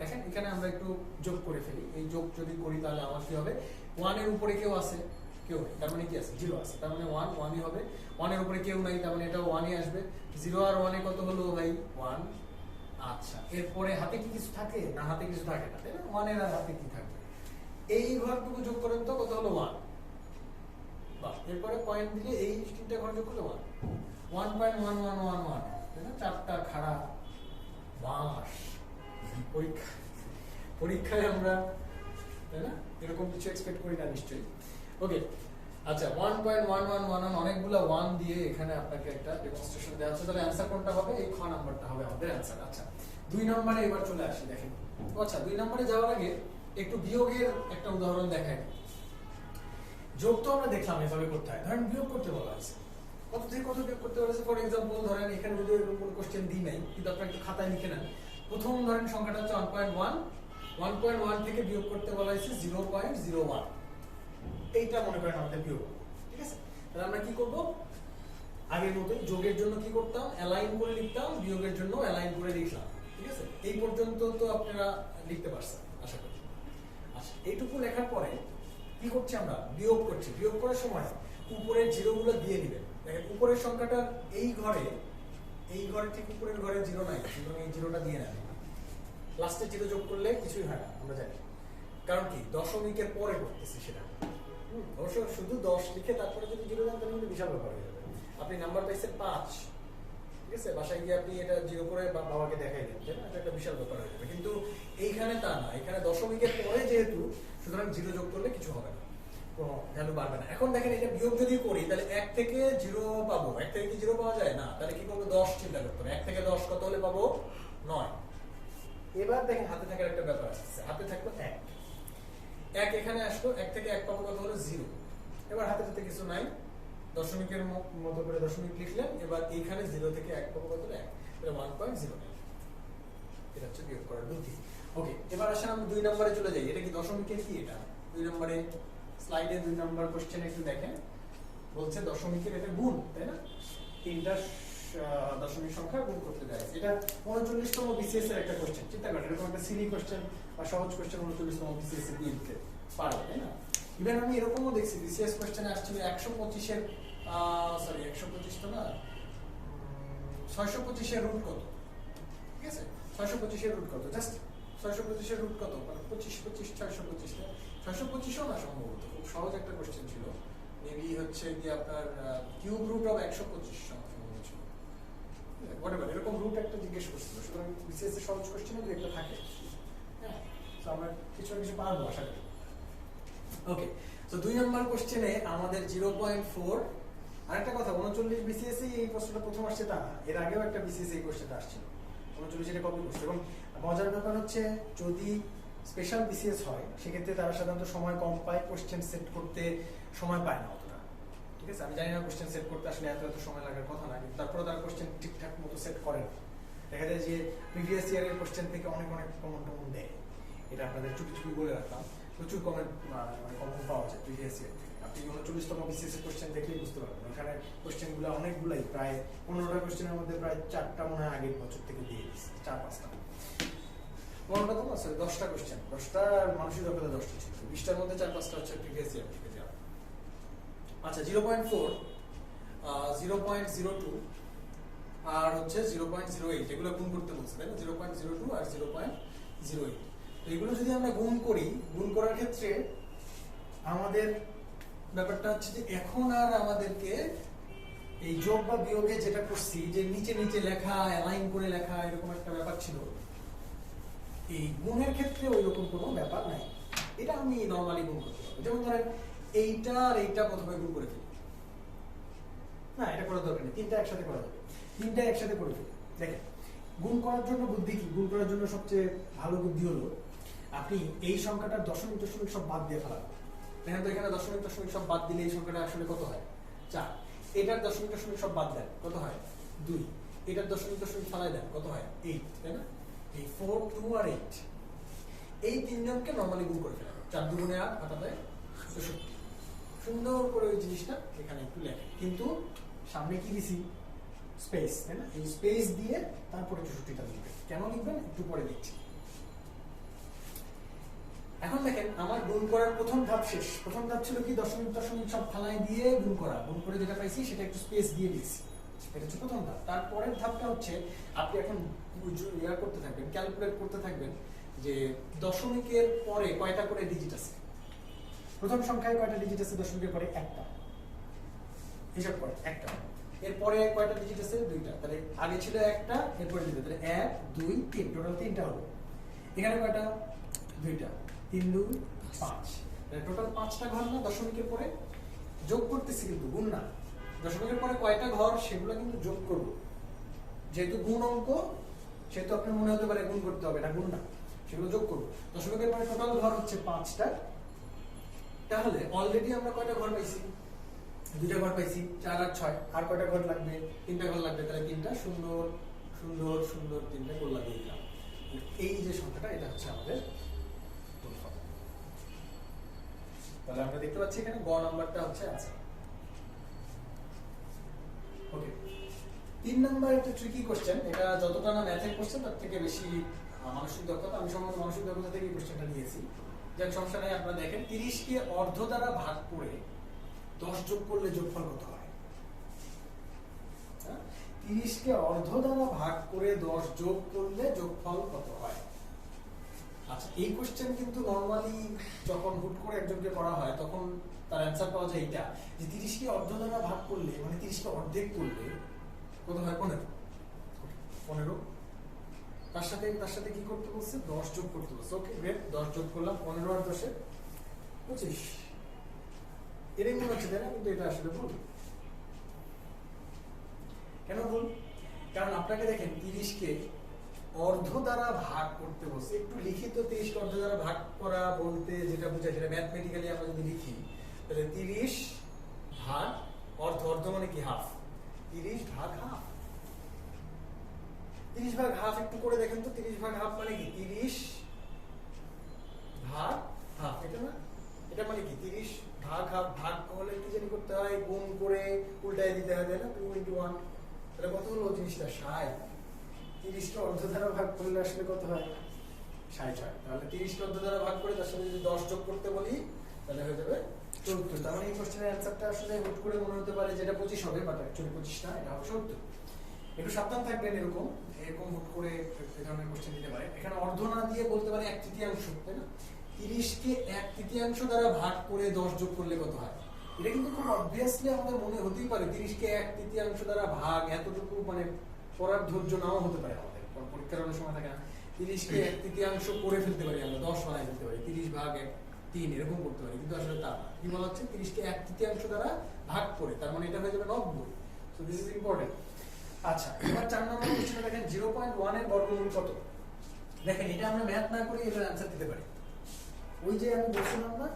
দেখেন এখানে আমরা একটু যোগ করে ফেলি। এই যোগ যদি করি তাহলে আমার কি হবে? 1 এর উপরে কেউ আছে? কেউ নেই, তার মানে কি আছে? 0 আছে, তার মানে 1 1ই হবে। 1 এর উপরে কেউ নাই, তার মানে এটাও 1ই আসবে। 0 আর 1 এ কত হলো ভাই? 1। আচ্ছা, এরপরে হাতে কি কিছু থাকে? না, হাতে কিছু থাকে না, তাই না? 1 এর আর হাতে কি থাকবে? এই ঘরটুকু যোগ করেন তো, কত হলো? 1। বাহ, এরপরে পয়েন্ট দিলে এই তিনটা ঘর যোগ করলে 1। 1.1111, তাই না? চারটা খাড়া বাঁশ। পরীক্ষায় আমরা, তাই না, এরকম কিছু এক্সপেক্ট করি না নিশ্চয়ই। ওকে, আচ্ছা 1.1111, অনেকগুলো 1 দিয়ে এখানে আপনাকে একটা ডেমনস্ট্রেশন দেওয়া হচ্ছে। তাহলে অ্যান্সার কোনটা হবে? এই খ নাম্বারটা হবে আমাদের অ্যান্সার। আচ্ছা, 2 নম্বরে এবার চলে আসি। দেখেন, আচ্ছা 2 নম্বরে যাওয়ার আগে একটু বিয়োগের একটা উদাহরণ দেখাই। যোগ তো আমরা দেখলাম এভাবে করতে হয়। ধরেন বিয়োগ করতে বলা হয়েছে, কত থেকে কত বিয়োগ করতে পারছে? ফর এক্সাম্পল ধরেন এখানে যদি এরকম কোনো কোশ্চেন দিই নাই, কিন্তু আপনার একটু খাতায় লিখে নেন। প্রথম ধরেন সংখ্যাটা হচ্ছে 1.1, 1.1 থেকে বিয়োগ করতে বলা হয়েছে 0.01। এইটা মনে করেন আমাদের বিয়োগ, ঠিক আছে? তাহলে আমরা কি করব? আগের মতোই যোগের জন্য কি করতাম, অ্যালাইন করে লিখতাম, বিয়োগের জন্য অ্যালাইন করে লিখলাম, ঠিক আছে? এই পর্যন্ত তো আপনারা লিখতে পারছেন আশা করি। আচ্ছা, এইটুকু লেখার পরে কি করছি আমরা? বিয়োগ করছি। বিয়োগ করার সময় উপরের জিরোগুলো দিয়ে দিবেন। দেখেন উপরের সংখ্যাটার এই ঘরে ঠিক উপরের ঘরে জিরো নাই, সুতরাং এই জিরোটা দিয়ে নেন। লাস্টে জিরো যোগ করলে কিছুই হয় না, আমরা জানি। কারণ কি, দশমিকের পরে করতেছি সেটা। অবশ্য শুধু 10 লিখে তারপরে যদি জিরো দেন তাহলে কিন্তু বিশাল ব্যাপার হয়ে যাবে। আপনি নাম্বার পাইছেন 5, ঠিক আছে? বাসায় গিয়ে আপনি এটা জিরো করে বাবাকে দেখাই দেন, তাই না? এটা একটা বিশাল ব্যাপার হয়ে যাবে। কিন্তু এইখানে তা না, এখানে দশমিকের পরে যেহেতু, সুতরাং জিরো যোগ করলে কিছু হবে না, কোনো ভ্যালু বাড়বে না। এখন দেখেন এটা বিয়োগ যদি করি তাহলে 1 থেকে 0 পাবো। 1 থেকে কি 0 পাওয়া যায় না? তাহলে কি করবো? 10 চিন্তা করতে হবে। 1 থেকে 10 কত হলে পাবো? 9। এবার দেখেন হাতে থাকার একটা ব্যাপার আসছে। হাতে থাকলো 1 এখানে আসলো, 1 থেকে 1 পাবো কত হলো? 0। এবার হাতে কিছু নাই, দশমিকের মতো করে দশমিক লিখলেন। এবার এইখানে 0 থেকে 1 পাবো কত? 1। তাহলে 1.09। এটা হচ্ছে বিয়োগ করার বুদ্ধি। ওকে, এবার আসেন আমরা 2 নম্বরে চলে যাই। এটা কি দশমিকের কি? এটা 2 নম্বরে স্লাইডে 2 নম্বর কোশ্চেন একটু দেখেন। বলছে দশমিকের এটা গুণ, তাই না? তিনটা দশমিক সংখ্যা গুণ করতে দেয়। এটা 39তম বিসিএস এর একটা কোশ্চেন। চিন্তা করেন এরকম একটা সিলি কোশ্চেন বা সহজ কোশ্চেন 39তম বিসিএস এ দিয়ে দিতে পারে, তাই না? ইভেন আমি এরকমও দেখছি বিসিএস কোশ্চেনে আসছিল 125 এর 125 তো না, 625 এর রুট কত? ঠিক আছে, 625 এর রুট কত? জাস্ট 625 এর রুট কত? মানে 25 25 625, 625ও না সম্ভবত। খুব সহজ একটা কোশ্চেন ছিল। মেবি হচ্ছে কি আপনার কিউব রুট অফ 125 সম্ভবত ছিল। হোয়াটএভার, এরকম রুট একটা জিজ্ঞেস করছিল। সুতরাং বিসিএস এর সহজ কোশ্চেনে দুই একটা থাকে। হ্যাঁ, তো আমরা কিছু না কিছু পারবো আশা করি। ওকে, তো 2 নম্বর কোশ্চেনে আমাদের 0.4। আরেকটা কথা, 39 বিসিএস এই প্রশ্নটা প্রথম আসছে তা না, এর আগেও একটা বিসিএস এই কোশ্চেনটা আসছিল। 39 এটা কপি করছে। এবং মজার ব্যাপার হচ্ছে যদি স্পেশাল বিসিএস হয় সেক্ষেত্রে তারা সাধারণত সময় কম পায়, কোশ্চেন সেট করতে সময় পায় না অতটা। ঠিক আছে, আমি জানি না কোশ্চেন সেট করতে আসলে এত সময় লাগার কথা না, কিন্তু তারপরে তারা কোশ্চেন ঠিকঠাক মতো সেট করে না। দেখা যায় যে প্রিভিয়াস ইয়ারের কোশ্চেন থেকে অনেক কমন টমন দেয়। এটা আপনাদের চুপি চুপি বলে রাখলাম। প্রচুর কমন পাওয়া যায় প্রিভিয়াস ইয়ার থেকে। আপনি 39তম বিসিএস এর কোশ্চেন দেখলেই বুঝতে পারবেন। এখানে কোশ্চেনগুলো অনেকগুলাই, প্রায় 15টা কোশ্চেনের মধ্যে প্রায় 4টা মনে হয় আগের বছর থেকে দিয়ে দিচ্ছে, 4-5টা। 15টা তো না, সরি 10টা কোশ্চেন, 10টা মানুষের দক্ষতা 10টা ছিল, 20টার মধ্যে 4-5টা হচ্ছে প্রিভিয়াস ইয়ার থেকে যাওয়া। আচ্ছা, 0.4, 0.02 আর হচ্ছে 0.08, এগুলো গুণ করতে বলছে, তাই না? 0.02 আর 0.08। তো এগুলো যদি আমরা গুণ করি, গুণ করার ক্ষেত্রে আমাদের ব্যাপারটা হচ্ছে যে এখন আর আমাদেরকে এই যোগ বা বিয়োগে যেটা করছি, যে নিচে নিচে লেখা, অ্যালাইন করে লেখা, এরকম একটা ব্যাপার ছিল, এই গুণের ক্ষেত্রে ওই রকম কোনো ব্যাপার নাই। এটা আমি নরমালি গুণ করতে পারবো। যেমন ধরেন এইটা আর এইটা প্রথমে গুণ করে ফেলি, না এটা করার দরকার নেই, তিনটা একসাথে করা যাবে। তিনটা একসাথে করে ফেলি। দেখেন গুণ করার জন্য বুদ্ধি কি? গুণ করার জন্য সবচেয়ে ভালো বুদ্ধি হলো আপনি এই সংখ্যাটার দশমিক দশমিক সব বাদ দিয়ে ফেলাবেন। দেখেন তো এখানে দশমিক দশমিক সব বাদ দিলে এই সংখ্যাটা আসলে কত হয়? 4। এটার দশমিক দশমিক সব বাদ দেন, কত হয়? 2। এটার দশমিক দশমিক ফালাই দেন, কত হয়? 8, তাই না? এই 4, 2 আর 8, এই তিনজনকে নরমালি গুণ করে ফেলেন। 4 দুগুণে 8, হাতা দেয় 64। সুন্দর করে ওই জিনিসটা এখানে একটু লেখে, কিন্তু সামনে কি দিছি? স্পেস, তাই না? এই স্পেস দিয়ে তারপরে 64টা লিখবেন। কেন লিখবেন একটু পরে দিচ্ছি। এখন দেখেন আমার গুণ করার প্রথম ধাপ শেষ। প্রথম ধাপ ছিল কি? দশমিক দশমিক সব ফালাই দিয়ে গুণ করা। গুণ করে যেটা পাইছি সেটা একটু স্পেস দিয়ে দিচ্ছি। এটা হচ্ছে প্রথম ধাপ। তারপরের ধাপটা হচ্ছে আপনি এখন ইয়া করতে থাকবেন, ক্যালকুলেট করতে থাকবেন যে দশমিকের পরে কয়টা করে ডিজিট আছে। প্রথম সংখ্যায় কয়টা ডিজিট আছে দশমিকের পরে? একটা। হিসাব করে একটা। এরপরে কয়টা ডিজিট আছে? 2টা। তাহলে আগে ছিল একটা, এরপরে 2টা, তাহলে 1 2 3, টোটাল 3টা হলো। এখানে কয়টা? 2টা। 3 2 5, টোটাল 5টা ঘর না দশমিকের পরে? যোগ করতেছি কিন্তু, গুণ না। দশমিকের পরে কয়টা ঘর সেগুলো কিন্তু যোগ করব। যেহেতু গুণ অঙ্ক, সেহেতু আপনার মনে হতে পারে গুণ করতে হবে, এটা গুণ না, সেগুলো যোগ করব। দশমিকের পরে টোটাল ঘর হচ্ছে 5টা। তাহলে অলরেডি আমরা কয়টা ঘর পাইছি? দুইটা ঘর পাইছি, 4 আর 6, আর কয়টা ঘর লাগবে? 3টা ঘর লাগবে, তাহলে 3টা সুন্দর সুন্দর সুন্দর 3টা গোল লাগিয়ে দিলাম। এই যে সংখ্যাটা, এটা হচ্ছে আমাদের যোগফল। তাহলে আমরা দেখতে পাচ্ছি এখানে গ নাম্বারটা হচ্ছে আছে। ওকে, 3 নাম্বার একটা ট্রিকি কোশ্চেন। এটা যতটা না ম্যাথের কোশ্চেন তার থেকে বেশি মানসিক দক্ষতা। আমি সম্ভবত মানসিক দক্ষতা থেকে এই কোশ্চেনটা নিয়েছি। যাক, সমস্যা নেই, আপনারা দেখেন 30 কে অর্ধ দ্বারা ভাগ করে 10 যোগ করলে যোগফল কত হয়? 30 কে অর্ধ দ্বারা ভাগ করে 10 যোগ করলে যোগফল কত হয়? আচ্ছা, এই কোশ্চেন কিন্তু নরমালি যখন হুট করে একজনকে করা হয় তখন তার অ্যান্সার পাওয়া যায় এটা, যে 30 কে অর্ধ দ্বারা ভাগ করলে, মানে 30 কে অর্ধেক করলে কত হয়? 15। তার সাথে কি করতে বলছে? 10 যোগ করতে বলছে। ওকে, গ্রেট, 10 যোগ করলাম, 15 আর 10 25। এটাই মনে হচ্ছে, তাই না? কিন্তু এটা আসলে ভুল। কেন ভুল? কারণ আপনাকে দেখেন 30 কে অর্ধ দ্বারা ভাগ করতে বলছে। একটু লিখিত 30 কে অর্ধ দ্বারা ভাগ করা বলতে যেটা বোঝায়, সেটা ম্যাথমেটিক্যালি আমরা যদি লিখি তাহলে 30 ভাগ অর্ধ। অর্ধ মানে কি? হাফ। 30 ভাগ হাফ। 30 ভাগ হাফ একটু করে দেখেন তো। 30 ভাগ হাফ মানে কি? 30 ভাগ হাফ, এটা না? এটা মানে কি? 30 ভাগ হাফ। ভাগ হলে কি জানি করতে হয়? গুণ করে উল্টায় দিতে হয়, তাই না? 2 into 1। তাহলে কত হলো জিনিসটা? 60। 30 কে অর্ধ দ্বারা ভাগ করলে আসলে কত হয়? 60 হয়। তাহলে 30 কে অর্ধ দ্বারা ভাগ করে তার সাথে যদি 10 যোগ করতে বলি তাহলে হয়ে যাবে 70। তার মানে এই কোশ্চেনের অ্যান্সারটা আসলে হুট করে মনে হতে পারে যেটা 25 হবে, বাট অ্যাকচুয়ালি 25 না, এটা হবে 70। একটু সাবধান থাকবেন, এরকম হুট করে এই ধরনের কোশ্চেন দিতে পারে। এখানে অর্ধ না দিয়ে বলতে পারে 1/3, তাই না? 30 কে 1/3 দ্বারা ভাগ করে 10 যোগ করলে কত হয়? এটা কিন্তু খুব অবভিয়াসলি আমাদের মনে হতেই পারে। 30 কে 1/3 দ্বারা ভাগ, এতটুকু মানে পড়ার ধৈর্য নাও হতে পারে আমাদের, পরীক্ষার অনেক সময় থাকে না। 30 কে 1/3 করে ফেলতে পারি আমরা, 10 বানাই ফেলতে পারি, 30 ভাগ 3 এরকম করতে পারি, কিন্তু আসলে তা না। কি বলা হচ্ছে? 30 কে 1/3 দ্বারা ভাগ করে, তার মানে এটা হয়ে যাবে 90। So this is important. আচ্ছা, এবার 4 নম্বর কোশ্চেনে দেখেন 0.1 এর বর্গমূল কত? দেখেন, এটা আমরা ম্যাথ না করে এটার অ্যান্সার দিতে পারি। ওই যে আমি বলছিলাম না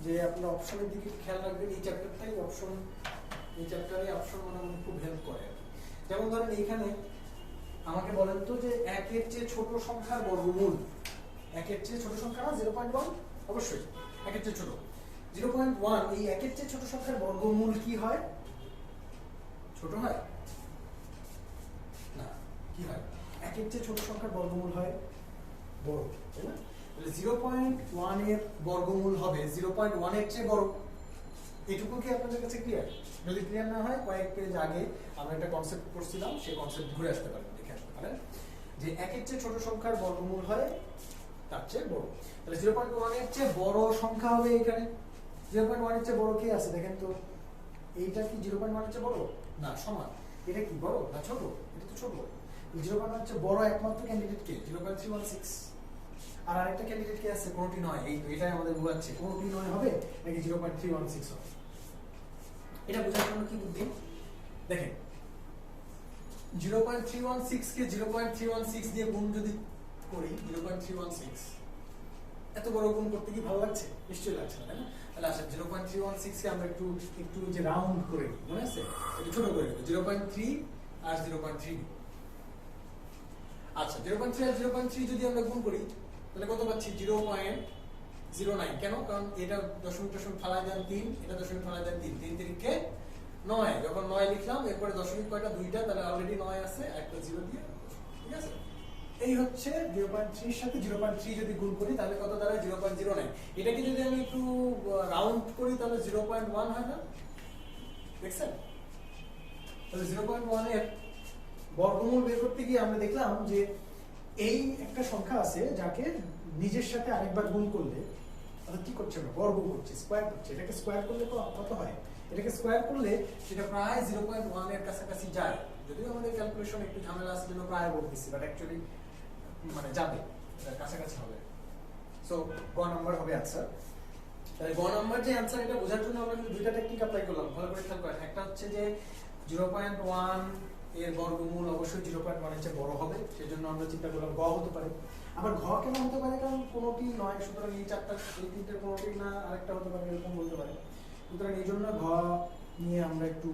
যে আপনারা অপশনের দিকে খেয়াল রাখবেন। এই চ্যাপ্টারটাই অপশন, এই চ্যাপ্টারে অপশন মোটামুটি খুব হেল্প করে। যেমন ধরেন এইখানে আমাকে বলেন তো যে 1 এর চেয়ে ছোট সংখ্যার বর্গমূল। 1 এর চেয়ে ছোট সংখ্যা না 0.1? অবশ্যই 1 এর চেয়ে ছোট। 0.1, এই 1 এর চেয়ে ছোট সংখ্যার বর্গমূল কি হয়? ছোট হয় না, কি হয়? 1 এর চেয়ে ছোট সংখ্যার বর্গমূল হয় বড়, তাই না? তাহলে 0.1 এর বর্গমূল হবে 0.1 এর চেয়ে বড়। এটুকু কি আপনাদের কাছে ক্লিয়ার? যদি ক্লিয়ার না হয়, কয়েক পেজ আগে আমরা একটা কনসেপ্ট পড়ছিলাম, সেই কনসেপ্ট ঘুরে আসতে পারেন, দেখে আসতে পারেন যে 1 এর চেয়ে ছোট সংখ্যার বর্গমূল হয় তার চেয়ে বড়। তাহলে 0.1 এর চেয়ে বড় সংখ্যা হবে এখানে। 0.1 এর চেয়ে বড় কে আছে দেখেন তো? এইটা কি 0.1 এর চেয়ে বড়? না, সমান। এটা কি বড় না ছোট? এটা তো ছোট। 0.1 এর চেয়ে বড় একমাত্র ক্যান্ডিডেট কে? 0.316। আর আরেকটা ক্যান্ডিডেট কে আছে? কোনটি নয়। এই তো এটাই আমাদের বোঝাচ্ছে, কোনটি নয় হবে নাকি 0.316 হবে। এটা বোঝার জন্য কি বুদ্ধি? দেখেন, 0.316 কে 0.316 দিয়ে গুণ যদি করি, 0.316 এত বড় গুণ করতে কি ভালো লাগছে? নিশ্চয়ই লাগছে না, তাই না? তাহলে আসলে 0.316 কে আমরা একটু যে রাউন্ড করে নিই, মনে আছে? একটু ছোট করে নিই, 0.3 আর 0.3। আচ্ছা, 0.3 আর 0.3 যদি আমরা গুণ করি তাহলে কত পাচ্ছি? 0.09। কেন? কারণ এটা দশমিক ফালাই দেন 3, এটা দশমিক ফালাই দেন 3, 3 তিরিকে 9। যখন 9 লিখলাম, এরপরে দশমিক কয়টা? 2টা, তাহলে অলরেডি 9 আছে, একটা 0 দিয়ে, ঠিক আছে? এই হচ্ছে 0.3 এর সাথে 0.3 যদি গুণ করি তাহলে কত দাঁড়ায়? 0.09। এটাকে যদি আমি একটু রাউন্ড করি তাহলে 0.1 হয় না? দেখছেন? তাহলে 0.1 এর বর্গমূল বের করতে গিয়ে আমরা দেখলাম যে এই একটা সংখ্যা আছে যাকে নিজের সাথে আরেকবার গুণ করলে, অর্থাৎ কি করছে? আমরা বর্গ করছি, স্কয়ার করছি। এটাকে স্কয়ার করলে কত হয়? এটাকে স্কয়ার করলে সেটা প্রায় 0.1 এর কাছাকাছি যায়। যদিও আমাদের ক্যালকুলেশন একটু ঝামেলা আছে জন্য প্রায় বলতেছি, বাট অ্যাকচুয়ালি মানে যাবে, এটার কাছাকাছি হবে। সো গ নাম্বার হবে আনসার। তাহলে গ নাম্বার যে আনসার, এটা বোঝার জন্য আমরা কিন্তু দুইটা টেকনিক অ্যাপ্লাই করলাম। ভালো করে খেয়াল করেন। একটা হচ্ছে যে 0.1 এর বর্গমূল অবশ্যই 0.1 এর চেয়ে বড় হবে, সেজন্য আমরা চিন্তা করলাম গ হতে পারে। আবার ঘ কেন হতে পারে? কারণ কোনোটি নয়, সুতরাং এই 4টা, এই 3টের কোনোটি না আরেকটা হতে পারে, এরকম বলতে পারে। সুতরাং এই জন্য ঘ নিয়ে আমরা একটু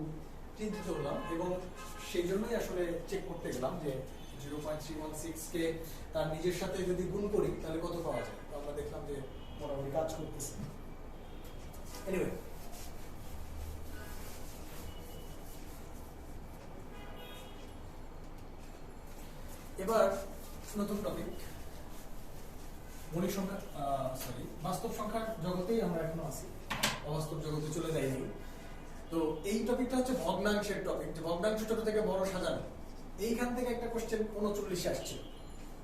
চিন্তিত হলাম এবং সেই জন্যই আসলে চেক করতে গেলাম যে 0.316 কে তার নিজের সাথে যদি গুণ করি তাহলে কত পাওয়া যায়। তো আমরা দেখলাম যে মোটামুটি কাজ করতেছে। এনিওয়ে, এবার নতুন টপিক, মৌলিক সংখ্যা, বাস্তব সংখ্যার জগতেই আমরা এখনো আছি, অবাস্তব জগতে চলে যাইনি। তো এই টপিকটা হচ্ছে ভগ্নাংশের টপিক, যে ভগ্নাংশ ছোট থেকে বড় সাজানো। এইখান থেকে একটা কোশ্চেন 39 আসছে,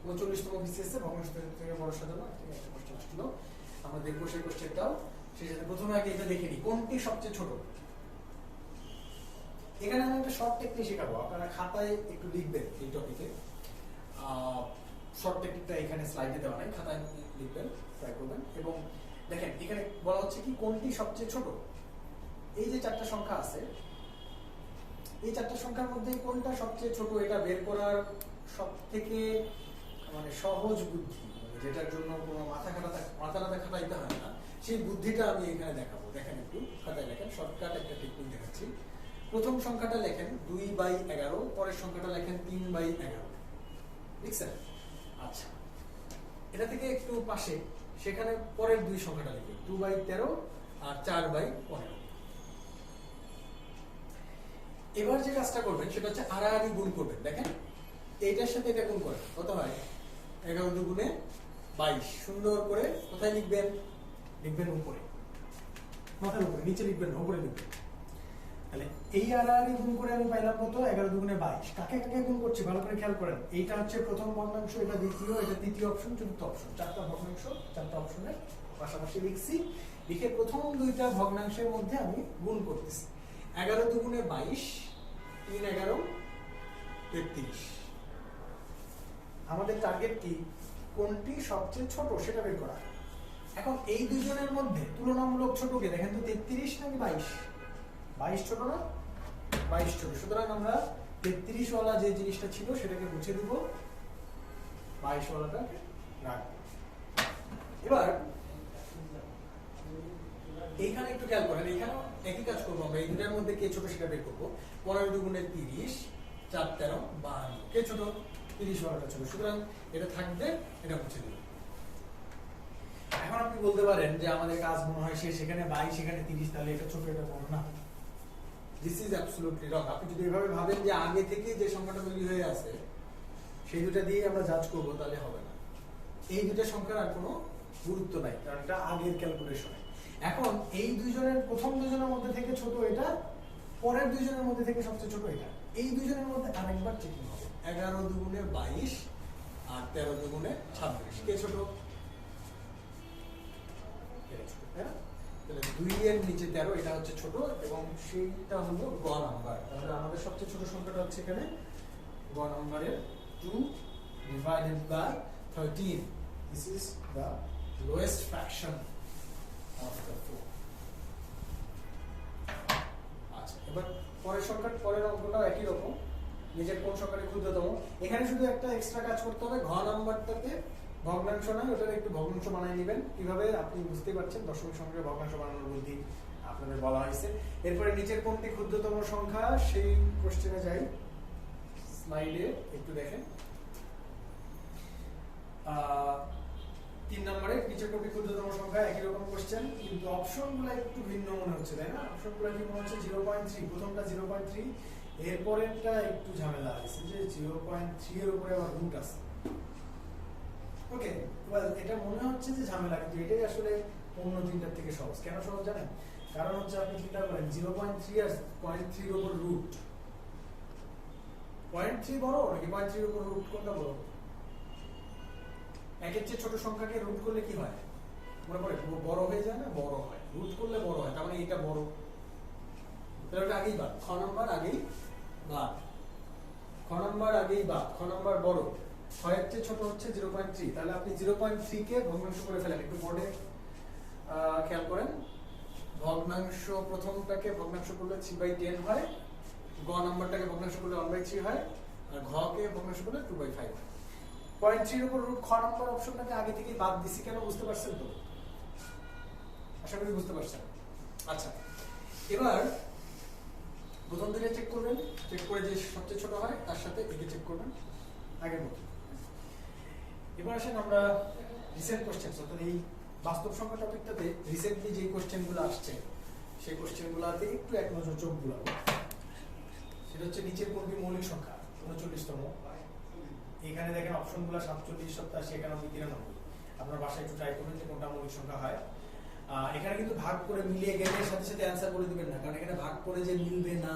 39তম বিসিএস এ ভগ্নাংশ থেকে বড় সাজানো একটা কোশ্চেন আসছিল। আমরা দেখবো সেই কোশ্চেনটাও। সেই সাথে প্রথমে আগে এটা দেখে নিই, কোনটি সবচেয়ে ছোট। এখানে আমি একটা শর্ট টেকনিক শেখাবো, আপনারা খাতায় একটু লিখবেন এই টপিকে। শর্ট টেকনিকটা এখানে স্লাইডে দেওয়া নাই, খাতায় লিখবেন, ট্রাই করবেন। এবং দেখেন এখানে বলা হচ্ছে কি কোনটি সবচেয়ে ছোট। এই যে চারটা সংখ্যা আছে, এই চারটা সংখ্যার মধ্যে কোনটা সবচেয়ে ছোট এটা বের করার সব থেকে মানে সহজ বুদ্ধি, যেটার জন্য কোনো মাথা না খাটাইতে হয় না, সেই বুদ্ধিটা আমি এখানে দেখাবো। দেখেন একটু খাতায় লেখেন, শর্টকাট একটা টেকনিক দেখাচ্ছি। প্রথম সংখ্যাটা লেখেন 2/11, পরের সংখ্যাটা লেখেন 3/11, লিখছেন? আচ্ছা, এটা থেকে একটু পাশে সেখানে পরের দুই সংখ্যাটা লিখে 2/13 আর 4/15। এবার যে কাজটা করবেন সেটা হচ্ছে আড়াআড়ি গুণ করবেন। দেখেন এইটার সাথে এটা গুণ করেন, কত হয়? 11 দুগুণে 22। সুন্দর করে কোথায় লিখবেন? লিখবেন উপরে, মাথার উপরে, নিচে লিখবেন না, উপরে লিখবেন। তাহলে এই আড়াআড়ি গুণ করে আমি পাইলাম কত? 11 দুগুণে 22। কাকে কাকে গুণ করছি ভালো করে খেয়াল করেন। এইটা হচ্ছে প্রথম ভগ্নাংশ, এটা দ্বিতীয়, এটা তৃতীয় অপশন, চতুর্থ অপশন। চারটা ভগ্নাংশ, চারটা অপশনের পাশাপাশি লিখছি। লিখে প্রথম দুইটা ভগ্নাংশের মধ্যে আমি গুণ করতেছি। 11 দুগুণে 22, 3 11 33। আমাদের টার্গেট কি? কোনটি সবচেয়ে ছোট সেটা বের করা। এখন এই দুজনের মধ্যে তুলনামূলক ছোট কে দেখেন তো, 33 নাকি 22? 22 ছোট না? 22 ছোট। সুতরাং আমরা 33 ওয়ালা যে জিনিসটা ছিল সেটাকে মুছে দিব, 22 ওয়ালাটাকে রাখবো। এবার এইখানে একটু খেয়াল করেন, এখানেও একই কাজ করবো আমরা। এই দুটার মধ্যে কে ছোট সেটা বের করবো। 15 দুগুণে 30, 4 13 52। কে ছোট? 30 ওয়ালাটা ছোট। সুতরাং এটা থাকবে, এটা মুছে দিব। এখন আপনি বলতে পারেন যে আমাদের কাজ মনে হয় শেষ, সেখানে 22 সেখানে 30, তাহলে এটা ছোট এটা বড় না। দিস ইজ অ্যাবসলিউটলি রং। আপনি যদি এভাবে ভাবেন যে আগে থেকে যে সংখ্যাটা তৈরি হয়ে আছে সেই দুটা দিয়ে আমরা জাজ করবো, তাহলে হবে না। এই দুটা সংখ্যার আর কোনো গুরুত্ব নাই, কারণ এটা আগের ক্যালকুলেশনে। এখন এই দুইজনের প্রথম দুজনের মধ্যে থেকে ছোট এটা, পরের দুইজনের মধ্যে থেকে সবচেয়ে ছোট এটা। এই দুইজনের মধ্যে আরেকবার চেকিং হবে। 11 দুগুণে 22 আর 13 দুগুণে 26। কে ছোট? তাহলে 2 এর নিচে 13, এটা হচ্ছে ছোট, এবং সেইটা হলো গ নাম্বার। তাহলে আমাদের সবচেয়ে ছোট সংখ্যাটা হচ্ছে এখানে গ নাম্বারের 2 divided by 13. This is the lowest fraction of the 4. আচ্ছা, এবার পরের সংখ্যা, পরের অঙ্কটাও একই রকম। নিজের কোন সংখ্যাটি ক্ষুদ্রতম, এখানে শুধু একটা এক্সট্রা কাজ করতে হবে। ঘ নাম্বারটাতে ভগ্নাংশ নয়, ওটার একটু ভগ্নাংশ বানিয়ে নেবেন। কিভাবে আপনি বুঝতে পারছেন, দশমিক সংখ্যার ভগ্নাংশ বানানোর বুদ্ধি আপনাদের বলা হয়েছে। এরপরে নিচের কোনটি ক্ষুদ্রতম সংখ্যা সেই কোশ্চেনে যাই। স্লাইডে একটু দেখেন, 3 নম্বরে নিচের কোনটি ক্ষুদ্রতম সংখ্যা, একই রকম কোশ্চেন, কিন্তু অপশনগুলো একটু ভিন্ন মনে হচ্ছে, তাই না? অপশনগুলো কি মনে হচ্ছে? 0.3, প্রথমটা 0.3, এরপরেরটা একটু ঝামেলা আছে, যে 0.3 এর উপরে আবার রুট আছে। ওকে, ওয়েল, এটা মনে হচ্ছে যে ঝামেলা, কিন্তু এটাই আসলে অন্য তিনটার থেকে সহজ। কেন সহজ জানেন? কারণ হচ্ছে আপনি চিন্তা করেন 0.3 আর 0.3 এর উপর রুট, 0.3 বড় নাকি 0.3 এর উপর রুট, কোনটা বড়? একের চেয়ে ছোট সংখ্যাকে রুট করলে কি হয়? মনে পড়ে, বড় হয়ে যায় না? বড় হয়। রুট করলে বড় হয়, তার মানে এটা বড়, তাহলে ওটা আগেই বাদ। খ নাম্বার আগেই বাদ, খ নাম্বার আগেই বাদ, খ নাম্বার বড়। ছয়ের চেয়ে ছোট হচ্ছে 0.3, তাহলে আপনি 0.3 কে ভগ্নাংশ করে ফেলেন। একটু বোর্ডে খেয়াল করেন, ভগ্নাংশ প্রথমটাকে ভগ্নাংশ করলে 3/10 হয়, গ নাম্বারটাকে ভগ্নাংশ করলে 1/3 হয়, আর ঘ কে ভগ্নাংশ করলে 2/5 হয়। 0.3 এর উপর রুট, খ নাম্বার অপশনটাকে আগে থেকেই বাদ দিছি। কেন? বুঝতে পারছেন তো? আশা করি বুঝতে পারছেন। আচ্ছা, এবার প্রথম দিকে চেক করবেন, চেক করে যে সবচেয়ে ছোট হয় তার সাথে একে চেক করবেন আগের মতো। এবার আসেন আমরা রিসেন্ট কোশ্চেন, অর্থাৎ এই বাস্তব সংখ্যা টপিকটাতে রিসেন্টলি যে কোশ্চেনগুলো আসছে সেই কোশ্চেনগুলোতে একটু এক নজর চোখ বুলাবো। সেটা হচ্ছে নিচের কোনটি মৌলিক সংখ্যা 39তম। এখানে দেখেন অপশনগুলো 47, 87, 91, 93। আপনার বাসায় একটু ট্রাই করবেন যে কোনটা মৌলিক সংখ্যা হয়। এখানে কিন্তু ভাগ করে মিলিয়ে গেলে সাথে সাথে অ্যান্সার বলে দিবেন না, কারণ এখানে ভাগ করে যে মিলবে না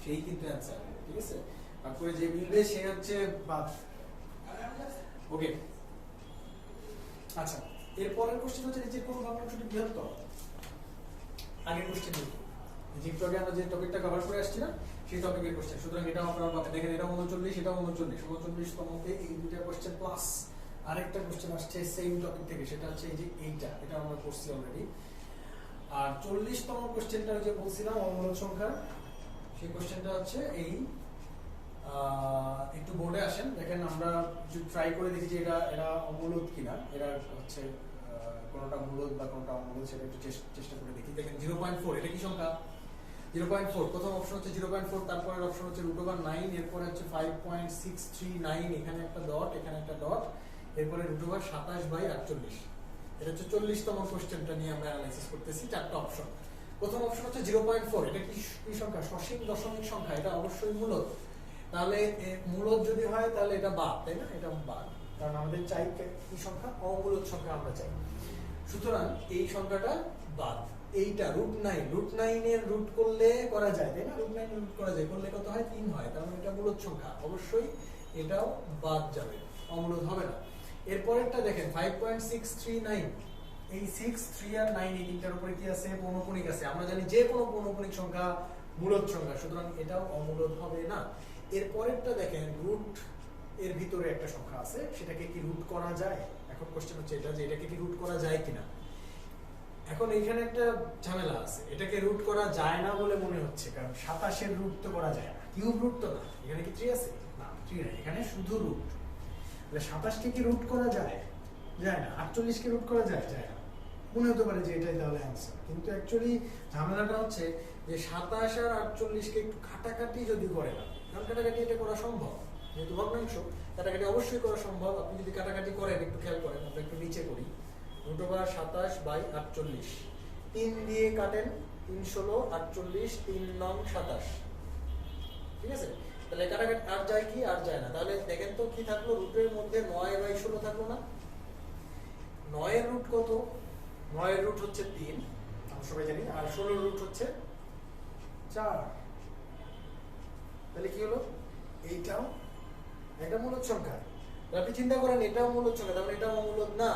সেই কিন্তু অ্যান্সার, ঠিক আছে? ভাগ করে যে মিলবে সে হচ্ছে বাদ। ওকে, আচ্ছা, এরপরের কোশ্চেন হচ্ছে নিচের কোন ভগ্নাংশটি বৃহত্তর। আগের কোশ্চেন যে একটু আমরা যে টপিকটা কভার করে আসছি না সেই টপিকের কোশ্চেন। সুতরাং এটা আপনারা দেখেন, এটা 39, এটা 39তমতে এই দুইটা কোশ্চেন প্লাস আরেকটা কোশ্চেন আসছে সেম টপিক থেকে, সেটা হচ্ছে এই যে এইটা, এটা আমরা করছি অলরেডি। আর 40তম কোশ্চেনটা যে বলছিলাম অমূলদ সংখ্যা, সেই কোশ্চেনটা হচ্ছে এই একটু বোর্ডে আসেন, দেখেন আমরা একটু ট্রাই করে দেখি যে এটা অমূলদ কিনা, এরা হচ্ছে কোনটা মূলদ বা কোনটা অমূলদ সেটা একটু চেষ্টা করে দেখি। দেখেন 0.4, এটা কি সংখ্যা? 0.4, প্রথম অপশন হচ্ছে 0.4, তারপরের অপশন হচ্ছে √9, এরপরে হচ্ছে 5.639, এখানে একটা ডট, এখানে একটা ডট, এরপরে √27/48। এটা হচ্ছে 40তম কোশ্চেনটা নিয়ে আমরা অ্যানালাইসিস করতেছি, চারটা অপশন। প্রথম অপশন হচ্ছে 0.4, এটা কি সংখ্যা? সসীম দশমিক সংখ্যা, এটা অবশ্যই মূলদ। তাহলে মূলদ যদি হয় তাহলে এটা বাদ, তাই না? এটা বাদ, কারণ আমাদের চাই কি সংখ্যা? অমূলদ সংখ্যা আমরা চাই। সুতরাং এই সংখ্যাটা বাদ। এইটা √9 এর রুট করলে করা যায়, তাই না? √9 এর রুট করা যায়, করলে কত হয়? 3 হয়। তার মানে এটা মূলদ সংখ্যা, অবশ্যই এটাও বাদ যাবে, অমূলদ হবে না। এরপরেরটা দেখেন 5.639, এই 6, 3 আর 9 এই তিনটার উপরে কি আছে? পৌনঃপুনিক আছে। আমরা জানি যে কোনো পৌনঃপুনিক সংখ্যা মূলদ সংখ্যা, সুতরাং এটাও অমূলদ হবে না। এরপরেরটা দেখেন রুট এর ভিতরে একটা সংখ্যা আছে, সেটাকে কি রুট করা যায়? এখন কোশ্চেন হচ্ছে এটা যে এটাকে কি রুট করা যায় কিনা। এখন এখানে একটা ঝামেলা আছে, এটাকে রুট করা যায় না বলে মনে হচ্ছে, কারণ 27 এর রুট তো করা যায় না, কিউব রুট তো না। এখানে কি 3 আছে? না, 3 নাই, এখানে শুধু রুট। তাহলে 27 কে কি রুট করা যায়? যায় না। 48 কে রুট করা যায়? যায় না। মনে হতে পারে যে এটাই তাহলে অ্যান্সার, কিন্তু অ্যাকচুয়ালি ঝামেলাটা হচ্ছে যে 27 আর 48 কে একটু কাটাকাটি যদি করে না, কারণ কাটাকাটি এটা করা সম্ভব, যেহেতু ভগ্নাংশ কাটাকাটি অবশ্যই করা সম্ভব। আপনি যদি কাটাকাটি করেন, একটু খেয়াল করেন, আমরা একটু নিচে করি, √27/48, 3 দিয়ে কাটেন, 3 16, 48, 3 9 27, ঠিক আছে? তাহলে কাটাকাটি আর যায় কি? আর যায় না। তাহলে দেখেন তো কি থাকলো? রুটের মধ্যে 9/16 থাকলো না? 9 এর রুট কত? 9 এর রুট হচ্ছে 3, আমরা সবাই জানি, আর 16 এর রুট হচ্ছে 4। তাহলে কি হলো? এইটাও একটা মূলদ সংখ্যা। আপনি চিন্তা করেন, এটাও মূলদ সংখ্যা, তার মানে এটাও অমূলদ না,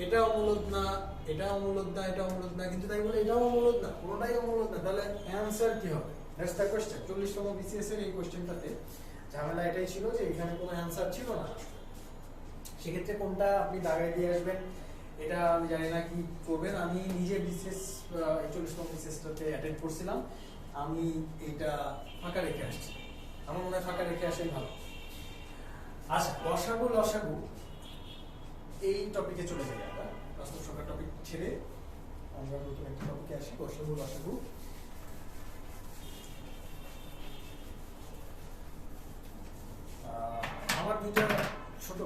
এটাও অমূলদ না, এটাও অমূলদ না, এটাও অমূলদ না, কিন্তু তাই বলে এটাও অমূলদ না, কোনটাই অমূলদ না। তাহলে অ্যানসার কি হবে? That's the question. 40তম বিসিএস এর এই কোশ্চেনটাতে ঝামেলা এটাই ছিল যে এখানে কোনো অ্যানসার ছিল না। সেক্ষেত্রে কোনটা আপনি দাগায় দিয়ে আসবেন এটা আমি জানি না কি করবেন। আমি নিজে বিসিএস 40তম বিসিএসটাতে অ্যাটেন্ড করছিলাম, আমি এটা ফাঁকা রেখে আসছি। আমার মনে হয় ফাঁকা রেখে আসাই ভালো। আচ্ছা, লসাগু এই টপিকে চলে যাই আমরা। বাস্তব সংখ্যার টপিক ছেড়ে আমরা নতুন একটা টপিকে আসি, লসাগু। আমার দুইটা ছোট